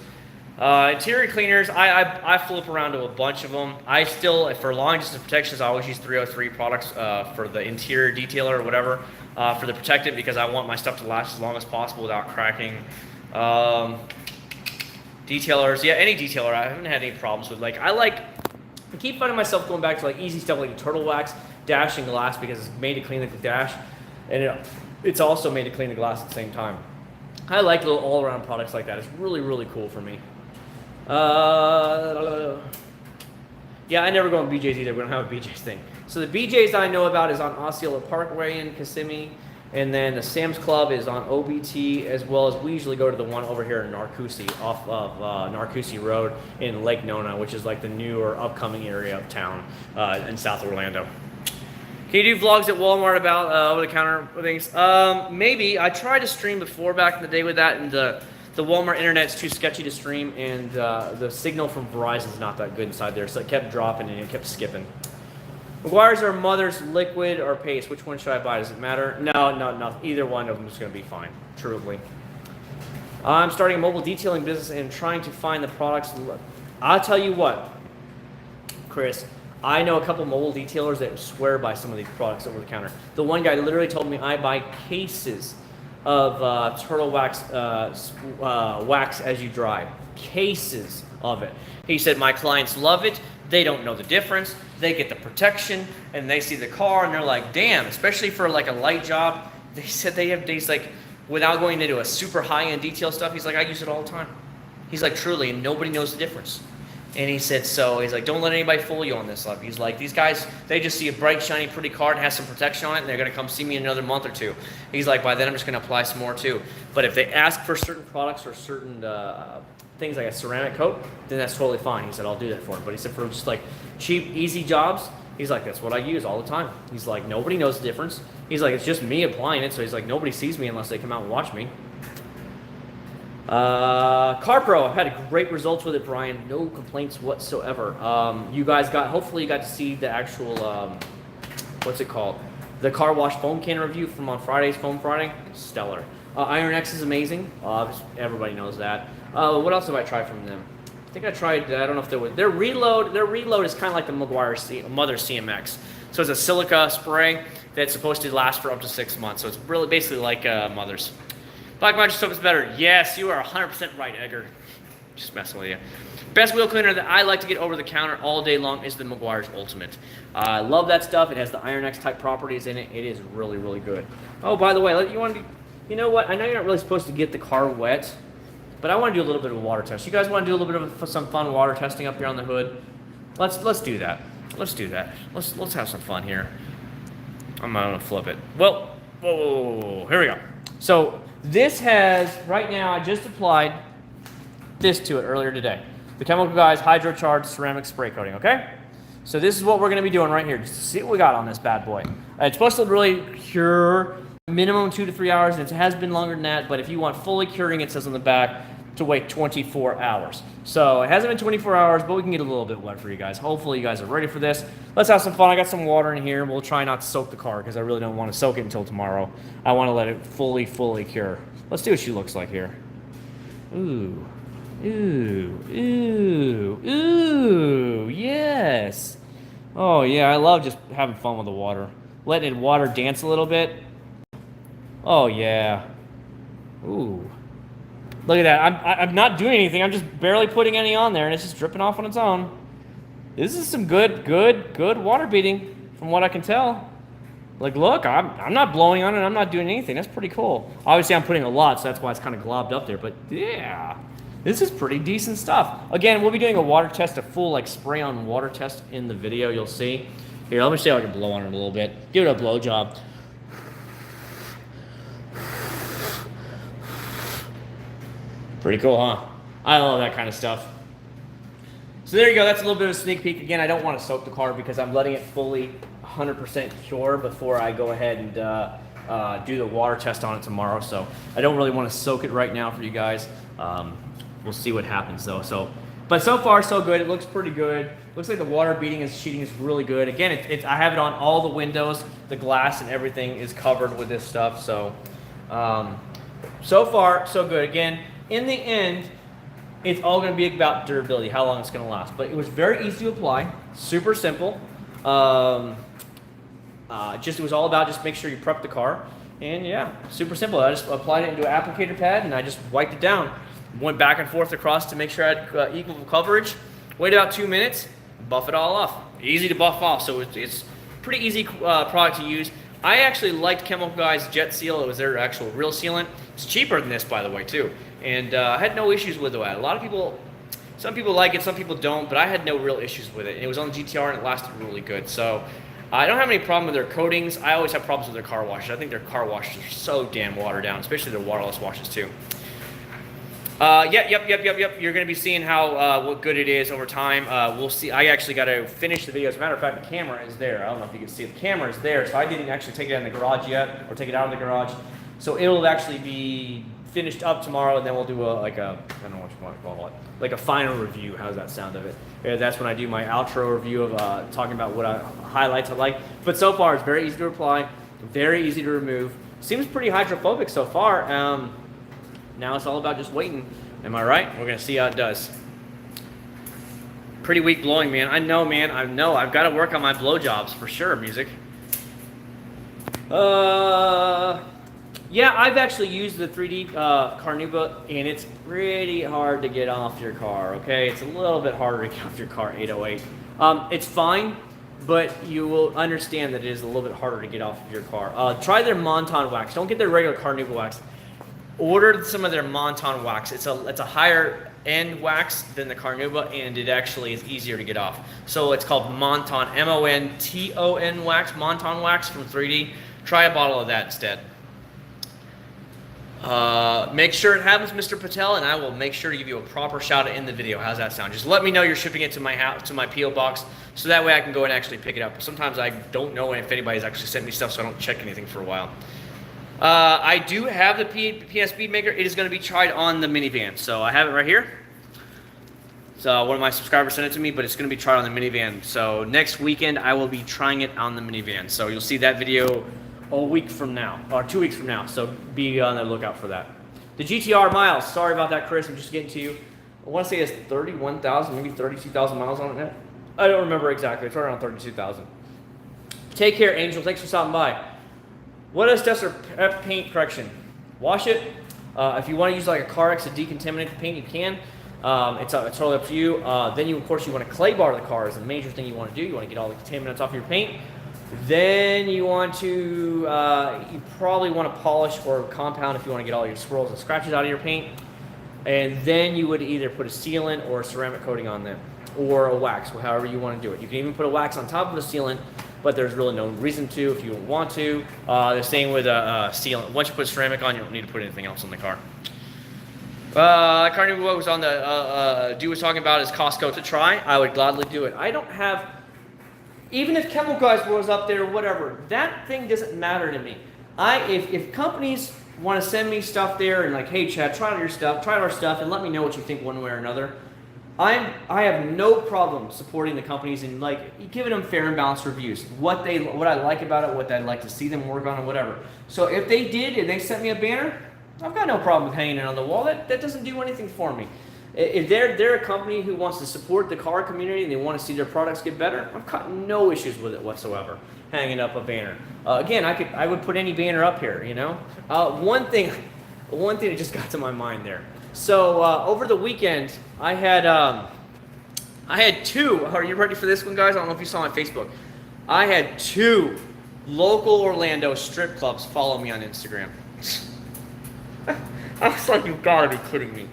Interior cleaners, I flip around to a bunch of them. I still, for long distance protections, I always use 303 products for the interior detailer or whatever, for the protectant, because I want my stuff to last as long as possible without cracking. Detailers, yeah, any detailer, I haven't had any problems with. Like, I keep finding myself going back to like easy stuff like Turtle Wax, dash and glass, because it's made to clean the dash, and it's also made to clean the glass at the same time. I like little all-around products like that. It's really, really cool for me. Yeah, I never go on BJ's either. We don't have a BJ's thing. So the BJ's I know about is on Osceola Parkway in Kissimmee, and then the Sam's Club is on OBT, as well as we usually go to the one over here in Narcoossee, off of Narcoossee Road in Lake Nona, which is like the newer upcoming area of town in South Orlando. Can you do vlogs at Walmart about over-the-counter things? Maybe. I tried to stream before back in the day with that, and the Walmart internet's too sketchy to stream, and the signal from Verizon's not that good inside there, so it kept dropping and it kept skipping. McGuire's or Mother's liquid or paste? Which one should I buy? Does it matter? No. Either one of them is going to be fine, truly. I'm starting a mobile detailing business and trying to find the products. I'll tell you what, Chris. I know a couple mobile detailers that swear by some of these products over the counter. The one guy literally told me I buy cases of Turtle Wax wax as you drive. Cases of it. He said my clients love it. They don't know the difference. They get the protection, and they see the car, and they're like, damn, especially for like a light job. They said they have days like, without going into a super high-end detail stuff, he's like, I use it all the time. He's like, truly, and nobody knows the difference. And he said, so he's like, don't let anybody fool you on this stuff. He's like, these guys, they just see a bright, shiny, pretty car and has some protection on it, and they're going to come see me in another month or two. He's like, by then I'm just going to apply some more too. But if they ask for certain products or certain things like a ceramic coat, then that's totally fine. He said, I'll do that for him. But he said, for just like cheap, easy jobs, he's like, that's what I use all the time. He's like, nobody knows the difference. He's like, it's just me applying it. So he's like, nobody sees me unless they come out and watch me. CarPro, I've had great results with it, Brian. No complaints whatsoever. Hopefully you got to see the actual, what's it called? The car wash foam can review from on Friday's Foam Friday. Stellar. Iron X is amazing. Everybody knows that. What else have I tried from them? I think I tried. I don't know if there was their reload. Their reload is kind of like the Mother CMX. So it's a silica spray that's supposed to last for up to 6 months. So it's really basically like Mother's. Black Magic Soap is better. Yes, you are 100% right, Edgar. Just messing with you. Best wheel cleaner that I like to get over the counter all day long is the Meguiar's Ultimate. I love that stuff. It has the Iron X type properties in it. It is really, really good. Oh, by the way, you know what? I know you're not really supposed to get the car wet, but I want to do a little bit of a water test. You guys want to do a little bit of some fun water testing up here on the hood? Let's do that. Let's do that. Let's have some fun here. I'm gonna flip it. Well, whoa, here we go. So this has right now. I just applied this to it earlier today. The Chemical Guys Hydro-Charged Ceramic Spray Coating, okay? So this is what we're going to be doing right here. Just to see what we got on this bad boy. It's supposed to really cure minimum 2 to 3 hours, and it has been longer than that, but if you want fully curing, it says on the back to wait 24 hours. So it hasn't been 24 hours, but we can get a little bit wet for you guys. Hopefully you guys are ready for this. Let's have some fun. I got some water in here. We'll try not to soak the car because I really don't want to soak it until tomorrow. I want to let it fully cure. Let's see what she looks like here. Ooh. Ooh, ooh, ooh, yes. Oh yeah, I love just having fun with the water. Letting the water dance a little bit. Oh yeah. Ooh. Look at that, I'm not doing anything, I'm just barely putting any on there and it's just dripping off on its own. This is some good water beating from what I can tell. Like look, I'm not blowing on it, I'm not doing anything, that's pretty cool. Obviously I'm putting a lot, so that's why it's kind of globbed up there, but yeah. This is pretty decent stuff. Again, we'll be doing a water test, a full like spray on water test in the video, you'll see. Here, let me see how I can blow on it a little bit. Give it a blow job. Pretty cool, huh? I love that kind of stuff. So there you go, that's a little bit of a sneak peek. Again, I don't want to soak the car because I'm letting it fully 100% cure before I go ahead and do the water test on it tomorrow. So I don't really want to soak it right now for you guys. We'll see what happens though. But so far so good. It looks pretty good. Looks like the water sheeting is really good. Again, I have it on all the windows. The glass and everything is covered with this stuff. So, so far so good. Again, in the end, it's all going to be about durability, how long it's going to last. But it was very easy to apply, super simple. It was all about just make sure you prep the car. And yeah, super simple. I just applied it into an applicator pad and I just wiped it down. Went back and forth across to make sure I had equal coverage. Waited about 2 minutes, buff it all off. Easy to buff off, so it's pretty easy product to use. I actually liked Chemical Guys Jet Seal. It was their actual real sealant. It's cheaper than this, by the way, too. And I had no issues with it. A lot of people, some people like it, some people don't, but I had no real issues with it. And it was on the GTR and it lasted really good. So I don't have any problem with their coatings. I always have problems with their car washes. I think their car washes are so damn watered down, especially their waterless washes too. Yep. You're going to be seeing how what good it is over time. We'll see. I actually got to finish the video. As a matter of fact, the camera is there. I don't know if you can see it. The camera is there, so I didn't actually take it out in the garage yet, or take it out of the garage. So it'll actually be finished up tomorrow, and then we'll do I don't know what you want to call it, like a final review. How's that sound of it? That's when I do my outro review of talking about what highlights I like. But so far, it's very easy to apply, very easy to remove. Seems pretty hydrophobic so far. Now it's all about just waiting. Am I right? We're gonna see how it does. Pretty weak blowing, man. I know, man. I know. I've got to work on my blowjobs for sure. Music. Yeah, I've actually used the 3D Carnauba, and it's pretty hard to get off your car. Okay, it's a little bit harder to get off your car 808. It's fine, but you will understand that it is a little bit harder to get off of your car. Try their Monton wax. Don't get their regular Carnauba wax. Order some of their Monton wax. It's a higher end wax than the Carnauba, and it actually is easier to get off. So it's called Monton, M-O-N-T-O-N wax, Monton wax from 3D. Try a bottle of that instead. Make sure it happens, Mr. Patel, and I will make sure to give you a proper shout out in the video. How's that sound? Just let me know you're shipping it to my house, to my P.O. box, so that way I can go and actually pick it up. Sometimes I don't know if anybody's actually sent me stuff, so I don't check anything for a while. I do have the PS Speed Maker. It is going to be tried on the minivan. So I have it right here. So one of my subscribers sent it to me, but it's going to be tried on the minivan. So next weekend, I will be trying it on the minivan. So you'll see that video a week from now, or 2 weeks from now. So be on the lookout for that. The GTR Miles. Sorry about that, Chris. I'm just getting to you. I want to say it has 31,000, maybe 32,000 miles on it now. I don't remember exactly. It's right around 32,000. Take care, Angel. Thanks for stopping by. What is tester paint correction? Wash it. If you want to use like a Acc0rd to decontaminate the paint, you can. It's totally up to you. Then you, of course, you want to clay bar the car is the major thing you want to do. You want to get all the contaminants off your paint. Then you want to, you probably want to polish or compound if you want to get all your swirls and scratches out of your paint. And then you would either put a sealant or a ceramic coating on them, or a wax, however you want to do it. You can even put a wax on top of the sealant, but there's really no reason to if you don't want to. The same with a sealant. Once you put ceramic on, you don't need to put anything else on the car. Carnegie was on the, dude was talking about his Costco to try. I would gladly do it. I don't have, even if Chemical Guys was up there, whatever, that thing doesn't matter to me. If companies want to send me stuff there and like, hey Chad, try out your stuff, try out our stuff, and let me know what you think one way or another. I have no problem supporting the companies and like giving them fair and balanced reviews. What I like about it, what I'd like to see them work on, and whatever. So if they did and they sent me a banner, I've got no problem with hanging it on the wall. That doesn't do anything for me. If they're a company who wants to support the car community and they want to see their products get better, I've got no issues with it whatsoever. Hanging up a banner. Again, I would put any banner up here. You know, one thing that just got to my mind there. So over the weekend, I had two. Are you ready for this one, guys? I don't know if you saw my Facebook. I had two local Orlando strip clubs follow me on Instagram. I was like, you've got to be kidding me.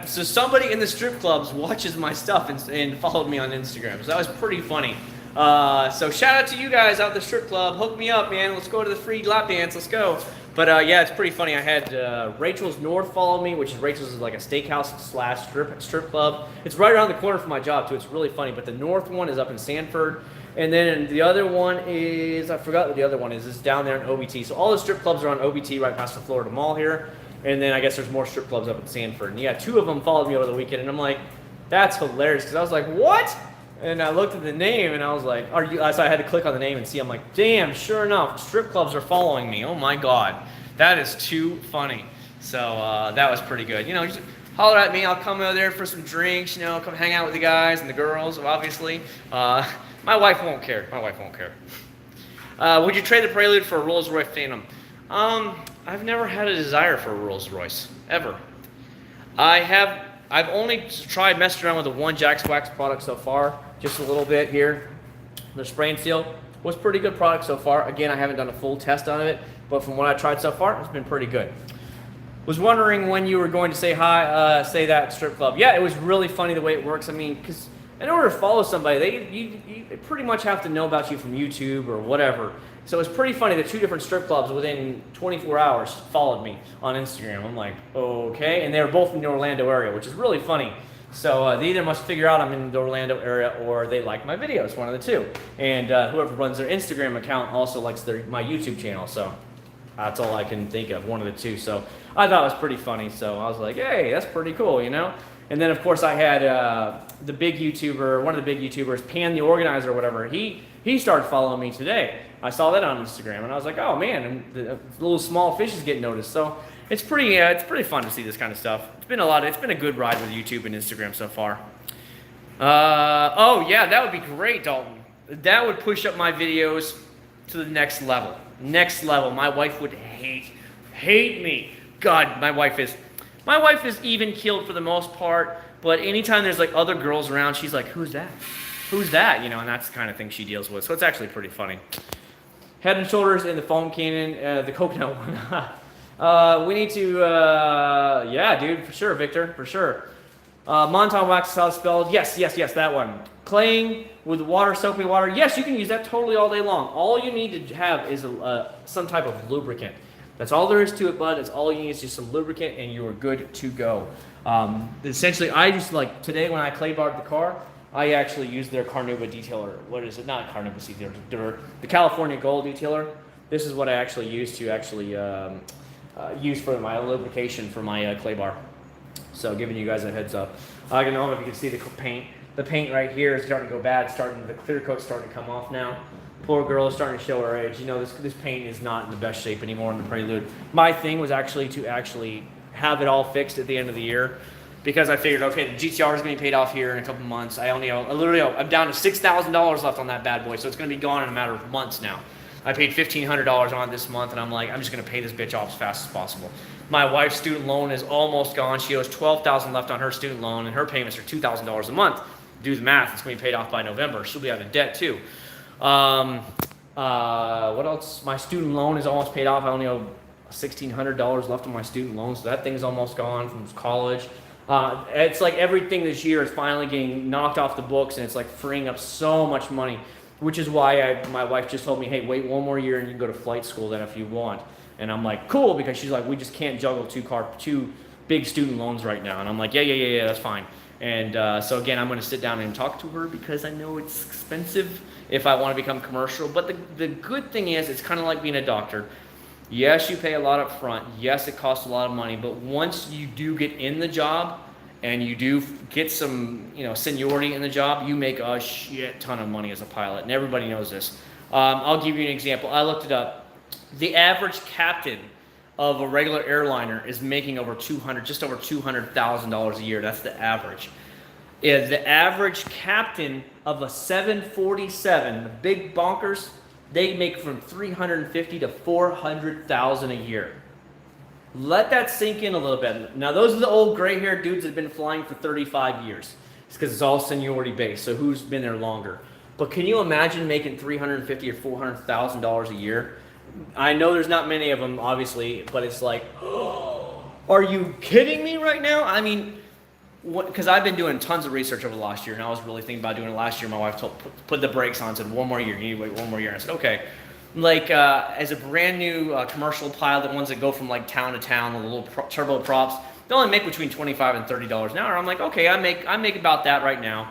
So somebody in the strip clubs watches my stuff and followed me on Instagram. So that was pretty funny. So shout out to you guys out at the strip club. Hook me up, man. Let's go to the free lap dance. Let's go. But yeah, it's pretty funny. I had Rachel's North follow me, which is Rachel's is like a steakhouse slash strip club. It's right around the corner from my job too. It's really funny. But the North one is up in Sanford. And then the other one is, I forgot what the other one is. It's down there in OBT. So all the strip clubs are on OBT right past the Florida Mall here. And then I guess there's more strip clubs up in Sanford. And yeah, two of them followed me over the weekend. And I'm like, that's hilarious. Because I was like, what? And I looked at the name and I was like, are you? So I had to click on the name and see. I'm like, damn, sure enough, strip clubs are following me. Oh my God. That is too funny. So that was pretty good. You know, just holler at me. I'll come over there for some drinks, you know, come hang out with the guys and the girls, obviously. My wife won't care. My wife won't care. Would you trade the Prelude for a Rolls-Royce Phantom? I've never had a desire for a Rolls-Royce, ever. I've only tried messing around with the one Jack's Wax product so far, just a little bit here. The spray and seal was pretty good product so far. Again, I haven't done a full test on it, but from what I tried so far, it's been pretty good. Was wondering when you were going to say hi, say that strip club. Yeah, it was really funny the way it works. I mean, because in order to follow somebody, you pretty much have to know about you from YouTube or whatever. So it's pretty funny that two different strip clubs within 24 hours followed me on Instagram. I'm like, okay. And they were both in the Orlando area, which is really funny. So they either must figure out I'm in the Orlando area or they like my videos, one of the two. And whoever runs their Instagram account also likes my YouTube channel. So that's all I can think of, one of the two. So I thought it was pretty funny. So I was like, hey, that's pretty cool, you know? And then, of course, I had the big YouTuber, one of the big YouTubers, Pan the Organizer or whatever. He started following me today. I saw that on Instagram, and I was like, oh, man, the little small fish is getting noticed. So it's pretty fun to see this kind of stuff. It's been a good ride with YouTube and Instagram so far. Oh, yeah, that would be great, Dalton. That would push up my videos to the next level. Next level. My wife would hate me. God, my wife is even keeled for the most part, but anytime there's like other girls around, she's like, who's that? Who's that? You know, and that's the kind of thing she deals with. So it's actually pretty funny. Head and Shoulders in the foam cannon, the coconut one. We need to, yeah, dude, for sure, Victor, for sure. Monton Wax is how it's spelled. Yes, that one. Claying with water, soapy water. Yes, you can use that totally all day long. All you need to have is some type of lubricant. That's all there is to it, bud. It's all you need is just some lubricant, and you are good to go. Essentially, I just like today when I clay barred the car, I actually used their Carnauba detailer. What is it? Not Carnauba detailer. The California Gold detailer. This is what I actually use to use for my lubrication for my clay bar. So giving you guys a heads up. I don't know if you can see the paint. The paint right here is starting to go bad. The clear coat's starting to come off now. Poor girl is starting to show her age. You know, this paint is not in the best shape anymore in the Prelude. My thing was actually to have it all fixed at the end of the year. because I figured, okay, the GTR is going to be paid off here in a couple months. I'm down to $6,000 left on that bad boy, so it's going to be gone in a matter of months now. I paid $1,500 on it this month, and I'm like, I'm just going to pay this bitch off as fast as possible. My wife's student loan is almost gone. She owes $12,000 left on her student loan, and her payments are $2,000 a month. Do the math, it's going to be paid off by November. She'll be out of debt too. What else? My student loan is almost paid off. I only owe $1,600 left on my student loan, so that thing's almost gone from college. It's like everything this year is finally getting knocked off the books, and it's like freeing up so much money, which is why my wife just told me, hey, wait one more year and you can go to flight school then if you want. And I'm like, cool, because she's like, we just can't juggle two big student loans right now. And I'm like, yeah, that's fine. And so again, I'm going to sit down and talk to her because I know it's expensive if I want to become commercial. But the good thing is, it's kind of like being a doctor. Yes, you pay a lot up front. Yes, it costs a lot of money. But once you do get in the job and you do get some, seniority in the job, you make a shit ton of money as a pilot. And everybody knows this. I'll give you an example. I looked it up. The average captain of a regular airliner is making just over $200,000 a year. That's the average. The average captain of a 747, the big bonkers, they make from $350,000 to $400,000 a year. Let that sink in a little bit. Now, those are the old gray-haired dudes that have been flying for 35 years. It's because it's all seniority based. So who's been there longer? But can you imagine making $350,000 or $400,000 a year? I know there's not many of them, obviously, but it's like, oh, are you kidding me right now? I mean, because I've been doing tons of research over the last year, and I was really thinking about doing it last year. My wife put the brakes on, said, one more year, you need to wait one more year. And I said, okay. Like, as a brand new commercial pilot, ones that go from like town to town, the little turboprops, they only make between $25 and $30 an hour. I'm like, okay, I make about that right now,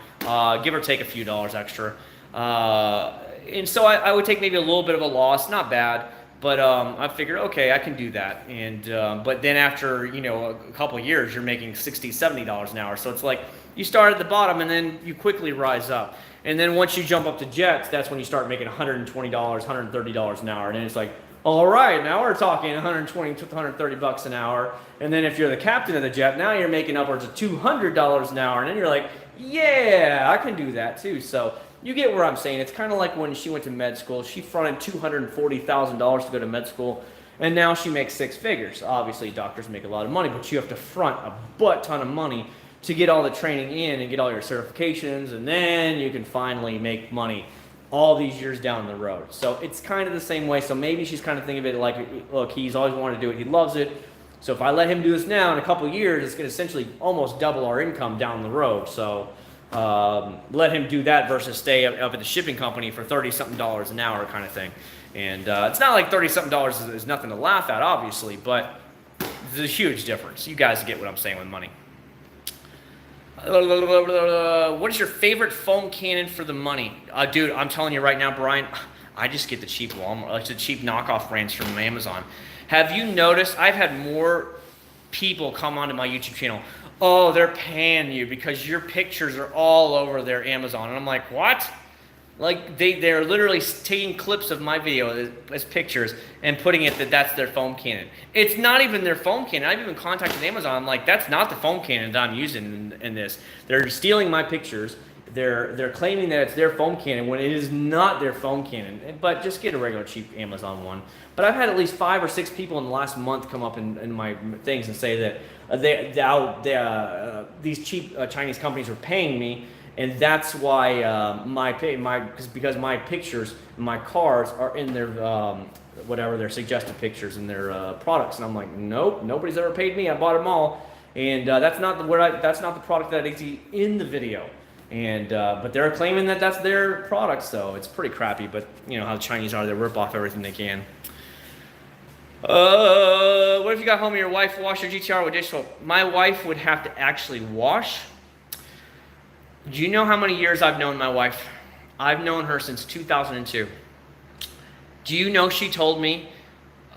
give or take a few dollars extra. And so I would take maybe a little bit of a loss, not bad, but I figured, okay, I can do that. And but then after a couple of years, you're making $60, $70 an hour. So it's like you start at the bottom and then you quickly rise up. And then once you jump up to jets, that's when you start making $120, $130 an hour. And then it's like, all right, now we're talking 120 to 130 bucks an hour. And then if you're the captain of the jet, now you're making upwards of $200 an hour. And then you're like, yeah, I can do that too. So you get where I'm saying. It's kind of like when she went to med school. She fronted $240,000 to go to med school, and now she makes six figures. Obviously, doctors make a lot of money, but you have to front a butt ton of money to get all the training in and get all your certifications, and then you can finally make money all these years down the road. So it's kind of the same way. So maybe she's kind of thinking of it like, look, he's always wanted to do it. He loves it. So if I let him do this now, in a couple of years, it's going to essentially almost double our income down the road. So let him do that versus stay up at the shipping company for $30-something an hour kind of thing. And it's not like $30-something is nothing to laugh at, obviously, but there's a huge difference. You guys get what I'm saying with money. What is your favorite foam cannon for the money? Dude, I'm telling you right now, Brian, I just get the cheap Walmart, the cheap knockoff brands from Amazon. Have you noticed I've had more people come onto my YouTube channel? Oh, they're paying you because your pictures are all over their Amazon. And I'm like, what? Like they're literally taking clips of my video as pictures and putting it that's their foam cannon. It's not even their foam cannon. I've even contacted Amazon. I'm like, that's not the foam cannon that I'm using in this. They're stealing my pictures. They're claiming that it's their foam cannon when it is not their foam cannon. But just get a regular cheap Amazon one. But I've had at least 5 or 6 people in the last month come up in my things and say that these cheap Chinese companies are paying me, and that's why because my pictures, my cars are in their their suggested pictures in their products, and I'm like, nope, nobody's ever paid me. I bought them all, and that's not the product that I see in the video. And but they're claiming that that's their product, so it's pretty crappy. But you know how the Chinese are; they rip off everything they can. What if you got home and your wife washed your GTR with dish soap? My wife would have to actually wash. Do you know how many years I've known my wife? I've known her since 2002. Do you know she told me?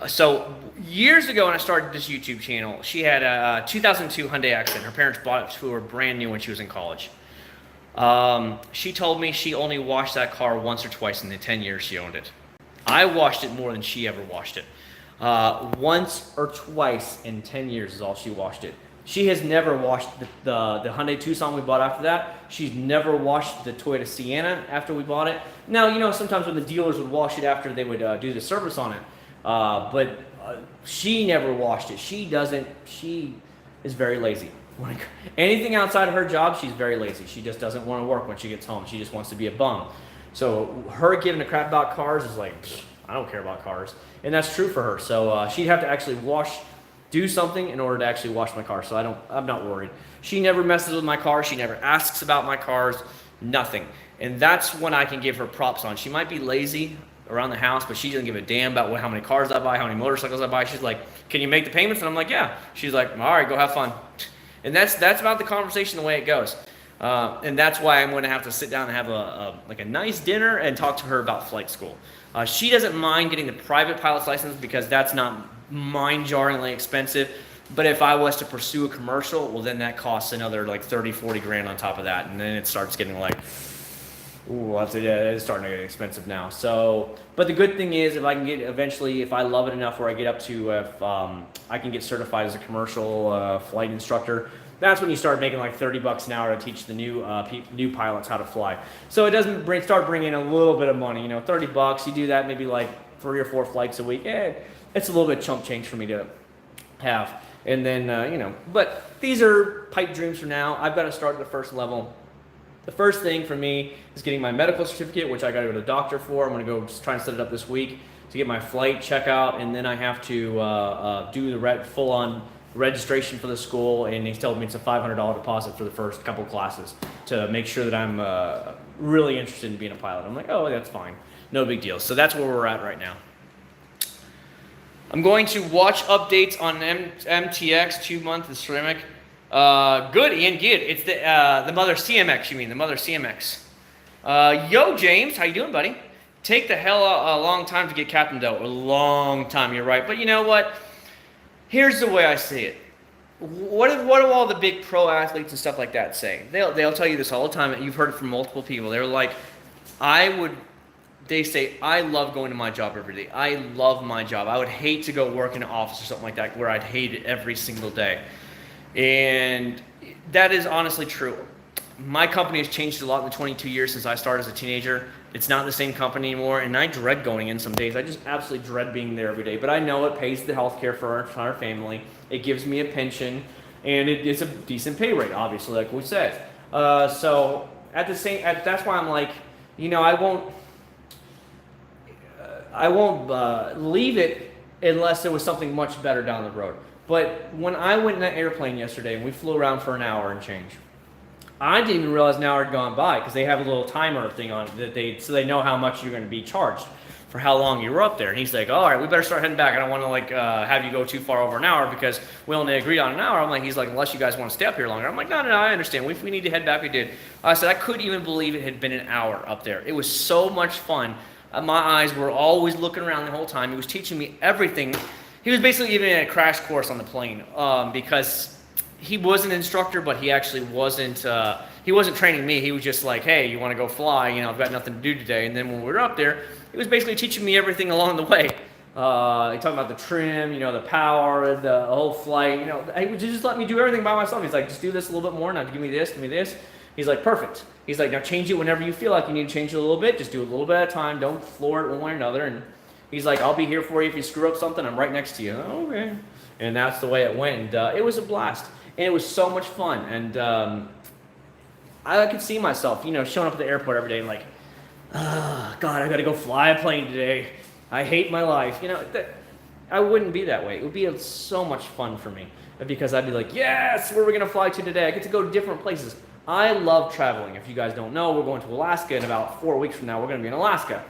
So years ago when I started this YouTube channel, she had a 2002 Hyundai Accent. Her parents bought it to her brand new when she was in college. She told me she only washed that car once or twice in the 10 years she owned it. I washed it more than she ever washed it. Once or twice in 10 years is all she washed it. She has never washed the Hyundai Tucson we bought after that. She's never washed the Toyota Sienna after we bought it. Now, you know, sometimes when the dealers would wash it after they would do the service on it. But she never washed it. She is very lazy. Like anything outside of her job, she's very lazy. She just doesn't want to work when she gets home. She just wants to be a bum. So her giving a crap about cars is like, I don't care about cars. And that's true for her. So she'd have to actually do something in order to actually wash my car. So I'm not worried. She never messes with my car. She never asks about my cars, nothing. And that's when I can give her props on. She might be lazy around the house, but she doesn't give a damn about how many cars I buy, how many motorcycles I buy. She's like, can you make the payments? And I'm like, yeah. She's like, all right, go have fun. And that's about the conversation, the way it goes. And that's why I'm going to have to sit down and have a nice dinner and talk to her about flight school. She doesn't mind getting the private pilot's license because that's not mind-jarringly expensive. But if I was to pursue a commercial, well, then that costs another like 30, 40 grand on top of that. And then it starts getting like, ooh, it's starting to get expensive now. So, but the good thing is if I can get eventually, if I love it enough where I get up to, if I can get certified as a commercial flight instructor, that's when you start making like $30 an hour to teach the new pilots how to fly. So it doesn't start bringing in a little bit of money, you know, $30. You do that maybe like 3 or 4 flights a week. It's a little bit chump change for me to have. And then, you know, but these are pipe dreams for now. I've got to start at the first level. The first thing for me is getting my medical certificate, which I got to go to the doctor for. I'm going to go just try and set it up this week to get my flight checkout, and then I have to do the full-on registration for the school, and he told me it's a $500 deposit for the first couple classes to make sure that I'm really interested in being a pilot. I'm like, oh, that's fine. No big deal. So that's where we're at right now. I'm going to watch updates on MTX 2-month ceramic. Good, Ian, good. It's the Mother CMX, you mean, the Mother CMX. Yo, James, how you doing, buddy? Take the hell a long time to get captain, though. A long time, you're right. But you know what? Here's the way I see it. What do all the big pro athletes and stuff like that say? They'll tell you this all the time, and you've heard it from multiple people. They're like, they say, I love going to my job every day. I love my job. I would hate to go work in an office or something like that where I'd hate it every single day. And that is honestly true. My company has changed a lot in the 22 years since I started as a teenager. It's not the same company anymore, and I dread going in some days. I just absolutely dread being there every day. But I know it pays the health care for our entire family. It gives me a pension, and it's a decent pay rate, obviously, like we said. So that's why I'm like, you know, I won't leave it unless there was something much better down the road. But when I went in that airplane yesterday and we flew around for an hour and change, I didn't even realize an hour had gone by because they have a little timer thing on it so they know how much you're going to be charged for how long you were up there. And he's like, all right, we better start heading back. I don't want to have you go too far over an hour because we only agreed on an hour. He's like, unless you guys want to stay up here longer. I'm like, no, I understand. If we need to head back, we did. I said, I couldn't even believe it had been an hour up there. It was so much fun. My eyes were always looking around the whole time. He was teaching me everything. He was basically giving me a crash course on the plane because he was an instructor, but he actually wasn't training me. He was just like, hey, you want to go fly? You know, I've got nothing to do today. And then when we were up there, he was basically teaching me everything along the way. He talked about the trim, you know, the power, the whole flight. You know, he would just let me do everything by myself. He's like, just do this a little bit more. Now give me this, give me this. He's like, perfect. He's like, now change it whenever you feel like you need to change it a little bit. Just do it a little bit at a time. Don't floor it one way or another. And he's like, I'll be here for you if you screw up something. I'm right next to you. Oh, okay. And that's the way it went. And it was a blast. And it was so much fun. And I could see myself, you know, showing up at the airport every day and like, God, I got to go fly a plane today. I hate my life. You know, I wouldn't be that way. It would be so much fun for me because I'd be like, yes, where are we going to fly to today? I get to go to different places. I love traveling. If you guys don't know, we're going to Alaska in about 4 weeks from now. We're going to be in Alaska.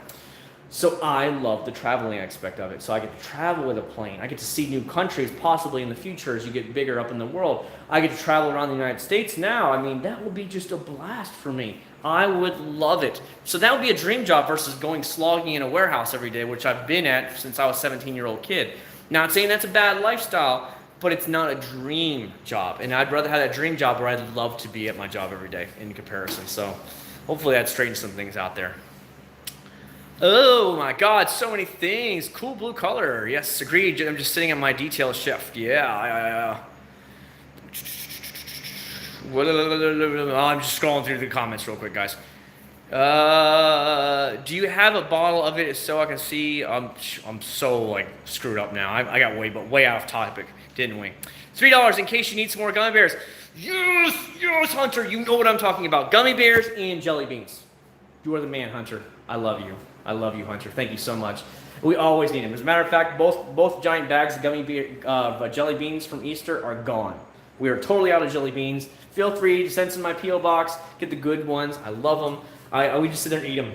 So I love the traveling aspect of it. So I get to travel with a plane. I get to see new countries possibly in the future as you get bigger up in the world. I get to travel around the United States now. I mean, that would be just a blast for me. I would love it. So that would be a dream job versus going slogging in a warehouse every day, which I've been at since I was a 17-year-old kid. Not saying that's a bad lifestyle, but it's not a dream job. And I'd rather have that dream job where I'd love to be at my job every day in comparison. So hopefully that straightens some things out there. Oh my God, so many things. Cool blue color. Yes, agreed. I'm just sitting on my detail shift. Yeah. I'm just scrolling through the comments real quick, guys. Do you have a bottle of it so I can see? I'm so like screwed up now. I got way off topic, didn't we? $3 in case you need some more gummy bears. Yes, Hunter. You know what I'm talking about. Gummy bears and jelly beans. You are the man, Hunter. I love you. I love you, Hunter. Thank you so much. We always need them. As a matter of fact, both giant bags of jelly beans from Easter are gone. We are totally out of jelly beans. Feel free to send some in my P.O. box. Get the good ones. I love them. We just sit there and eat them.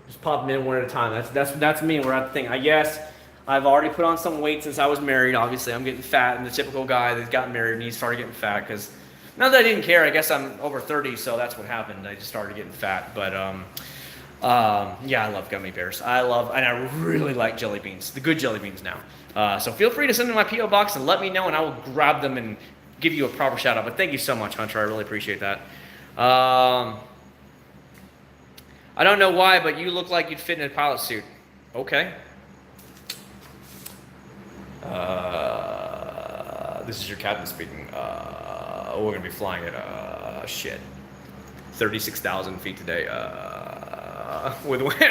Just pop them in one at a time. That's me. We're at the thing. Yes, I've already put on some weight since I was married. Obviously, I'm getting fat. And the typical guy that's gotten married and he started getting fat because not that I didn't care. I guess I'm over 30, so that's what happened. I just started getting fat. But yeah, I love gummy bears. And I really like jelly beans. The good jelly beans now. So feel free to send them in my P.O. box and let me know, and I will grab them and give you a proper shout out. But thank you so much, Hunter. I really appreciate that. I don't know why, but you look like you'd fit in a pilot suit. Okay. This is your captain speaking. We're going to be flying at, 36,000 feet today. I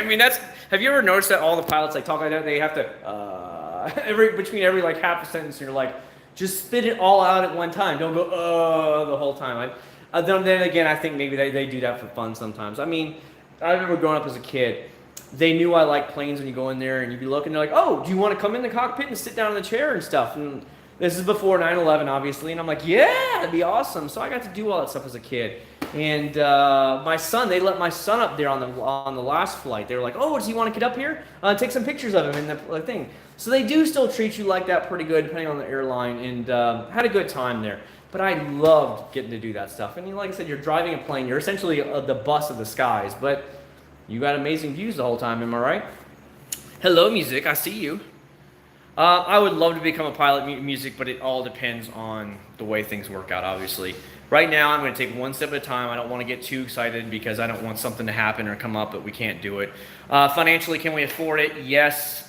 mean, have you ever noticed that all the pilots like talk like that? They have to, between every like half a sentence, you're like, just spit it all out at one time. Don't go, the whole time. Then again, I think maybe they do that for fun sometimes. I mean, I remember growing up as a kid, they knew I liked planes when you go in there and you'd be looking, they're like, oh, do you want to come in the cockpit and sit down in the chair and stuff? And this is before 9/11, obviously. And I'm like, yeah, that'd be awesome. So I got to do all that stuff as a kid. And they let my son up there on the last flight. They were like, oh, does he want to get up here? Take some pictures of him in the thing. So they do still treat you like that pretty good, depending on the airline, and had a good time there. But I loved getting to do that stuff. And like I said, you're driving a plane. You're essentially the bus of the skies, but you got amazing views the whole time. Am I right? Hello, music. I see you. I would love to become a pilot music, but it all depends on the way things work out, obviously. Right now, I'm going to take one step at a time. I don't want to get too excited because I don't want something to happen or come up, but we can't do it. Financially, can we afford it? Yes.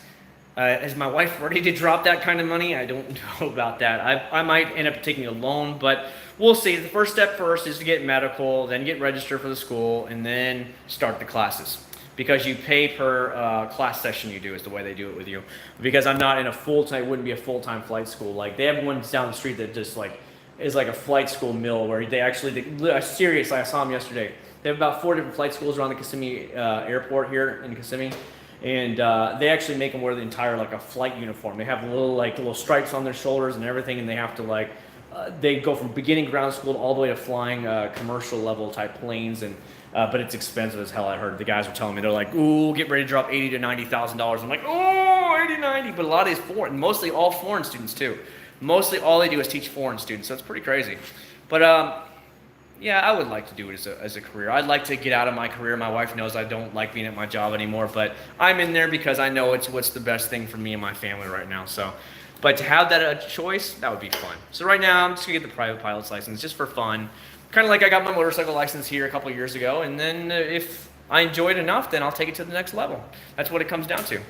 Is my wife ready to drop that kind of money? I don't know about that. I might end up taking a loan, but we'll see. The first step first is to get medical, then get registered for the school, and then start the classes. Because you pay per class session you do is the way they do it with you. Because I'm not in a full-time, it wouldn't be a full-time flight school. Like, they have ones down the street that just like is like a flight school mill where seriously, I saw them yesterday. They have about 4 different flight schools around the Kissimmee airport here in Kissimmee. And they actually make them wear the entire like a flight uniform. They have little stripes on their shoulders and everything, and they have to they go from beginning ground school all the way to flying commercial level type planes, and but it's expensive as hell. I heard the guys were telling me they're like, ooh, get ready to drop $80,000 to $90,000. I'm like, oh, 80, 90. But a lot of these foreign, mostly all foreign students too. Mostly all they do is teach foreign students, so it's pretty crazy. But yeah, I would like to do it as a career. I'd like to get out of my career. My wife knows I don't like being at my job anymore, but I'm in there because I know it's what's the best thing for me and my family right now. So, but to have that a choice, that would be fun. So right now, I'm just gonna get the private pilot's license just for fun. Kind of like I got my motorcycle license here a couple of years ago, and then if I enjoy it enough, then I'll take it to the next level. That's what it comes down to.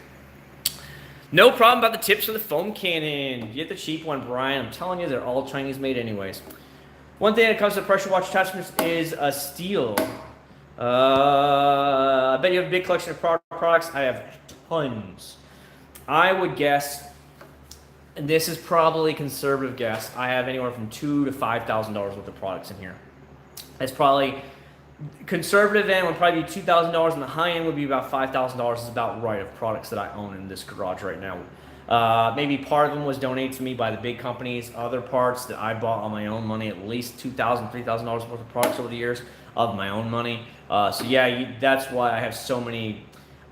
No problem about the tips for the foam cannon. Get the cheap one, Brian. I'm telling you, they're all Chinese made anyways. One thing that comes to pressure wash attachments is a steel. I bet you have a big collection of products. I have tons. I would guess, and this is probably a conservative guess, I have anywhere from $2,000 to $5,000 worth of products in here. That's probably, conservative end would probably be $2,000, and the high end would be about $5,000 is about right of products that I own in this garage right now. Maybe part of them was donated to me by the big companies. Other parts that I bought on my own money, at least $2,000, $3,000 worth of products over the years of my own money. So yeah, that's why I have so many.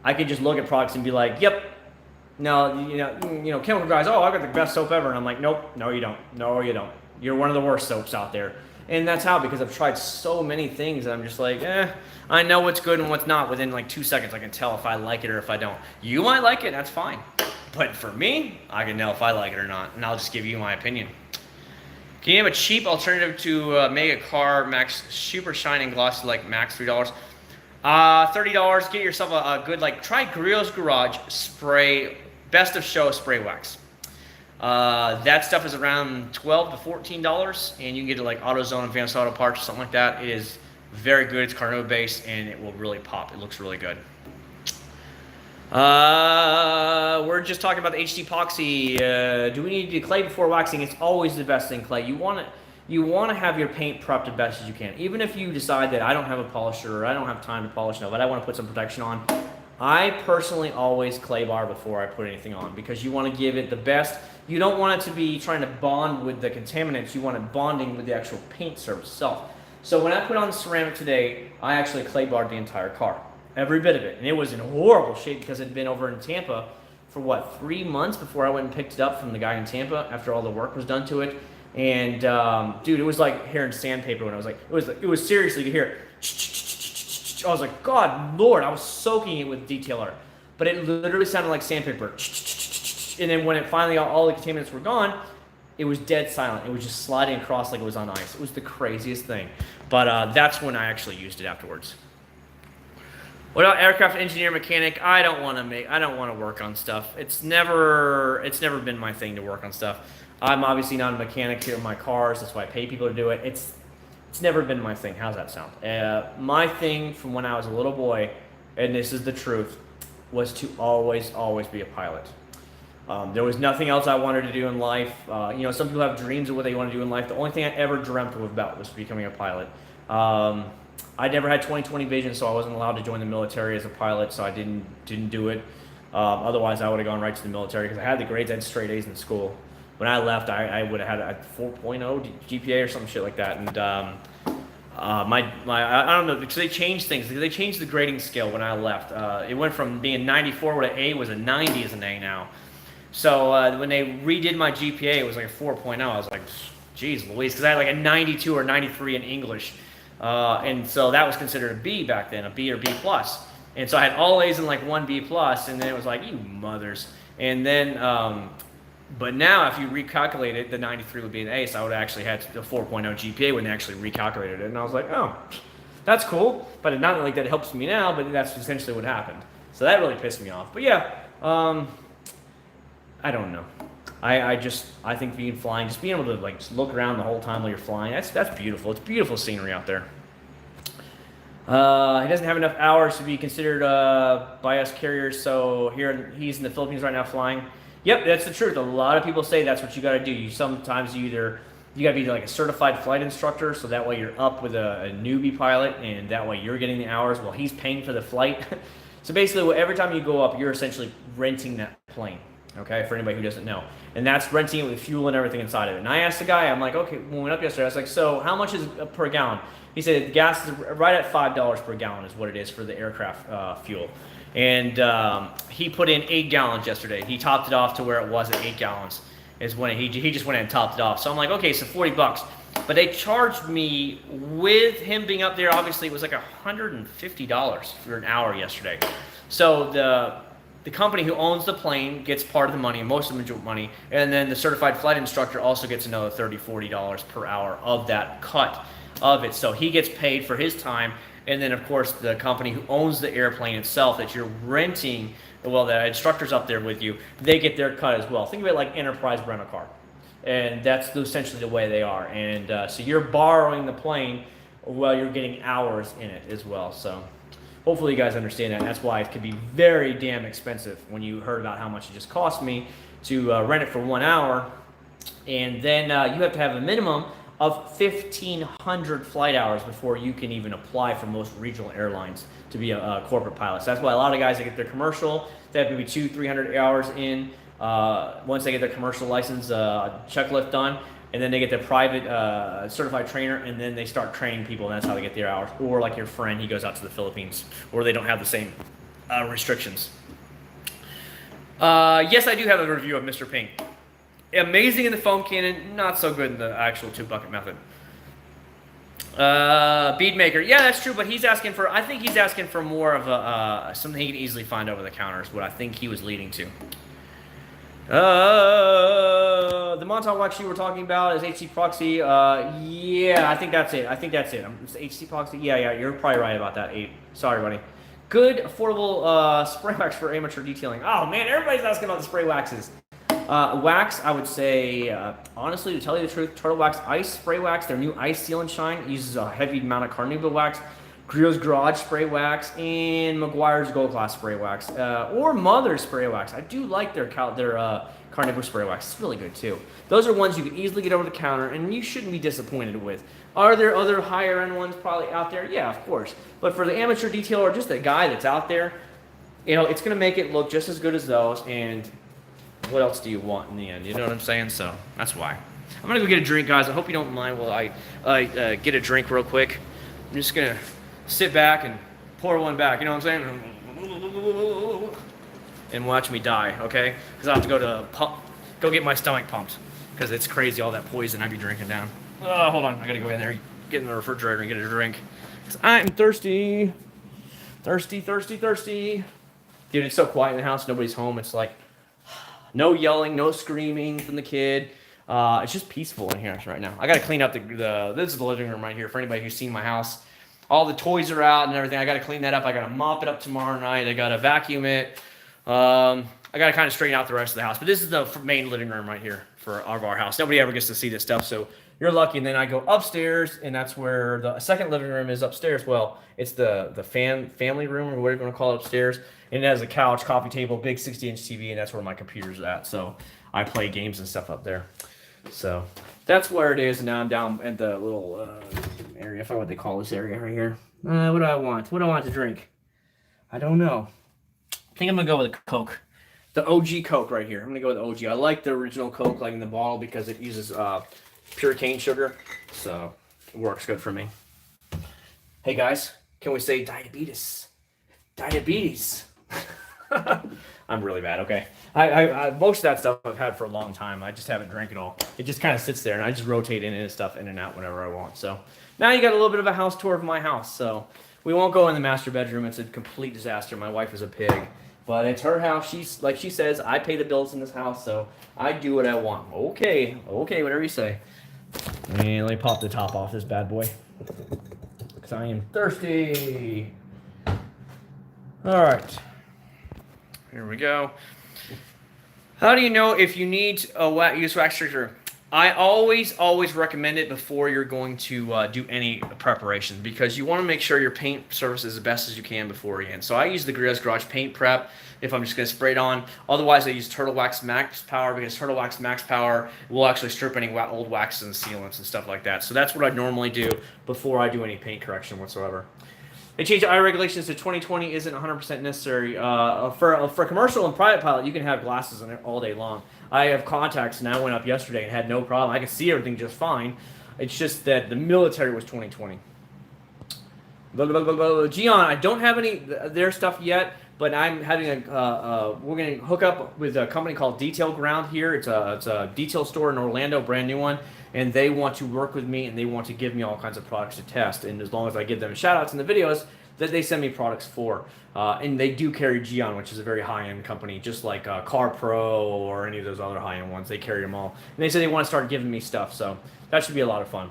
I could just look at products and be like, yep. No, chemical guys, oh, I got the best soap ever. And I'm like, nope, no, you don't. No, you don't. You're one of the worst soaps out there. And that's how, because I've tried so many things that I'm just like, I know what's good and what's not. Within like 2 seconds, I can tell if I like it or if I don't. You might like it, that's fine. But for me, I can know if I like it or not, and I'll just give you my opinion. Can you have a cheap alternative to make a car max super shine and glossy like max $3? $30. Get yourself a good, try Grillo's Garage spray, best of show spray wax. That stuff is around $12 to $14, and you can get it like AutoZone and Advanced Auto Parts or something like that. It is very good. It's carnauba based, and it will really pop. It looks really good. We're just talking about the HD epoxy. Do we need to do clay before waxing? It's always the best thing, clay. You want to have your paint prepped the best as you can. Even if you decide that I don't have a polisher or I don't have time to polish now, but I want to put some protection on, I personally always clay bar before I put anything on, because you want to give it the best. You don't want it to be trying to bond with the contaminants. You want it bonding with the actual paint surface itself. So when I put on the ceramic today, I actually clay barred the entire car. Every bit of it. And it was in horrible shape because it had been over in Tampa for what, 3 months before I went and picked it up from the guy in Tampa after all the work was done to it. And dude, it was like hearing sandpaper when I was like, it was seriously, you hear it. I was like, God, Lord, I was soaking it with detailer. But it literally sounded like sandpaper. And then when it finally, all the contaminants were gone, it was dead silent. It was just sliding across like it was on ice. It was the craziest thing. But that's when I actually used it afterwards. What about aircraft engineer mechanic? I don't want to work on stuff. It's never been my thing to work on stuff. I'm obviously not a mechanic here in my cars. That's why I pay people to do it. It's never been my thing. How's that sound? My thing from when I was a little boy, and this is the truth, was to always be a pilot. There was nothing else I wanted to do in life. Some people have dreams of what they want to do in life. The only thing I ever dreamt about was becoming a pilot. I never had 20/20 vision, so I wasn't allowed to join the military as a pilot, so I didn't do it. Otherwise, I would have gone right to the military because I had the grades. I had straight A's in school. When I left, I would have had a 4.0 GPA or some shit like that. And I don't know, because they changed things. They changed the grading scale when I left. It went from being 94, where an A was a 90 as an A now. So when they redid my GPA, it was like a 4.0. I was like, geez Louise, because I had like a 92 or 93 in English. And so that was considered a B back then, a B or B plus. And so I had all A's and like one B plus, and then it was like, you mothers. And then, but now if you recalculate it, the 93 would be an A, so I would actually had the 4.0 GPA when they actually recalculated it. And I was like, oh, that's cool. But not like that it helps me now, but that's essentially what happened. So that really pissed me off. But yeah, I don't know. I think being flying, just being able to like just look around the whole time while you're flying, that's beautiful. It's beautiful scenery out there. He doesn't have enough hours to be considered by us carriers, so he's in the Philippines right now flying. Yep, that's the truth. A lot of people say that's what you got to do. You got to be like a certified flight instructor, so that way you're up with a newbie pilot, and that way you're getting the hours while he's paying for the flight. So basically, every time you go up, you're essentially renting that plane. Okay, for anybody who doesn't know. And that's renting it with fuel and everything inside of it. And I asked the guy, I'm like, okay, when we went up yesterday, I was like, so how much is per gallon? He said gas is right at $5 per gallon is what it is for the aircraft fuel. And he put in 8 gallons yesterday. He topped it off to where it was at 8 gallons is when he just went in and topped it off. So I'm like, okay, so $40. But they charged me, with him being up there, obviously it was like $150 for an hour yesterday. So the company who owns the plane gets part of the money, most of the money, and then the certified flight instructor also gets another $30, $40 per hour of that cut of it. So he gets paid for his time, and then of course the company who owns the airplane itself that you're renting, well, the instructor's up there with you, they get their cut as well. Think of it like enterprise rental car, and that's essentially the way they are. And so you're borrowing the plane while you're getting hours in it as well. So hopefully you guys understand that. That's why it could be very damn expensive when you heard about how much it just cost me to rent it for 1 hour. And then you have to have a minimum of 1,500 flight hours before you can even apply for most regional airlines to be a corporate pilot. So that's why a lot of guys that get their commercial, they have maybe 200-300 hours in. Once they get their commercial license checklist done, and then they get their private certified trainer, and then they start training people, and that's how they get their hours. Or like your friend, he goes out to the Philippines, or they don't have the same restrictions. Yes, I do have a review of Mr. Pink. Amazing in the foam cannon, not so good in the actual 2-bucket method. Bead maker, yeah, that's true, but I think he's asking for more of something he can easily find over the counter is what I think he was leading to. The Montauk wax you were talking about is HC Proxy. Yeah, I think that's it. It's HC Proxy. Yeah, you're probably right about that. 8. Sorry, buddy. Good, affordable spray wax for amateur detailing. Oh man, everybody's asking about the spray waxes. Wax, I would say, honestly, to tell you the truth, Turtle Wax Ice Spray Wax, their new Ice Seal and Shine, uses a heavy amount of carnauba wax. Griot's Garage Spray Wax, and Meguiar's Gold Class Spray Wax, or Mother's Spray Wax. I do like their carnauba spray wax. It's really good too. Those are ones you can easily get over the counter, and you shouldn't be disappointed with. Are there other higher end ones probably out there? Yeah, of course. But for the amateur detailer or just the guy that's out there, you know, it's going to make it look just as good as those. And what else do you want in the end? You know what I'm saying? So that's why. I'm going to go get a drink, guys. I hope you don't mind while I get a drink real quick. I'm just going to sit back and pour one back. You know what I'm saying? And watch me die, okay? Because I have to go get my stomach pumped. Because it's crazy, all that poison I be drinking down. Oh, hold on. I got to go in there, get in the refrigerator and get a drink. Because I'm thirsty. Thirsty, thirsty, thirsty. Dude, it's so quiet in the house. Nobody's home. It's like no yelling, no screaming from the kid. It's just peaceful in here right now. I got to clean up this is the living room right here for anybody who's seen my house. All the toys are out and everything. I got to clean that up. I got to mop it up tomorrow night. I got to vacuum it. I got to kind of straighten out the rest of the house. But this is the main living room right here for our house. Nobody ever gets to see this stuff, so you're lucky. And then I go upstairs, and that's where the second living room is upstairs. Well, it's the family room, or whatever you want to call it, upstairs. And it has a couch, coffee table, big 60-inch TV, and that's where my computer's at. So I play games and stuff up there. So that's where it is. And now I'm down at the little area. I forgot what they call this area right here. What do I want? What do I want to drink? I don't know. I think I'm going to go with a Coke. The OG Coke right here. I'm going to go with the OG. I like the original Coke, like in the bottle, because it uses pure cane sugar. So it works good for me. Hey, guys. Can we say diabetes? Diabetes. I'm really bad, okay? I most of that stuff I've had for a long time. I just haven't drank it all. It just kind of sits there, and I just rotate in and stuff in and out whenever I want. So now you got a little bit of a house tour of my house. So we won't go in the master bedroom. It's a complete disaster. My wife is a pig. But it's her house. She's like she says, I pay the bills in this house, so I do what I want. Okay, whatever you say. And let me pop the top off this bad boy, because I am thirsty. All right, here we go. How do you know if you need a use wax extractor? I always recommend it before you're going to do any preparation, because you want to make sure your paint surface is the best as you can beforehand. So I use the Griot's Garage Paint Prep if I'm just going to spray it on. Otherwise, I use Turtle Wax Max Power, because Turtle Wax Max Power will actually strip any old waxes and sealants and stuff like that. So that's what I normally do before I do any paint correction whatsoever. They changed IR regulations to 2020 isn't 100% necessary. For commercial and private pilot, you can have glasses in it all day long. I have contacts, and I went up yesterday and had no problem. I could see everything just fine. It's just that the military was 2020. Gion, I don't have any their stuff yet, but I'm having we're going to hook up with a company called Detail Ground here. It's a detail store in Orlando, brand new one, and they want to work with me, and they want to give me all kinds of products to test. And as long as I give them shout outs in the videos that they send me products for, and they do carry Gion, which is a very high-end company, just like Car Pro or any of those other high-end ones. They carry them all, and they said they want to start giving me stuff, so that should be a lot of fun.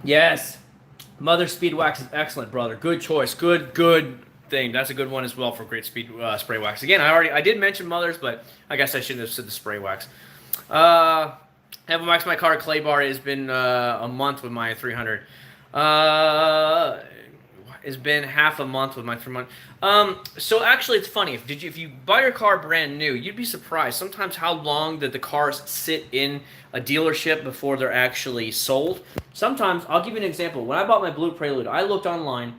Yes, Mother Speed Wax is excellent, brother. Good choice. Good thing. That's a good one as well for great speed spray wax. Again, I did mention Mother's, but I guess I shouldn't have said the spray wax. Haven't waxed my car clay bar. It's been a month with my 300. It's been half a month with my 300. So actually, it's funny. If you buy your car brand new, you'd be surprised sometimes how long that the cars sit in a dealership before they're actually sold. Sometimes, I'll give you an example. When I bought my Blue Prelude, I looked online,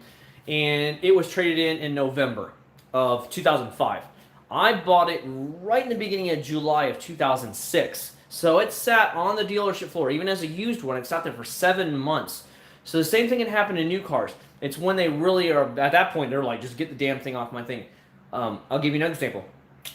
and it was traded in November of 2005. I bought it right in the beginning of July of 2006. So it sat on the dealership floor. Even as a used one, it sat there for 7 months. So the same thing can happen in new cars. It's when they really are, at that point, they're like, just get the damn thing off my thing. I'll give you another example.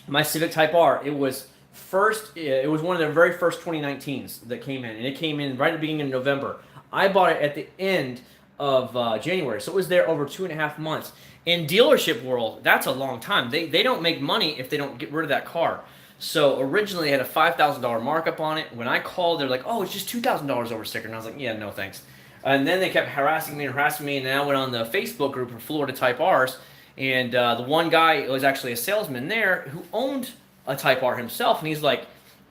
My Civic Type R, it was one of the very first 2019s that came in. And it came in right at the beginning of November. I bought it at the end of January. So it was there over 2.5 months. In dealership world, that's a long time. They don't make money if they don't get rid of that car. So originally, they had a $5,000 markup on it. When I called, they're like, oh, it's just $2,000 over sticker. And I was like, yeah, no thanks. And then they kept harassing me, and then I went on the Facebook group for Florida Type R's, And the one guy was actually a salesman there who owned a Type R himself, and he's like,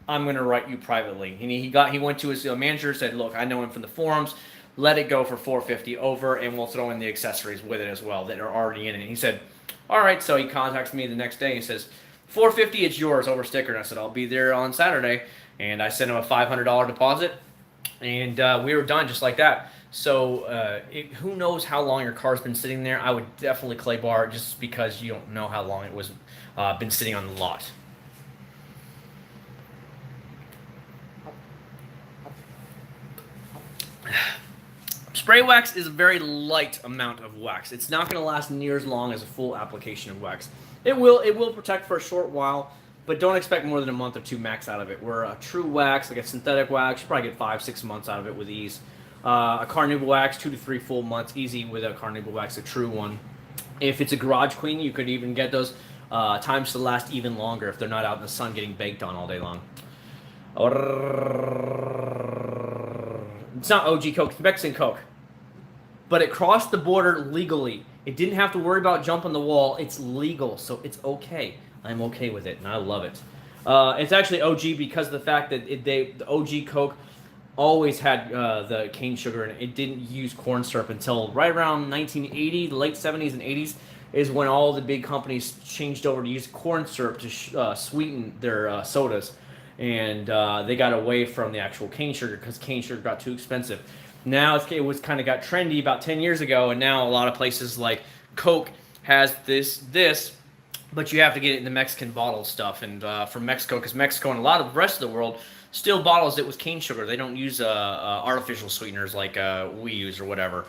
I'm going to write you privately. And he went to his manager, said, look, I know him from the forums. Let it go for $450 over, and we'll throw in the accessories with it as well that are already in it. And he said, all right. So he contacts me the next day. He says, $450, it's yours over sticker. And I said, I'll be there on Saturday. And I sent him a $500 deposit, and we were done just like that. So who knows how long your car's been sitting there? I would definitely clay bar it just because you don't know how long it was been sitting on the lot. Spray wax is a very light amount of wax. It's not going to last near as long as a full application of wax. It will protect for a short while, but don't expect more than a month or two max out of it. Where a true wax, like a synthetic wax, you probably get 5-6 months out of it with ease. A carnauba wax, 2 to 3 full months, easy with a carnauba wax, a true one. If it's a garage clean, you could even get those times to last even longer if they're not out in the sun getting baked on all day long. It's not OG Coke, it's Mexican Coke. But it crossed the border legally. It didn't have to worry about jumping the wall. It's legal, so it's okay. I'm okay with it, and I love it. It's actually OG because of the fact that the OG Coke always had the cane sugar, and it didn't use corn syrup until right around 1980, the late 70s and 80s, is when all the big companies changed over to use corn syrup to sweeten their sodas. And they got away from the actual cane sugar because cane sugar got too expensive. Now it was kind of got trendy about 10 years ago, and now a lot of places like Coke has this, but you have to get it in the Mexican bottled stuff. And from Mexico, because Mexico and a lot of the rest of the world still bottles it with cane sugar. They don't use artificial sweeteners like we use or whatever.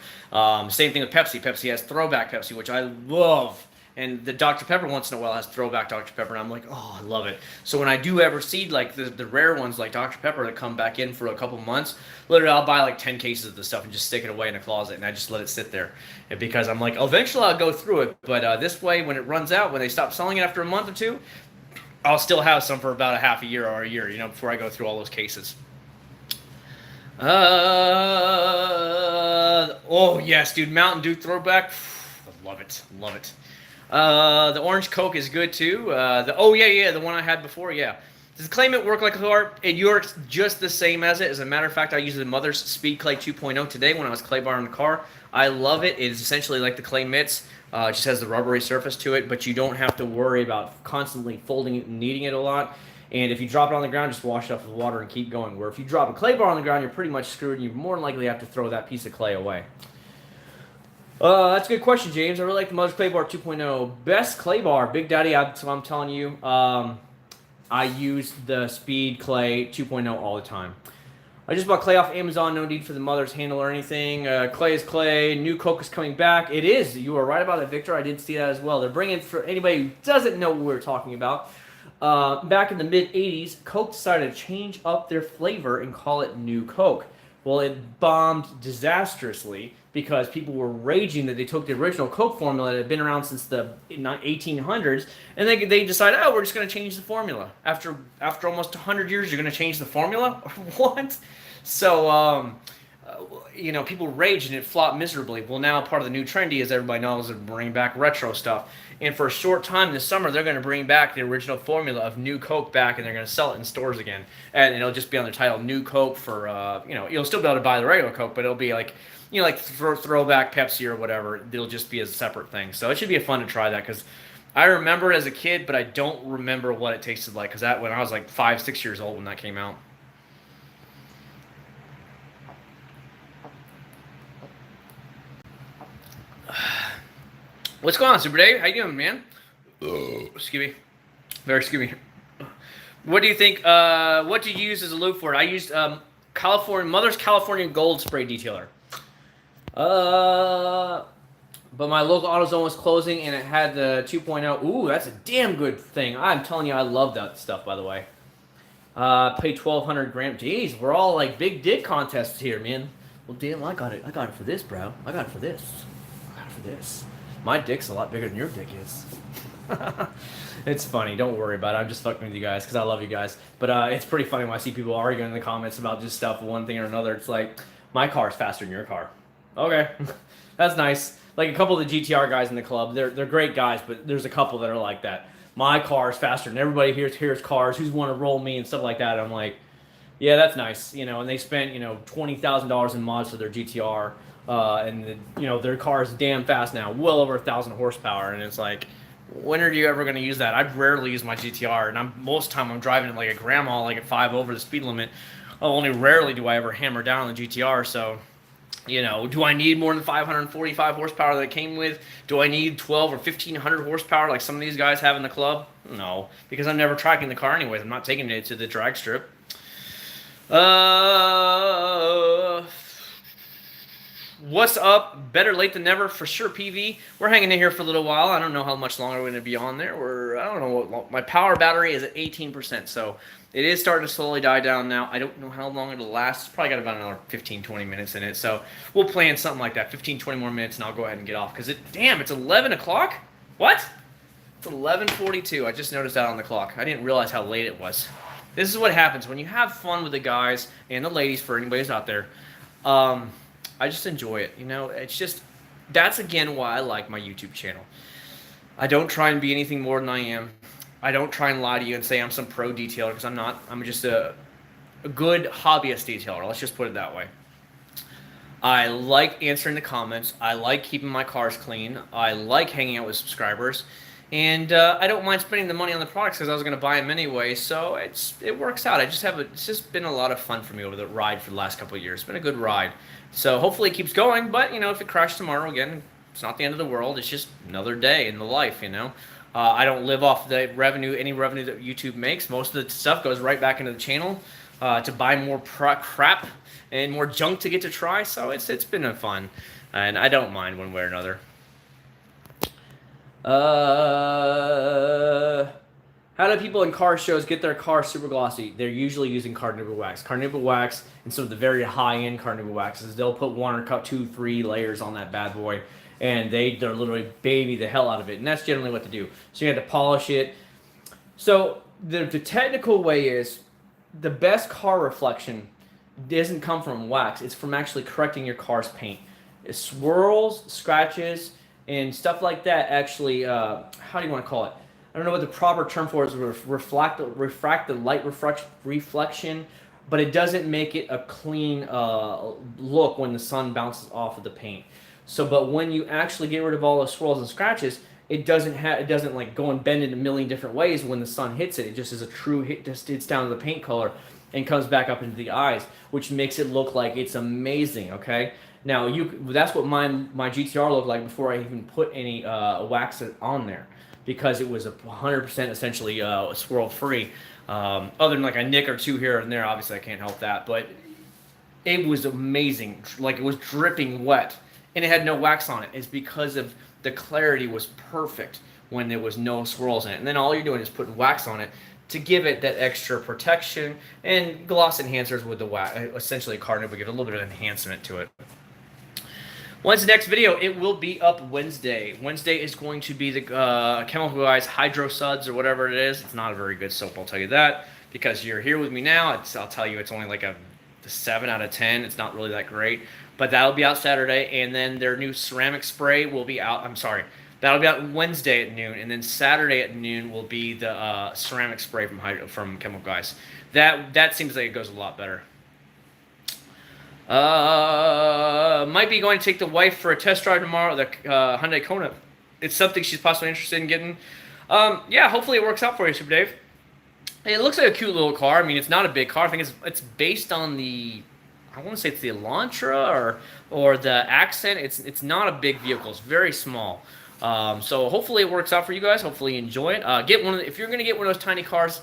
Same thing with Pepsi. Pepsi has Throwback Pepsi, which I love. And the Dr. Pepper once in a while has Throwback Dr. Pepper, and I'm like, oh, I love it. So when I do ever see like the rare ones like Dr. Pepper that come back in for a couple months, literally I'll buy like 10 cases of the stuff and just stick it away in a closet, and I just let it sit there. And because I'm like, eventually I'll go through it, but this way when it runs out, when they stop selling it after a month or two, I'll still have some for about a half a year or a year, before I go through all those cases. Oh yes, dude, Mountain Dew Throwback, love it, love it. The orange Coke is good too. The one I had before, yeah. Does the Claymate work like a car? It works just the same as it. As a matter of fact, I used the Mother's Speed Clay 2.0 today when I was clay barring the car. I love it. It is essentially like the clay mitts. It just has the rubbery surface to it, but you don't have to worry about constantly folding it and kneading it a lot. And if you drop it on the ground, just wash it off with water and keep going. Where if you drop a clay bar on the ground, you're pretty much screwed, and you more than likely have to throw that piece of clay away. That's a good question, James. I really like the Mother's Clay Bar 2.0. Best clay bar, Big Daddy, I'm telling you. I use the Speed Clay 2.0 all the time. I just bought clay off Amazon. No need for the Mother's handle or anything. Clay is clay. New Coke is coming back. It is. You are right about it, Victor. I did see that as well. They're bringing, for anybody who doesn't know what we're talking about, back in the mid-'80s, Coke decided to change up their flavor and call it New Coke. Well, it bombed disastrously because people were raging that they took the original Coke formula that had been around since the 1800s, and they decided, oh, we're just going to change the formula. After almost 100 years, you're going to change the formula? What? So, people raged and it flopped miserably. Well, now part of the new trendy, as everybody knows, is bringing back retro stuff. And for a short time this summer, they're going to bring back the original formula of New Coke back, and they're going to sell it in stores again. And it'll just be on the title New Coke for, you'll still be able to buy the regular Coke, but it'll be like, like Throwback Pepsi or whatever. It'll just be a separate thing. So it should be fun to try that, because I remember it as a kid, but I don't remember what it tasted like, because that when I was like 5-6 years old when that came out. What's going on, Super Dave? How you doing, man? Excuse me. Very excuse me. What do you think? What did you use as a lube for it? I used Mother's California Gold Spray Detailer. But my local AutoZone was closing, and it had the 2.0. Ooh, that's a damn good thing. I'm telling you, I love that stuff, by the way. Paid 1,200 grams. Jeez, we're all like big dick contests here, man. Well, damn, I got it for this, bro. I got it for this. My dick's a lot bigger than your dick is. It's funny. Don't worry about it. I'm just fucking with you guys because I love you guys. But it's pretty funny when I see people arguing in the comments about just stuff, one thing or another. It's like, my car's faster than your car. Okay. That's nice. like a couple of the GTR guys in the club. They're great guys, but there's a couple that are like that. My car is faster than everybody here's cars. Who's want to roll me and stuff like that? I'm like, yeah, that's nice, you know. And they spent, you know, $20,000 in mods for their GTR, and you know, their car is damn fast now, well over 1,000 horsepower. And it's like, when are you ever going to use that? I rarely use my GTR, and most of the time I'm driving it like a grandma, like at 5 over the speed limit. Only rarely do I ever hammer down on the GTR. So, you know, do I need more than 545 horsepower that it came with? Do I need 12 or 1,500 horsepower like some of these guys have in the club? No, because I'm never tracking the car anyways. I'm not taking it to the drag strip. What's up? Better late than never for sure, PV. We're hanging in here for a little while. I don't know how much longer we're going to be on there. I don't know what my power battery is at 18%, so it is starting to slowly die down now. I don't know how long it'll last. It's probably got about another 15-20 minutes in it, so we'll plan something like that, 15-20 more minutes, and I'll go ahead and get off, because damn, it's 11 o'clock? What? It's 11:42. I just noticed that on the clock. I didn't realize how late it was. This is what happens when you have fun with the guys and the ladies, for anybody who's out there. I just enjoy it, you know. It's just, that's again why I like my YouTube channel. I don't try and be anything more than I am. I don't try and lie to you and say I'm some pro detailer, because I'm not. I'm just a good hobbyist detailer. Let's just put it that way. I like answering the comments. I like keeping my cars clean. I like hanging out with subscribers. And I don't mind spending the money on the products because I was going to buy them anyway, so it works out. It's just been a lot of fun for me over the ride for the last couple of years. It's been a good ride. So hopefully it keeps going, but, you know, if it crashes tomorrow again, it's not the end of the world. It's just another day in the life, you know. I don't live off the revenue, any revenue that YouTube makes. Most of the stuff goes right back into the channel to buy more crap and more junk to get to try, so it's been fun, and I don't mind one way or another. How do people in car shows get their car super glossy? They're usually using carnauba wax. Carnauba wax and some of the very high-end carnauba waxes, they'll put 1 or 2, 3 layers on that bad boy, and they're literally baby the hell out of it, and that's generally what to do. So you have to polish it. So the technical way is the best car reflection doesn't come from wax. It's from actually correcting your car's paint. It swirls, scratches, and stuff like that actually, how do you want to call it? I don't know what the proper term for it is, refract the light reflection, but it doesn't make it a clean look when the sun bounces off of the paint. So, but when you actually get rid of all those swirls and scratches, it doesn't like go and bend in a million different ways when the sun hits it. It just is a true hit, just hits down to the paint color and comes back up into the eyes, which makes it look like it's amazing, okay? Now, that's what my GTR looked like before I even put any wax on there, because it was 100% essentially swirl-free. Other than like a nick or two here and there, obviously I can't help that, but it was amazing. Like, it was dripping wet, and it had no wax on it. It's because of the clarity was perfect when there was no swirls in it. And then all you're doing is putting wax on it to give it that extra protection, and gloss enhancers with the wax, essentially carnauba, give it a little bit of enhancement to it. When's the next video? It will be up Wednesday. Wednesday is going to be the Chemical Guys Hydro Suds or whatever it is. It's not a very good soap, I'll tell you that. Because you're here with me now, I'll tell you it's only like a 7 out of 10. It's not really that great. But that'll be out Saturday. And then their new ceramic spray will be out. That'll be out Wednesday at noon. And then Saturday at noon will be the ceramic spray from Chemical Guys. That seems like it goes a lot better. Might be going to take the wife for a test drive tomorrow, the Hyundai Kona. It's something she's possibly interested in getting. Yeah, hopefully it works out for you, Super Dave. It looks like a cute little car. I mean, it's not a big car. I think it's based on the, I want to say it's the Elantra or the Accent. It's not a big vehicle. It's very small. So hopefully it works out for you guys. Hopefully you enjoy it. If you're going to get one of those tiny cars,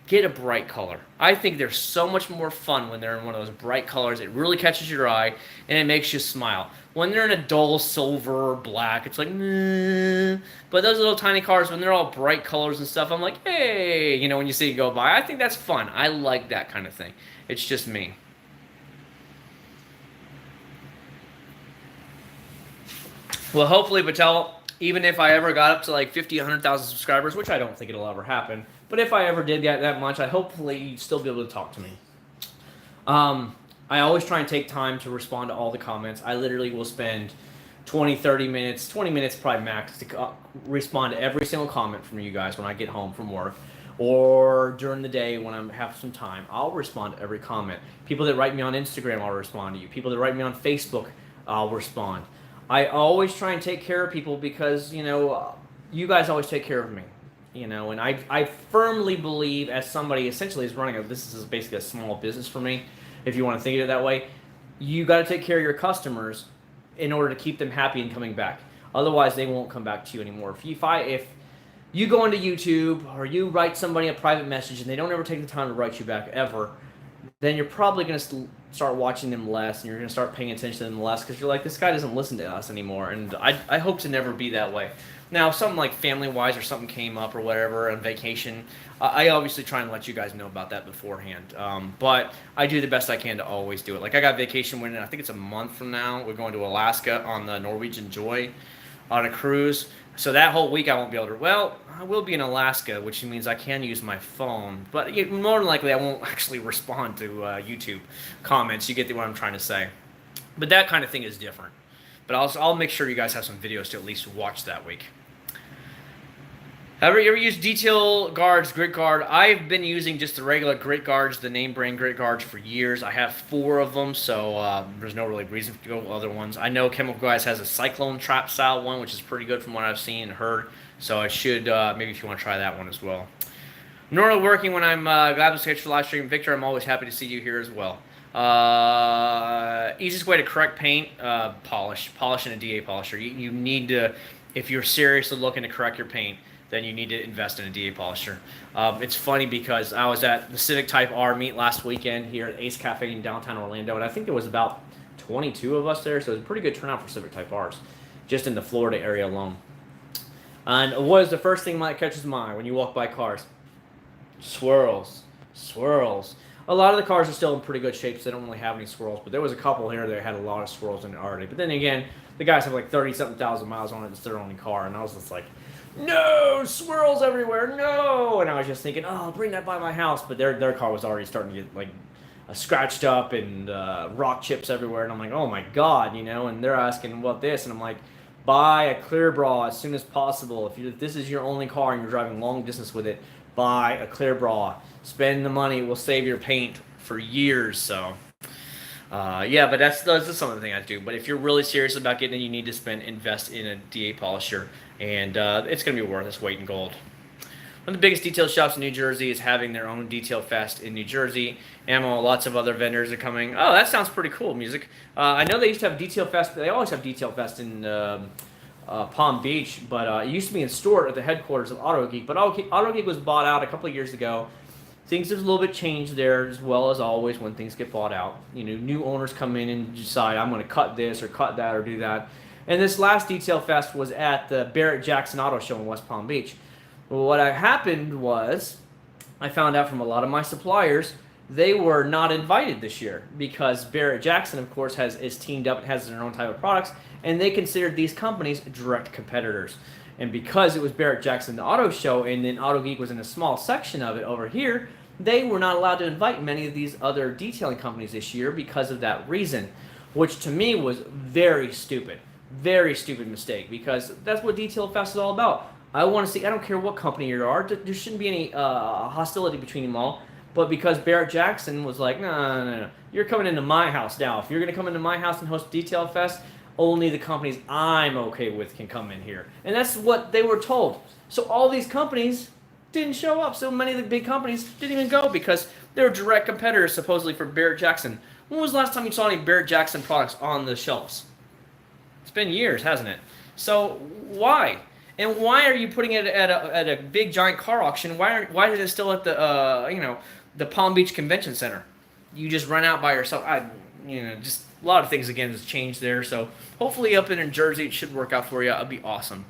get a bright color. I think they're so much more fun when they're in one of those bright colors. It really catches your eye, and it makes you smile. When they're in a dull silver or black, it's like, nah. But those little tiny cars, when they're all bright colors and stuff, I'm like, hey, you know, when you see it go by, I think that's fun. I like that kind of thing. It's just me. Well, hopefully, Patel, even if I ever got up to like 50, 100,000 subscribers, which I don't think it'll ever happen, but if I ever did get that much, I'd hopefully still be able to talk to me. I always try and take time to respond to all the comments. I literally will spend 20, 30 minutes, 20 minutes probably max to respond to every single comment from you guys when I get home from work or during the day when I have some time. I'll respond to every comment. People that write me on Instagram, I'll respond to you. People that write me on Facebook, I'll respond. I always try and take care of people because, you know, you guys always take care of me. You know, and I firmly believe, as somebody essentially is running this is basically a small business for me, if you want to think of it that way, you got to take care of your customers in order to keep them happy and coming back. Otherwise, they won't come back to you anymore. If you go into YouTube or you write somebody a private message and they don't ever take the time to write you back ever, then you're probably going to start watching them less and you're going to start paying attention to them less because you're like, this guy doesn't listen to us anymore. And I hope to never be that way. Now, if something like family-wise or something came up or whatever on vacation, I obviously try and let you guys know about that beforehand. But I do the best I can to always do it. Like I got vacation when I think it's a month from now. We're going to Alaska on the Norwegian Joy on a cruise. So that whole week I won't be able to. Well, I will be in Alaska, which means I can use my phone. But more than likely I won't actually respond to YouTube comments. You get what I'm trying to say. But that kind of thing is different. But I'll make sure you guys have some videos to at least watch that week. Have you ever used detail guards, grit guard? I've been using just the regular grit guards, the name brand grit guards for years. I have 4 of them, so there's no really reason to go with other ones. I know Chemical Guys has a cyclone trap style one, which is pretty good from what I've seen and heard. So I should, maybe if you want to try that one as well. Normally working when I'm glad to sketch for live stream. Victor, I'm always happy to see you here as well. Easiest way to correct paint, polish in a DA polisher. You need to, if you're seriously looking to correct your paint, then you need to invest in a DA polisher. It's funny because I was at the Civic Type R meet last weekend here at Ace Cafe in downtown Orlando, and I think there was about 22 of us there, so it was a pretty good turnout for Civic Type Rs, just in the Florida area alone. And what is the first thing that catches my eye when you walk by cars? Swirls. A lot of the cars are still in pretty good shape, so they don't really have any swirls, but there was a couple here that had a lot of swirls in it already. But then again, the guys have like 30-something thousand miles on it. It's their only car, and I was just like, no, swirls everywhere, no! And I was just thinking, oh, I'll bring that by my house. But their car was already starting to get like scratched up and rock chips everywhere. And I'm like, oh my God, you know? And they're asking, what this? And I'm like, buy a clear bra as soon as possible. If this is your only car and you're driving long distance with it, buy a clear bra. Spend the money. It will save your paint for years. So, yeah, but that's some of the things I do. But if you're really serious about getting it, you need to invest in a DA polisher. And it's going to be worth its weight in gold. One of the biggest detail shops in New Jersey is having their own Detail Fest in New Jersey. Ammo, lots of other vendors are coming. Oh, that sounds pretty cool, music. I know they used to have Detail Fest. They always have Detail Fest in Palm Beach, but it used to be in Stuart at the headquarters of Auto Geek. But Auto Geek was bought out a couple of years ago. Things have a little bit changed there, as well as always when things get bought out. You know, new owners come in and decide, I'm going to cut this or cut that or do that. And this last Detail Fest was at the Barrett-Jackson Auto Show in West Palm Beach. Well, what happened was, I found out from a lot of my suppliers, they were not invited this year because Barrett-Jackson, of course, is teamed up and has their own type of products, and they considered these companies direct competitors. And because it was Barrett-Jackson Auto Show, and then Auto Geek was in a small section of it over here, they were not allowed to invite many of these other detailing companies this year because of that reason, which to me was very stupid. Very stupid mistake, because that's what Detail Fest is all about. I want to see, I don't care what company you are, there shouldn't be any hostility between them all, but because Barrett-Jackson was like, no, you're coming into my house now. If you're going to come into my house and host Detail Fest, only the companies I'm okay with can come in here. And that's what they were told. So all these companies didn't show up. So many of the big companies didn't even go because they're direct competitors, supposedly, for Barrett-Jackson. When was the last time you saw any Barrett-Jackson products on the shelves? It's been years, hasn't it? So why? And why are you putting it at a big giant car auction? Why is it still at the the Palm Beach Convention Center? You just run out by yourself. Just a lot of things again has changed there. So hopefully up in Jersey it should work out for you. It'd be awesome.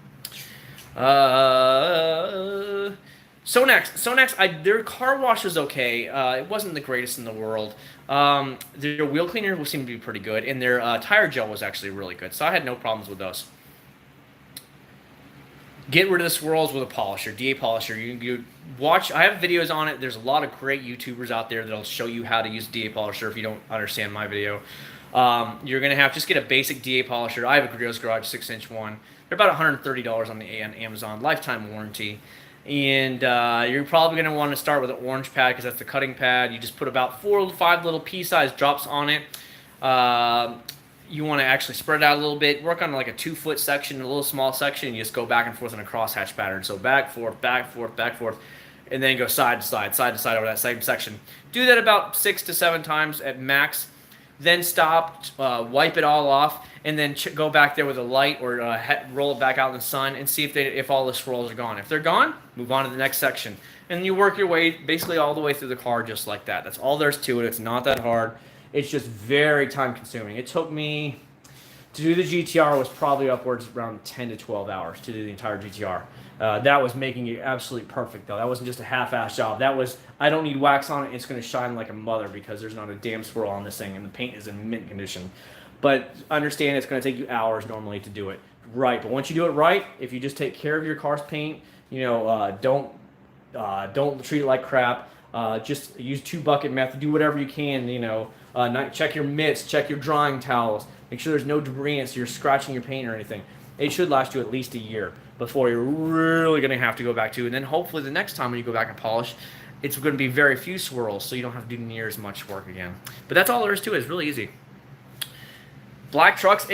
Sonax, their car wash is okay. It wasn't the greatest in the world. Their wheel cleaner seemed to be pretty good, and their tire gel was actually really good. So I had no problems with those. Get rid of the swirls with a polisher, DA polisher. You watch. I have videos on it. There's a lot of great YouTubers out there that'll show you how to use DA polisher if you don't understand my video. You're going to have just get a basic DA polisher. I have a Grills Garage 6-inch one. They're about $130 on Amazon, lifetime warranty. And you're probably going to want to start with an orange pad because that's the cutting pad. You just put about 4 to 5 little pea-sized drops on it. You want to actually spread it out a little bit. Work on like a 2-foot section, a little small section, and you just go back and forth in a crosshatch pattern. So back, forth, back, forth, back, forth, and then go side to side, side to side over that same section. Do that about 6 to 7 times at max. Then stop, wipe it all off, and then go back there with a light or roll it back out in the sun and see if all the swirls are gone. If they're gone, move on to the next section. And you work your way basically all the way through the car just like that. That's all there's to it. It's not that hard. It's just very time consuming. It took me to do the GTR was probably upwards around 10 to 12 hours to do the entire GTR. That was making it absolutely perfect though. That wasn't just a half-ass job. That was, I don't need wax on it. It's going to shine like a mother because there's not a damn swirl on this thing and the paint is in mint condition. But understand it's going to take you hours normally to do it right. But once you do it right, if you just take care of your car's paint, you know, don't treat it like crap. Just use 2-bucket method. Do whatever you can, you know. Check your mitts, check your drying towels. Make sure there's no debris in it so you're scratching your paint or anything. It should last you at least a year before you're really going to have to go back to. And then hopefully the next time when you go back and polish, it's going to be very few swirls so you don't have to do near as much work again. But that's all there is to it. It's really easy. Black trucks,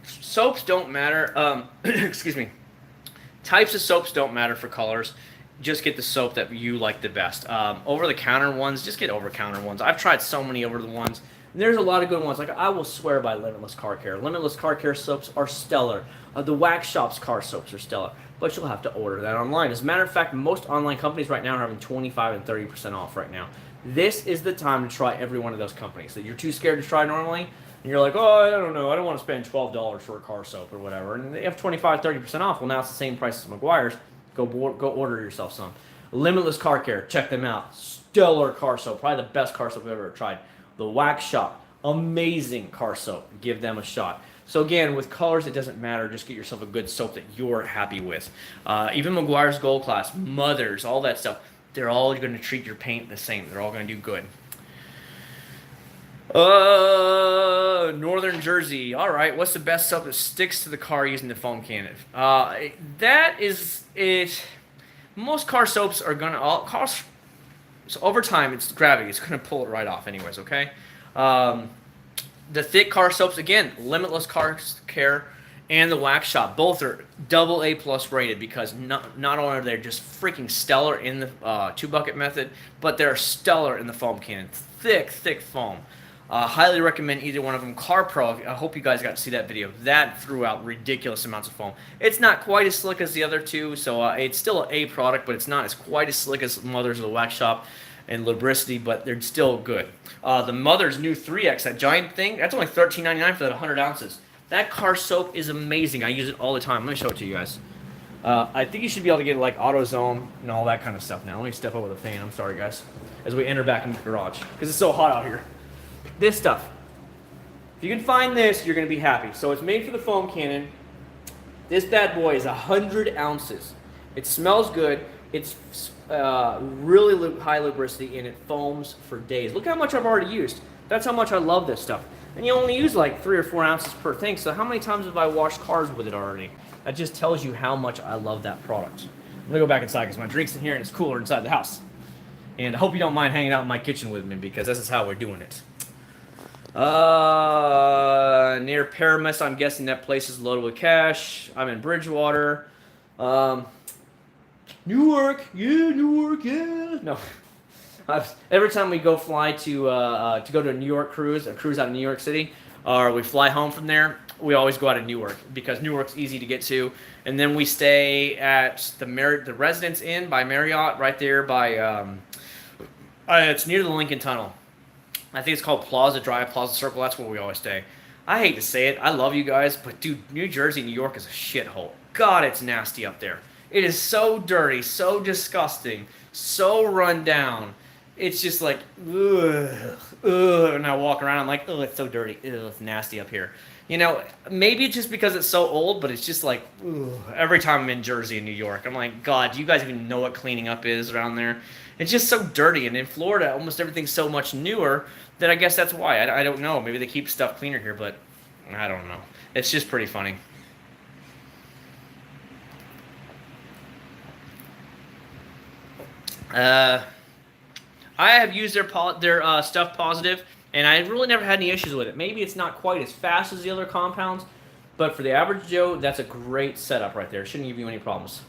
soaps don't matter. Excuse me. Types of soaps don't matter for colors. Just get the soap that you like the best. Over-the-counter ones, just get over-counter ones. I've tried so many over-the-ones. There's a lot of good ones. Like I will swear by Limitless Car Care. Limitless Car Care soaps are stellar. The Wax Shop's car soaps are stellar. But you'll have to order that online. As a matter of fact, most online companies right now are having 25 and 30% off right now. This is the time to try every one of those companies that you're too scared to try normally. And you're like, oh, I don't know. I don't want to spend $12 for a car soap or whatever. And they have 25, 30% off. Well, now it's the same price as Meguiar's. Go order yourself some. Limitless Car Care, check them out. Stellar car soap, probably the best car soap I've ever tried. The Wax Shop, amazing car soap. Give them a shot. So again, with colors, it doesn't matter. Just get yourself a good soap that you're happy with. Even Meguiar's Gold Class, Mothers, all that stuff. They're all going to treat your paint the same. They're all going to do good. Northern Jersey. All right, what's the best soap that sticks to the car using the foam cannon? That is it. Most car soaps are gonna cost. So over time, it's gravity. It's gonna pull it right off, anyways. Okay. The thick car soaps again, Limitless Car Care and the Wax Shop. Both are AA+ rated because not only are they just freaking stellar in the 2-bucket method, but they're stellar in the foam cannon. Thick foam. Highly recommend either one of them. Car Pro, I hope you guys got to see that video. That threw out ridiculous amounts of foam. It's not quite as slick as the other two, so it's still an A product, but it's not as quite as slick as Mothers of the Wax Shop and Lubricity, but they're still good. The Mother's new 3X, that giant thing, that's only $13.99 for that 100 ounces. That car soap is amazing. I use it all the time. Let me show it to you guys. I think you should be able to get like AutoZone and all that kind of stuff now. Let me step over the fan. I'm sorry, guys. As we enter back into the garage, because it's so hot out here. This stuff. If you can find this, you're going to be happy. So it's made for the foam cannon. This bad boy is 100 ounces. It smells good. It's really high lubricity, and it foams for days. Look how much I've already used. That's how much I love this stuff. And you only use like 3 or 4 ounces per thing. So how many times have I washed cars with it already? That just tells you how much I love that product. I'm going to go back inside because my drink's in here and it's cooler inside the house. And I hope you don't mind hanging out in my kitchen with me because this is how we're doing it. Near Paramus, I'm guessing that place is loaded with cash. I'm in Bridgewater. Newark, yeah. No. Every time we go fly to go to a New York cruise, a cruise out of New York City, or we fly home from there, we always go out of Newark because Newark's easy to get to. And then we stay at the Residence Inn by Marriott, right there by, it's near the Lincoln Tunnel. I think it's called Plaza Drive, Plaza Circle. That's where we always stay. I hate to say it. I love you guys, but dude, New Jersey, New York is a shithole. God, it's nasty up there. It is so dirty, so disgusting, so run down. It's just like, ugh. And I walk around, I'm like, oh, it's so dirty. Ugh, it's nasty up here. You know, maybe it's just because it's so old, but it's just like, ugh. Every time I'm in Jersey and New York, I'm like, God, do you guys even know what cleaning up is around there? It's just so dirty, and in Florida, almost everything's so much newer that I guess that's why. I don't know. Maybe they keep stuff cleaner here, but I don't know. It's just pretty funny. I have used their stuff positive, and I really never had any issues with it. Maybe it's not quite as fast as the other compounds, but for the average Joe, that's a great setup right there. It shouldn't give you any problems.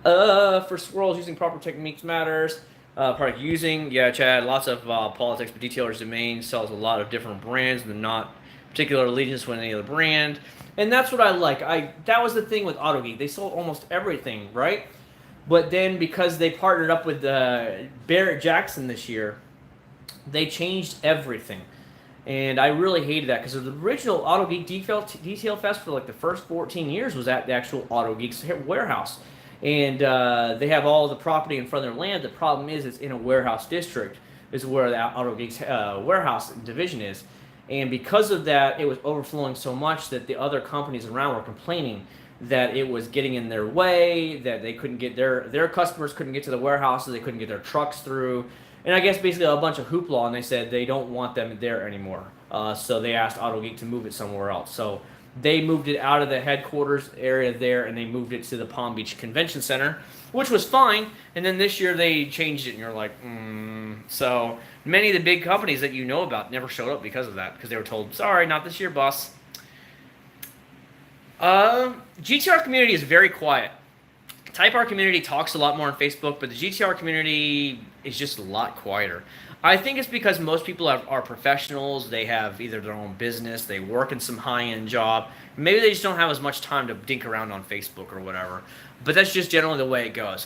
For swirls, using proper techniques matters. Product using, yeah, Chad, lots of politics, but Detailer's Domain sells a lot of different brands, and they're not particular allegiance with any other brand. And that's what I like. That was the thing with AutoGeek. They sold almost everything, right? But then because they partnered up with Barrett Jackson this year, they changed everything. And I really hated that because the original AutoGeek Detail Fest for like the first 14 years was at the actual AutoGeek's warehouse. And they have all the property in front of their land. The problem is it's in a warehouse district is where the AutoGeek's warehouse division is. And because of that, it was overflowing so much that the other companies around were complaining that it was getting in their way, that they couldn't get their customers couldn't get to the warehouses, they couldn't get their trucks through. And I guess basically a bunch of hoopla, and they said they don't want them there anymore. So they asked AutoGeek to move it somewhere else. So they moved it out of the headquarters area there, and they moved it to the Palm Beach Convention Center, which was fine. And then this year they changed it, and you're like, So many of the big companies that you know about never showed up because of that, because they were told, sorry, not this year, boss. GTR community is very quiet. Type R community talks a lot more on Facebook, but the GTR community is just a lot quieter. I think it's because most people are professionals. They have either their own business, they work in some high-end job. Maybe they just don't have as much time to dink around on Facebook or whatever. But that's just generally the way it goes.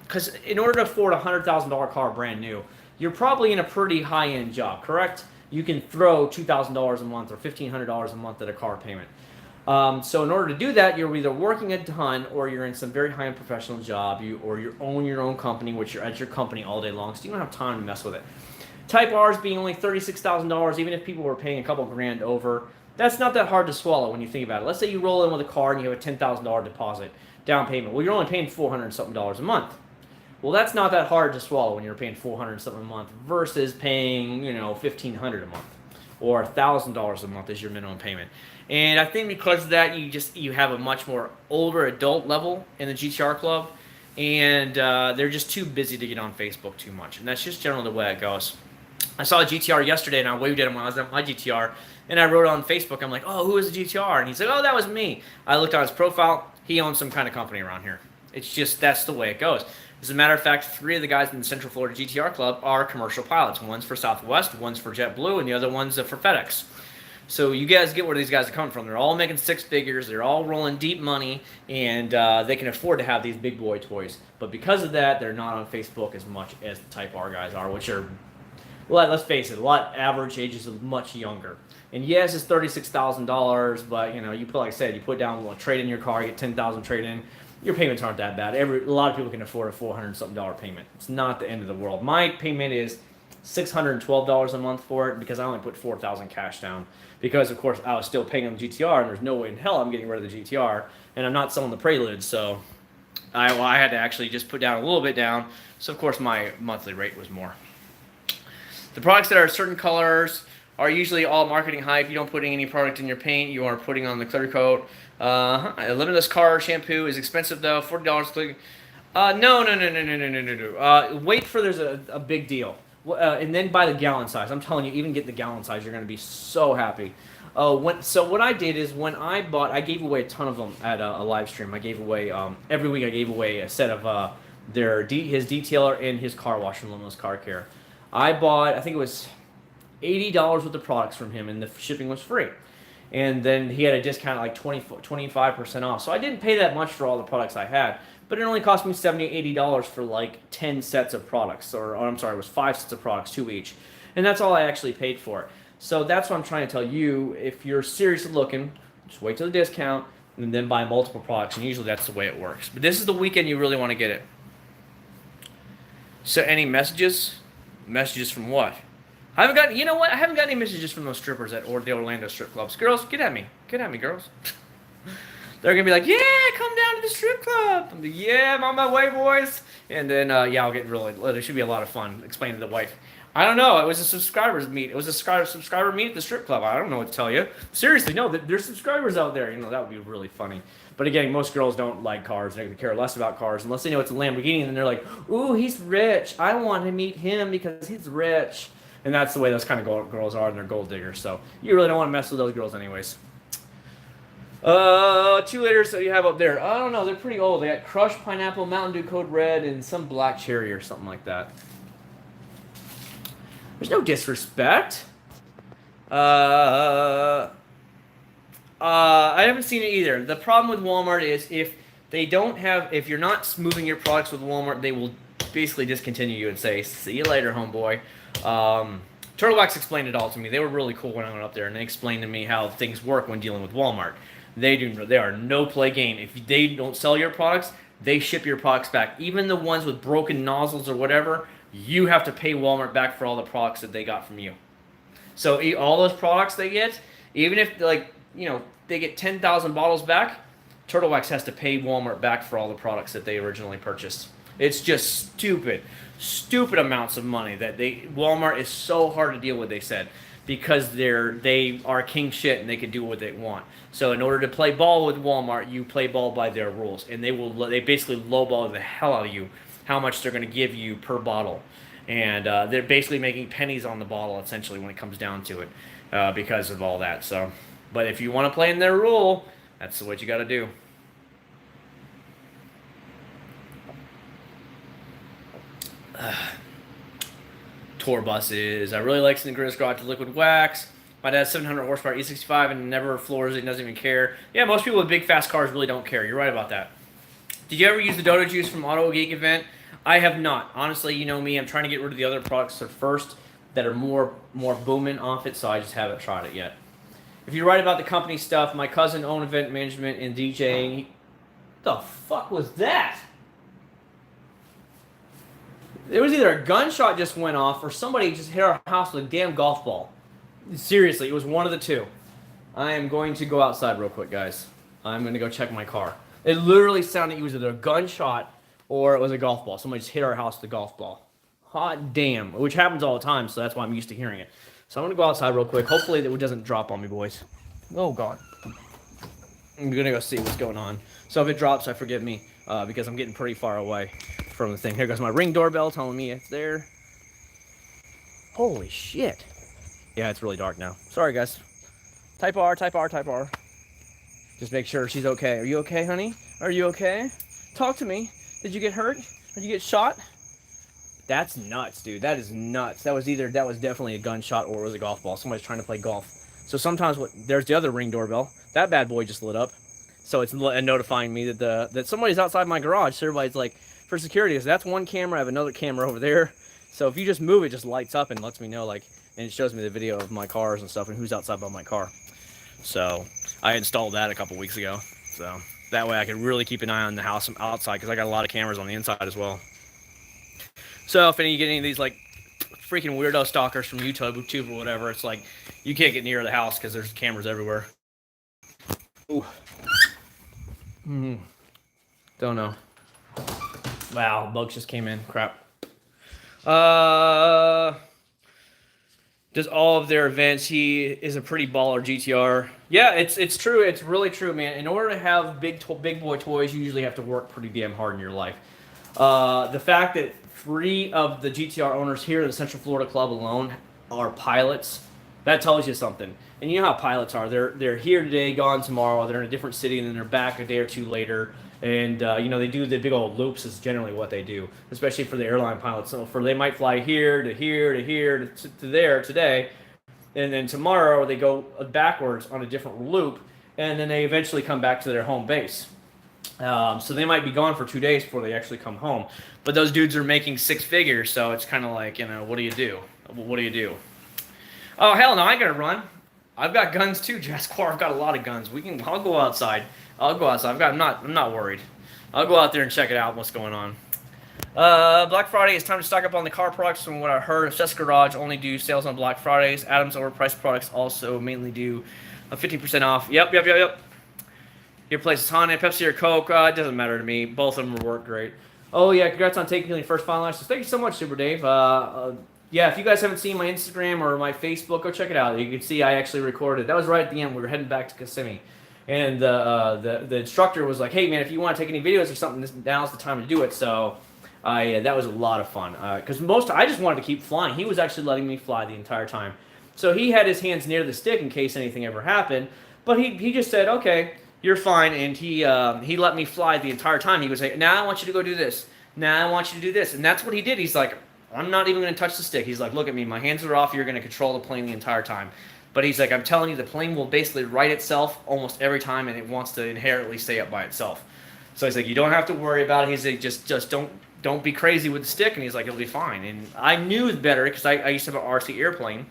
Because in order to afford a $100,000 car brand new, you're probably in a pretty high-end job, correct? You can throw $2,000 a month or $1,500 a month at a car payment. So in order to do that, you're either working a ton or you're in some very high-end professional job, or you own your own company, which you're at your company all day long, so you don't have time to mess with it. Type R's being only $36,000, even if people were paying a couple grand over, that's not that hard to swallow when you think about it. Let's say you roll in with a car and you have a $10,000 deposit down payment. Well, you're only paying $400 and something a month. Well, that's not that hard to swallow when you're paying $400 and something a month versus paying, $1,500 a month or $1,000 a month is your minimum payment. And I think because of that, you have a much more older adult level in the GTR club, and they're just too busy to get on Facebook too much. And that's just generally the way it goes. I saw a GTR yesterday, and I waved at him when I was at my GTR, and I wrote on Facebook, I'm like, oh, who is the GTR? And he's like, oh, that was me. I looked on his profile. He owns some kind of company around here. It's just, that's the way it goes. As a matter of fact, 3 of the guys in the Central Florida GTR Club are commercial pilots. One's for Southwest, one's for JetBlue, and the other one's for FedEx. So you guys get where these guys are coming from. They're all making 6 figures. They're all rolling deep money, and they can afford to have these big boy toys. But because of that, they're not on Facebook as much as the Type R guys are, which are, well, let's face it, a lot average ages is much younger. And yes, it's $36,000, but you put, like I said, you put down a trade in your car, you get $10,000 trade in. Your payments aren't that bad. A lot of people can afford a $400 something payment. It's not the end of the world. My payment is $612 a month for it because I only put $4,000 cash down. Because of course I was still paying on the GTR, and there's no way in hell I'm getting rid of the GTR, and I'm not selling the Prelude, so I had to actually just put down a little bit down. So of course my monthly rate was more. The products that are certain colors are usually all marketing hype. You don't put any product in your paint. You are putting on the clear coat. A limitless car shampoo is expensive though, $40. No. Wait for there's a big deal. And then buy the gallon size. I'm telling you, even get the gallon size, you're going to be so happy. So what I did is when I gave away a ton of them at a live stream. I gave away, every week I gave away a set of his detailer and his car wash and Limitless Car Care. I bought, I think it was $80 worth of products from him, and the shipping was free. And then he had a discount like 25% off. So I didn't pay that much for all the products I had. But it only cost me $70, $80 for like 10 sets of products. Or I'm sorry, it was 5 sets of products, 2 each. And that's all I actually paid for it. So that's what I'm trying to tell you. If you're seriously looking, just wait till the discount and then buy multiple products. And usually that's the way it works. But this is the weekend you really want to get it. So any messages? Messages from what? I haven't got, I haven't got any messages from those strippers at the Orlando strip clubs. Girls, get at me. Get at me, girls. They're gonna be like, yeah, come down to the strip club. I'm like, yeah, I'm on my way, boys. And then yeah, I'll get really. It should be a lot of fun explaining to the wife. I don't know. It was a subscribers meet. It was a subscriber meet at the strip club. I don't know what to tell you. Seriously, no, there's subscribers out there. You know, that would be really funny. But again, most girls don't like cars. They care less about cars unless they know it's a Lamborghini, and then they're like, ooh, he's rich. I want to meet him because he's rich. And that's the way those kind of girls are, and they're gold diggers. So you really don't want to mess with those girls anyways. 2 liters that you have up there. I don't know. They're pretty old. They got crushed pineapple, Mountain Dew Code Red, and some black cherry or something like that. There's no disrespect. I haven't seen it either. The problem with Walmart is if you're not moving your products with Walmart, they will basically discontinue you and say, see you later, homeboy. Turtle Wax explained it all to me. They were really cool when I went up there, and they explained to me how things work when dealing with Walmart. They are no play game. If they don't sell your products, they ship your products back. Even the ones with broken nozzles or whatever, you have to pay Walmart back for all the products that they got from you. So all those products they get, even if they get 10,000 bottles back, Turtle Wax has to pay Walmart back for all the products that they originally purchased. It's just stupid amounts of money that Walmart is so hard to deal with, they said, because they are king shit and they can do what they want. So in order to play ball with Walmart, you play ball by their rules, and they basically lowball the hell out of you how much they're going to give you per bottle. And they're basically making pennies on the bottle, essentially, when it comes down to it, because of all that. So, but if you want to play in their rule, that's what you got to do. Tour buses. I really like Cinder's Garage Liquid Wax. My dad has 700 horsepower E65 and never floors it, doesn't even care. Yeah, most people with big fast cars really don't care. You're right about that. Did you ever use the Dodo Juice from Auto Geek event? I have not. Honestly, you know me, I'm trying to get rid of the other products at first that are more booming off it, so I just haven't tried it yet. If you're right about the company stuff, my cousin owned event management and DJing. What the fuck was that? It was either a gunshot just went off or somebody just hit our house with a damn golf ball. Seriously, it was one of the two. I am going to go outside real quick, guys. I'm going to go check my car. It literally sounded, it was either a gunshot or it was a golf ball. Somebody just hit our house with a golf ball. Hot damn. Which happens all the time, so that's why I'm used to hearing it. So I'm going to go outside real quick. Hopefully it doesn't drop on me, boys. Oh, God. I'm going to go see what's going on. So if it drops, forgive me, because I'm getting pretty far away from the thing. Here goes my Ring doorbell telling me it's there. Holy shit. Yeah, it's really dark now. Sorry, guys. Type R, type R, type R. Just make sure she's okay. Are you okay, honey? Are you okay? Talk to me. Did you get hurt? Did you get shot? That's nuts, dude. That is nuts. That was definitely a gunshot or it was a golf ball. Somebody's trying to play golf. So sometimes there's the other Ring doorbell. That bad boy just lit up. So it's notifying me that somebody's outside my garage. So everybody's like, for security, because that's one camera. I have another camera over there. So if you just move, it just lights up and lets me know, like, and it shows me the video of my cars and stuff and who's outside by my car. So I installed that a couple weeks ago. So that way I can really keep an eye on the house from outside because I got a lot of cameras on the inside as well. So if you get any of these, like, freaking weirdo stalkers from YouTube or whatever, it's like you can't get near the house because there's cameras everywhere. Ooh. Don't know. Wow, bugs just came in. Crap. Does all of their events. He is a pretty baller GTR. Yeah, it's true. It's really true, man. In order to have big boy toys, you usually have to work pretty damn hard in your life. The fact that 3 of the GTR owners here at the Central Florida Club alone are pilots, that tells you something. And you know how pilots are. They're here today, gone tomorrow. They're in a different city, and then they're back a day or two later. And, they do the big old loops is generally what they do, especially for the airline pilots. So they might fly here to here to here to there today, and then tomorrow they go backwards on a different loop, and then they eventually come back to their home base. So they might be gone for 2 days before they actually come home. But those dudes are making 6 figures, so it's kind of like, what do you do? What do you do? Oh, hell no, I gotta run. I've got guns too, Jaskar. I've got a lot of guns. I'll go outside. I'm not worried. I'll go out there and check it out. What's going on? Black Friday. It's time to stock up on the car products. From what I heard, Access Garage only do sales on Black Fridays. Adam's overpriced products also mainly do a 50% off. Yep. Your place is haunted. Pepsi or Coke? It doesn't matter to me. Both of them work great. Oh yeah, congrats on taking your first final lashes. Thank you so much, Super Dave. Yeah, if you guys haven't seen my Instagram or my Facebook, go check it out. You can see I actually recorded. That was right at the end. We were heading back to Kissimmee. And the instructor was like, hey, man, if you want to take any videos or something, now's the time to do it. So that was a lot of fun. Because I just wanted to keep flying. He was actually letting me fly the entire time. So he had his hands near the stick in case anything ever happened. But he just said, okay, you're fine. And he let me fly the entire time. He was like, now I want you to go do this. Now I want you to do this. And that's what he did. He's like, I'm not even going to touch the stick. He's like, look at me. My hands are off. You're going to control the plane the entire time. But he's like, I'm telling you, the plane will basically right itself almost every time, and it wants to inherently stay up by itself. So he's like, you don't have to worry about it. He's like, just don't be crazy with the stick. And he's like, it'll be fine. And I knew better because I used to have an RC airplane,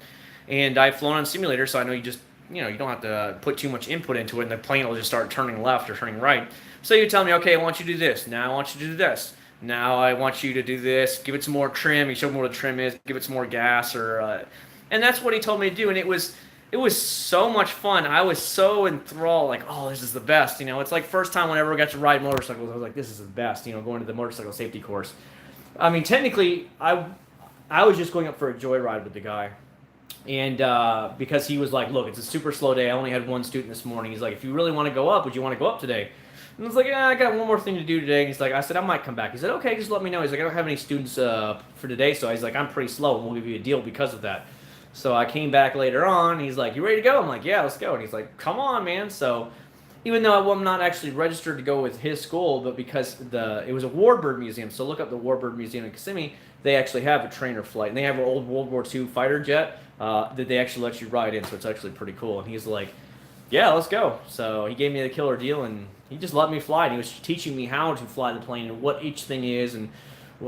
and I've flown on simulators, so I know you don't have to put too much input into it, and the plane will just start turning left or turning right. So you tell me, okay, I want you to do this. Now I want you to do this. Now I want you to do this. Give it some more trim. You show me what the trim is. Give it some more gas, and that's what he told me to do. And it was so much fun. I was so enthralled, like, oh, this is the best. It's like first time whenever I got to ride motorcycles, I was like, this is the best. Going to the motorcycle safety course. I mean, technically, I was just going up for a joyride with the guy, and because he was like, look, it's a super slow day. I only had one student this morning. He's like, if you really want to go up, would you want to go up today? And I was like, yeah, I got one more thing to do today. And he's like, I said, I might come back. He said, okay, just let me know. He's like, I don't have any students for today, so he's like, I'm pretty slow, and we'll give you a deal because of that. So I came back later on. He's like, you ready to go? I'm like, yeah, let's go. And he's like, come on, man. So even though I'm not actually registered to go with his school, but because it was a Warbird Museum, so look up the Warbird Museum in Kissimmee, they actually have a trainer flight. And they have an old World War II fighter jet that they actually let you ride in, so it's actually pretty cool. And he's like, yeah, let's go. So he gave me the killer deal, and he just let me fly. And he was teaching me how to fly the plane and what each thing is and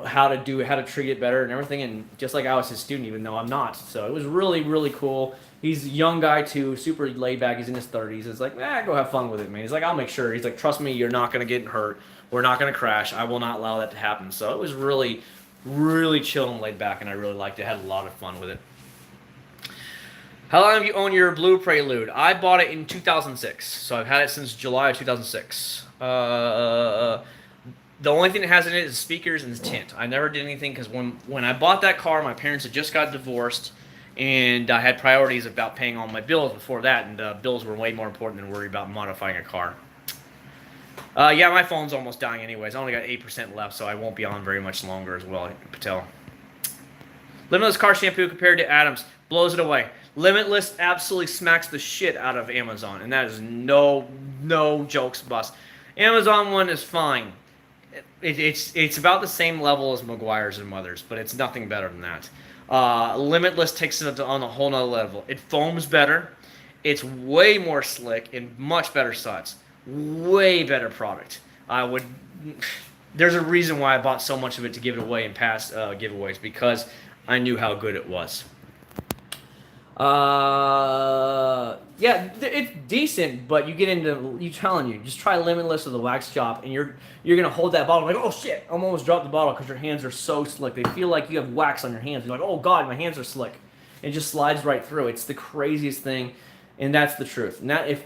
how to treat it better and everything, and just like I was his student, even though I'm not. So it was really, really cool. He's a young guy too, super laid back. He's in his 30s. It's like, go have fun with it, man. He's like, I'll make sure. He's like, trust me, you're not going to get hurt. We're not going to crash. I will not allow that to happen. So it was really, really chill and laid back, and I really liked it. I had a lot of fun with it. How long have you owned your Blue Prelude? I bought it in 2006, so I've had it since July of 2006. The only thing that has in it is speakers and tint. I never did anything because when I bought that car, my parents had just got divorced, and I had priorities about paying all my bills before that, and bills were way more important than worrying about modifying a car. Yeah, my phone's almost dying anyways. I only got 8% left, so I won't be on very much longer as well, Patel. Limitless car shampoo compared to Adams blows it away. Limitless absolutely smacks the shit out of Amazon, and that is no jokes bust. Amazon one is fine. It's about the same level as Meguiar's and Mother's, but it's nothing better than that. Limitless takes it on a whole nother level. It foams better. It's way more slick and much better suds. Way better product. There's a reason why I bought so much of it to give it away in past giveaways, because I knew how good it was. Yeah, it's decent, but you get into, just try Limitless with the wax shop, and you're gonna hold that bottle like, oh shit, I almost dropped the bottle because your hands are so slick. They feel like you have wax on your hands. You're like, oh god, my hands are slick. It just slides right through. It's the craziest thing, and that's the truth. Now, if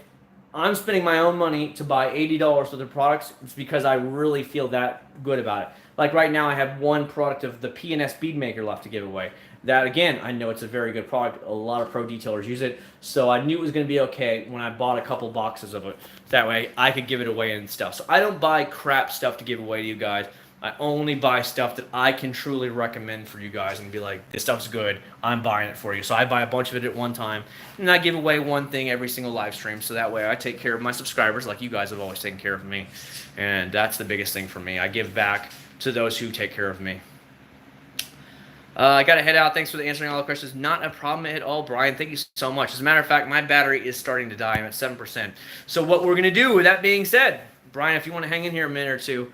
I'm spending my own money to buy $80 worth of products, it's because I really feel that good about it. Like right now, I have one product of the P&S bead maker left to give away. That, again, I know it's a very good product. A lot of pro detailers use it. So I knew it was going to be okay when I bought a couple boxes of it. That way, I could give it away and stuff. So I don't buy crap stuff to give away to you guys. I only buy stuff that I can truly recommend for you guys and be like, this stuff's good. I'm buying it for you. So I buy a bunch of it at one time. And I give away one thing every single live stream. So that way I take care of my subscribers like you guys have always taken care of me. And that's the biggest thing for me. I give back to those who take care of me. I got to head out. Thanks for answering all the questions. Not a problem at all, Brian. Thank you so much. As a matter of fact, my battery is starting to die. I'm at 7%. So what we're going to do, with that being said, Brian, if you want to hang in here a minute or two,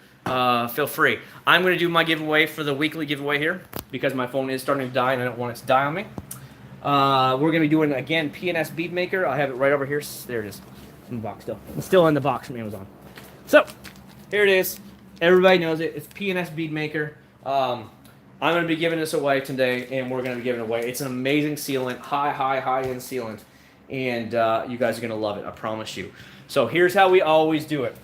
feel free. I'm going to do my giveaway for the weekly giveaway here because my phone is starting to die and I don't want it to die on me. We're going to be doing, again, P&S bead maker. I have it right over here. There it is. It's in the box still. It's still in the box from Amazon. So, here it is. Everybody knows it. It's P&S bead maker. I'm going to be giving this away today, and we're going to be giving it away. It's an amazing sealant, high-end sealant. and you guys are going to love it. I promise you. So here's how we always do it.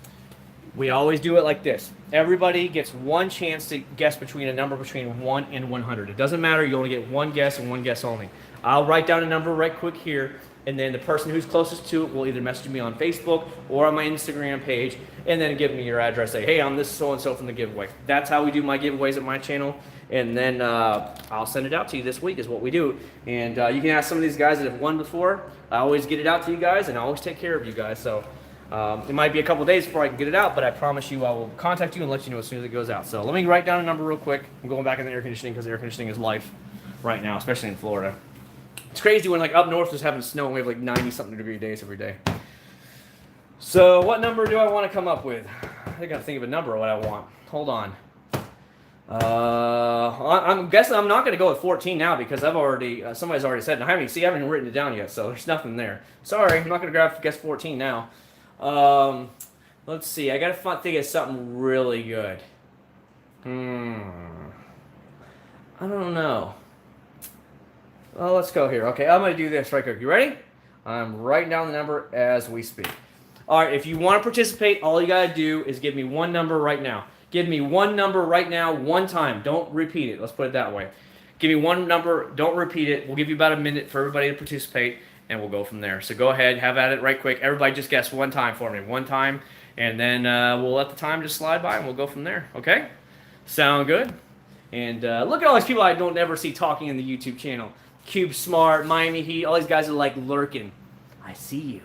We always do it like this. Everybody gets one chance to guess between a number between 1 and 100. It doesn't matter. You only get one guess and one guess only. I'll write down a number right quick here, and then the person who's closest to it will either message me on Facebook or on my Instagram page, and then give me your address. Say, hey, I'm this so-and-so from the giveaway. That's how we do my giveaways at my channel, and then I'll send it out to you this week is what we do. And you can ask some of these guys that have won before. I always get it out to you guys, and I always take care of you guys. So it might be a couple days before I can get it out, but I promise you I will contact you and let you know as soon as it goes out. So let me write down a number real quick. I'm going back in the air conditioning because air conditioning is life right now, especially in Florida. It's crazy when like up north is having snow and we have like 90-something degree days every day. So what number do I want to come up with? I got to think of a number of what I want. Hold on. I'm guessing I'm not going to go with 14 now because I've already somebody's already said, and I haven't even written it down yet, so there's nothing there. Sorry, I'm not going to guess 14 now. Let's see. I got to think of something really good. I don't know. Well, let's go here. Okay, I'm going to do this right quick. You ready? I'm writing down the number as we speak. All right, if you want to participate, all you got to do is give me one number right now. Give me one number right now, one time. Don't repeat it. Let's put it that way. Give me one number. Don't repeat it. We'll give you about a minute for everybody to participate, and we'll go from there. So go ahead, have at it right quick. Everybody just guess one time for me. One time, and then we'll let the time just slide by, and we'll go from there. Okay? Sound good? And look at all these people I don't ever see talking in the YouTube channel. Cube Smart, Miami Heat, all these guys are like lurking. I see you.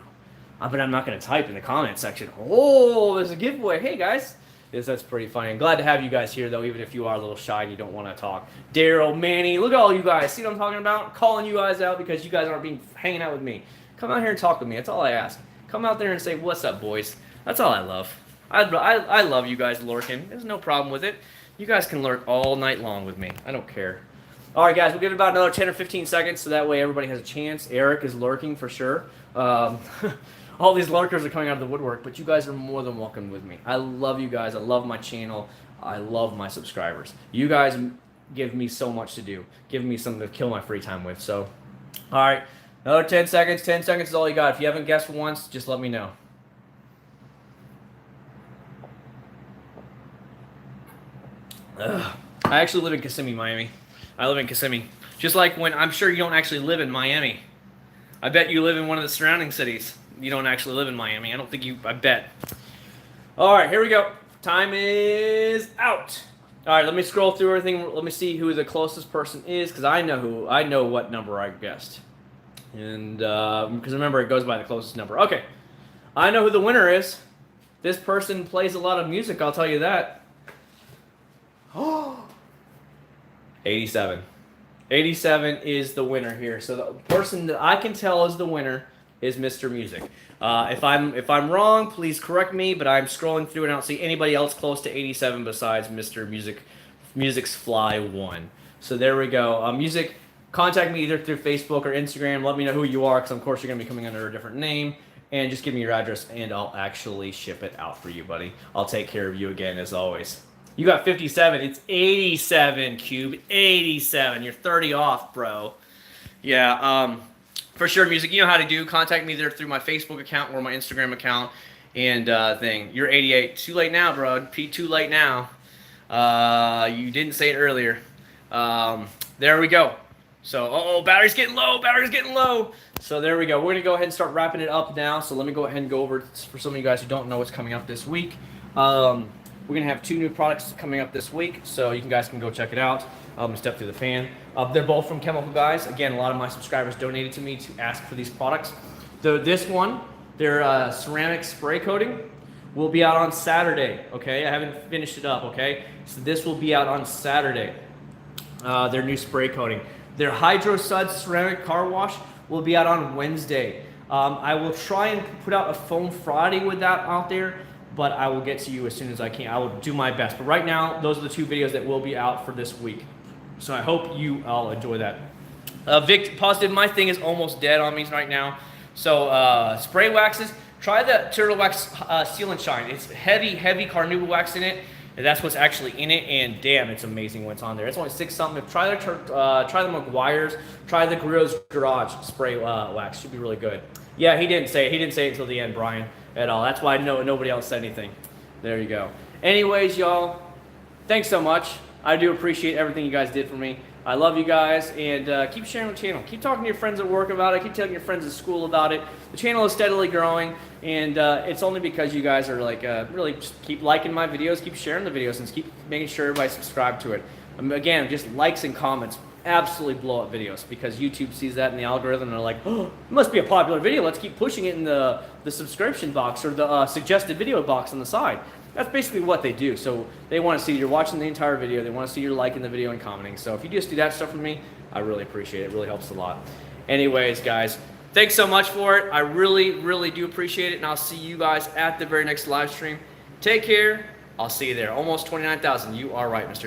But I'm not going to type in the comment section. Oh, there's a giveaway. Hey, guys. Yes, that's pretty funny. I'm glad to have you guys here, though, even if you are a little shy and you don't want to talk. Daryl, Manny, look at all you guys. See what I'm talking about? Calling you guys out because you guys aren't hanging out with me. Come out here and talk with me. That's all I ask. Come out there and say, what's up, boys? That's all I love. I love you guys lurking. There's no problem with it. You guys can lurk all night long with me. I don't care. All right, guys, we'll give it about another 10 or 15 seconds so that way everybody has a chance. Eric is lurking for sure. All these lurkers are coming out of the woodwork, but you guys are more than welcome with me. I love you guys. I love my channel. I love my subscribers. You guys give me so much to do. Give me something to kill my free time with. So, all right, another 10 seconds. 10 seconds is all you got. If you haven't guessed once, just let me know. Ugh. I actually live in Kissimmee, Miami. I live in Kissimmee. Just like when I'm sure you don't actually live in Miami. I bet you live in one of the surrounding cities. You don't actually live in Miami. I don't think you, I bet. All right, here we go. Time is out. All right, let me scroll through everything. Let me see who the closest person is because I know what number I guessed. And because remember, it goes by the closest number. Okay, I know who the winner is. This person plays a lot of music, I'll tell you that. Oh, 87. 87 is the winner here. So the person that I can tell is the winner is Mr. Music. If I'm wrong, please correct me, but I'm scrolling through and I don't see anybody else close to 87 besides Mr. Music. Music's Fly 1. So there we go. Music, contact me either through Facebook or Instagram. Let me know who you are because of course you're going to be coming under a different name. And just give me your address and I'll actually ship it out for you, buddy. I'll take care of you again as always. You got 57. It's 87, Cube. 87. You're 30 off, bro. Yeah, for sure, Music. You know how to do. Contact me either through my Facebook account or my Instagram account. And thing. You're 88. Too late now, bro. Pete, too late now. You didn't say it earlier. There we go. So, battery's getting low. Battery's getting low. So there we go. We're going to go ahead and start wrapping it up now. So let me go ahead and go over for some of you guys who don't know what's coming up this week. We're going to have 2 new products coming up this week, so you guys can go check it out. Step through the fan. They're both from Chemical Guys. Again, a lot of my subscribers donated to me to ask for these products. This one, their ceramic spray coating, will be out on Saturday, okay? I haven't finished it up, okay? So this will be out on Saturday, their new spray coating. Their Hydro Suds ceramic car wash will be out on Wednesday. I will try and put out a foam Friday with that out there, but I will get to you as soon as I can. I will do my best. But right now, those are the 2 videos that will be out for this week. So I hope you all enjoy that. Vic, positive, my thing is almost dead on me right now. So spray waxes, try the Turtle Wax Sealant Shine. It's heavy carnauba wax in it. And that's what's actually in it, and damn, it's amazing what's on there. It's only 6 something. Try the McGuire's, try the Grillo's Garage spray wax. Should be really good. Yeah, he didn't say it. He didn't say it until the end, Brian, at all. That's why nobody else said anything. There you go. Anyways, y'all, thanks so much. I do appreciate everything you guys did for me. I love you guys, and keep sharing the channel. Keep talking to your friends at work about it. Keep telling your friends at school about it. The channel is steadily growing, and it's only because you guys are like really just keep liking my videos, keep sharing the videos, and keep making sure everybody subscribe to it. Again, just likes and comments absolutely blow up videos because YouTube sees that in the algorithm and they're like, oh, it must be a popular video. Let's keep pushing it in the subscription box or the suggested video box on the side. That's basically what they do. So they want to see you're watching the entire video. They want to see you're liking the video and commenting. So if you just do that stuff for me, I really appreciate it. It really helps a lot. Anyways, guys, thanks so much for it. I really, really do appreciate it. And I'll see you guys at the very next live stream. Take care. I'll see you there. Almost 29,000. You are right, Mr.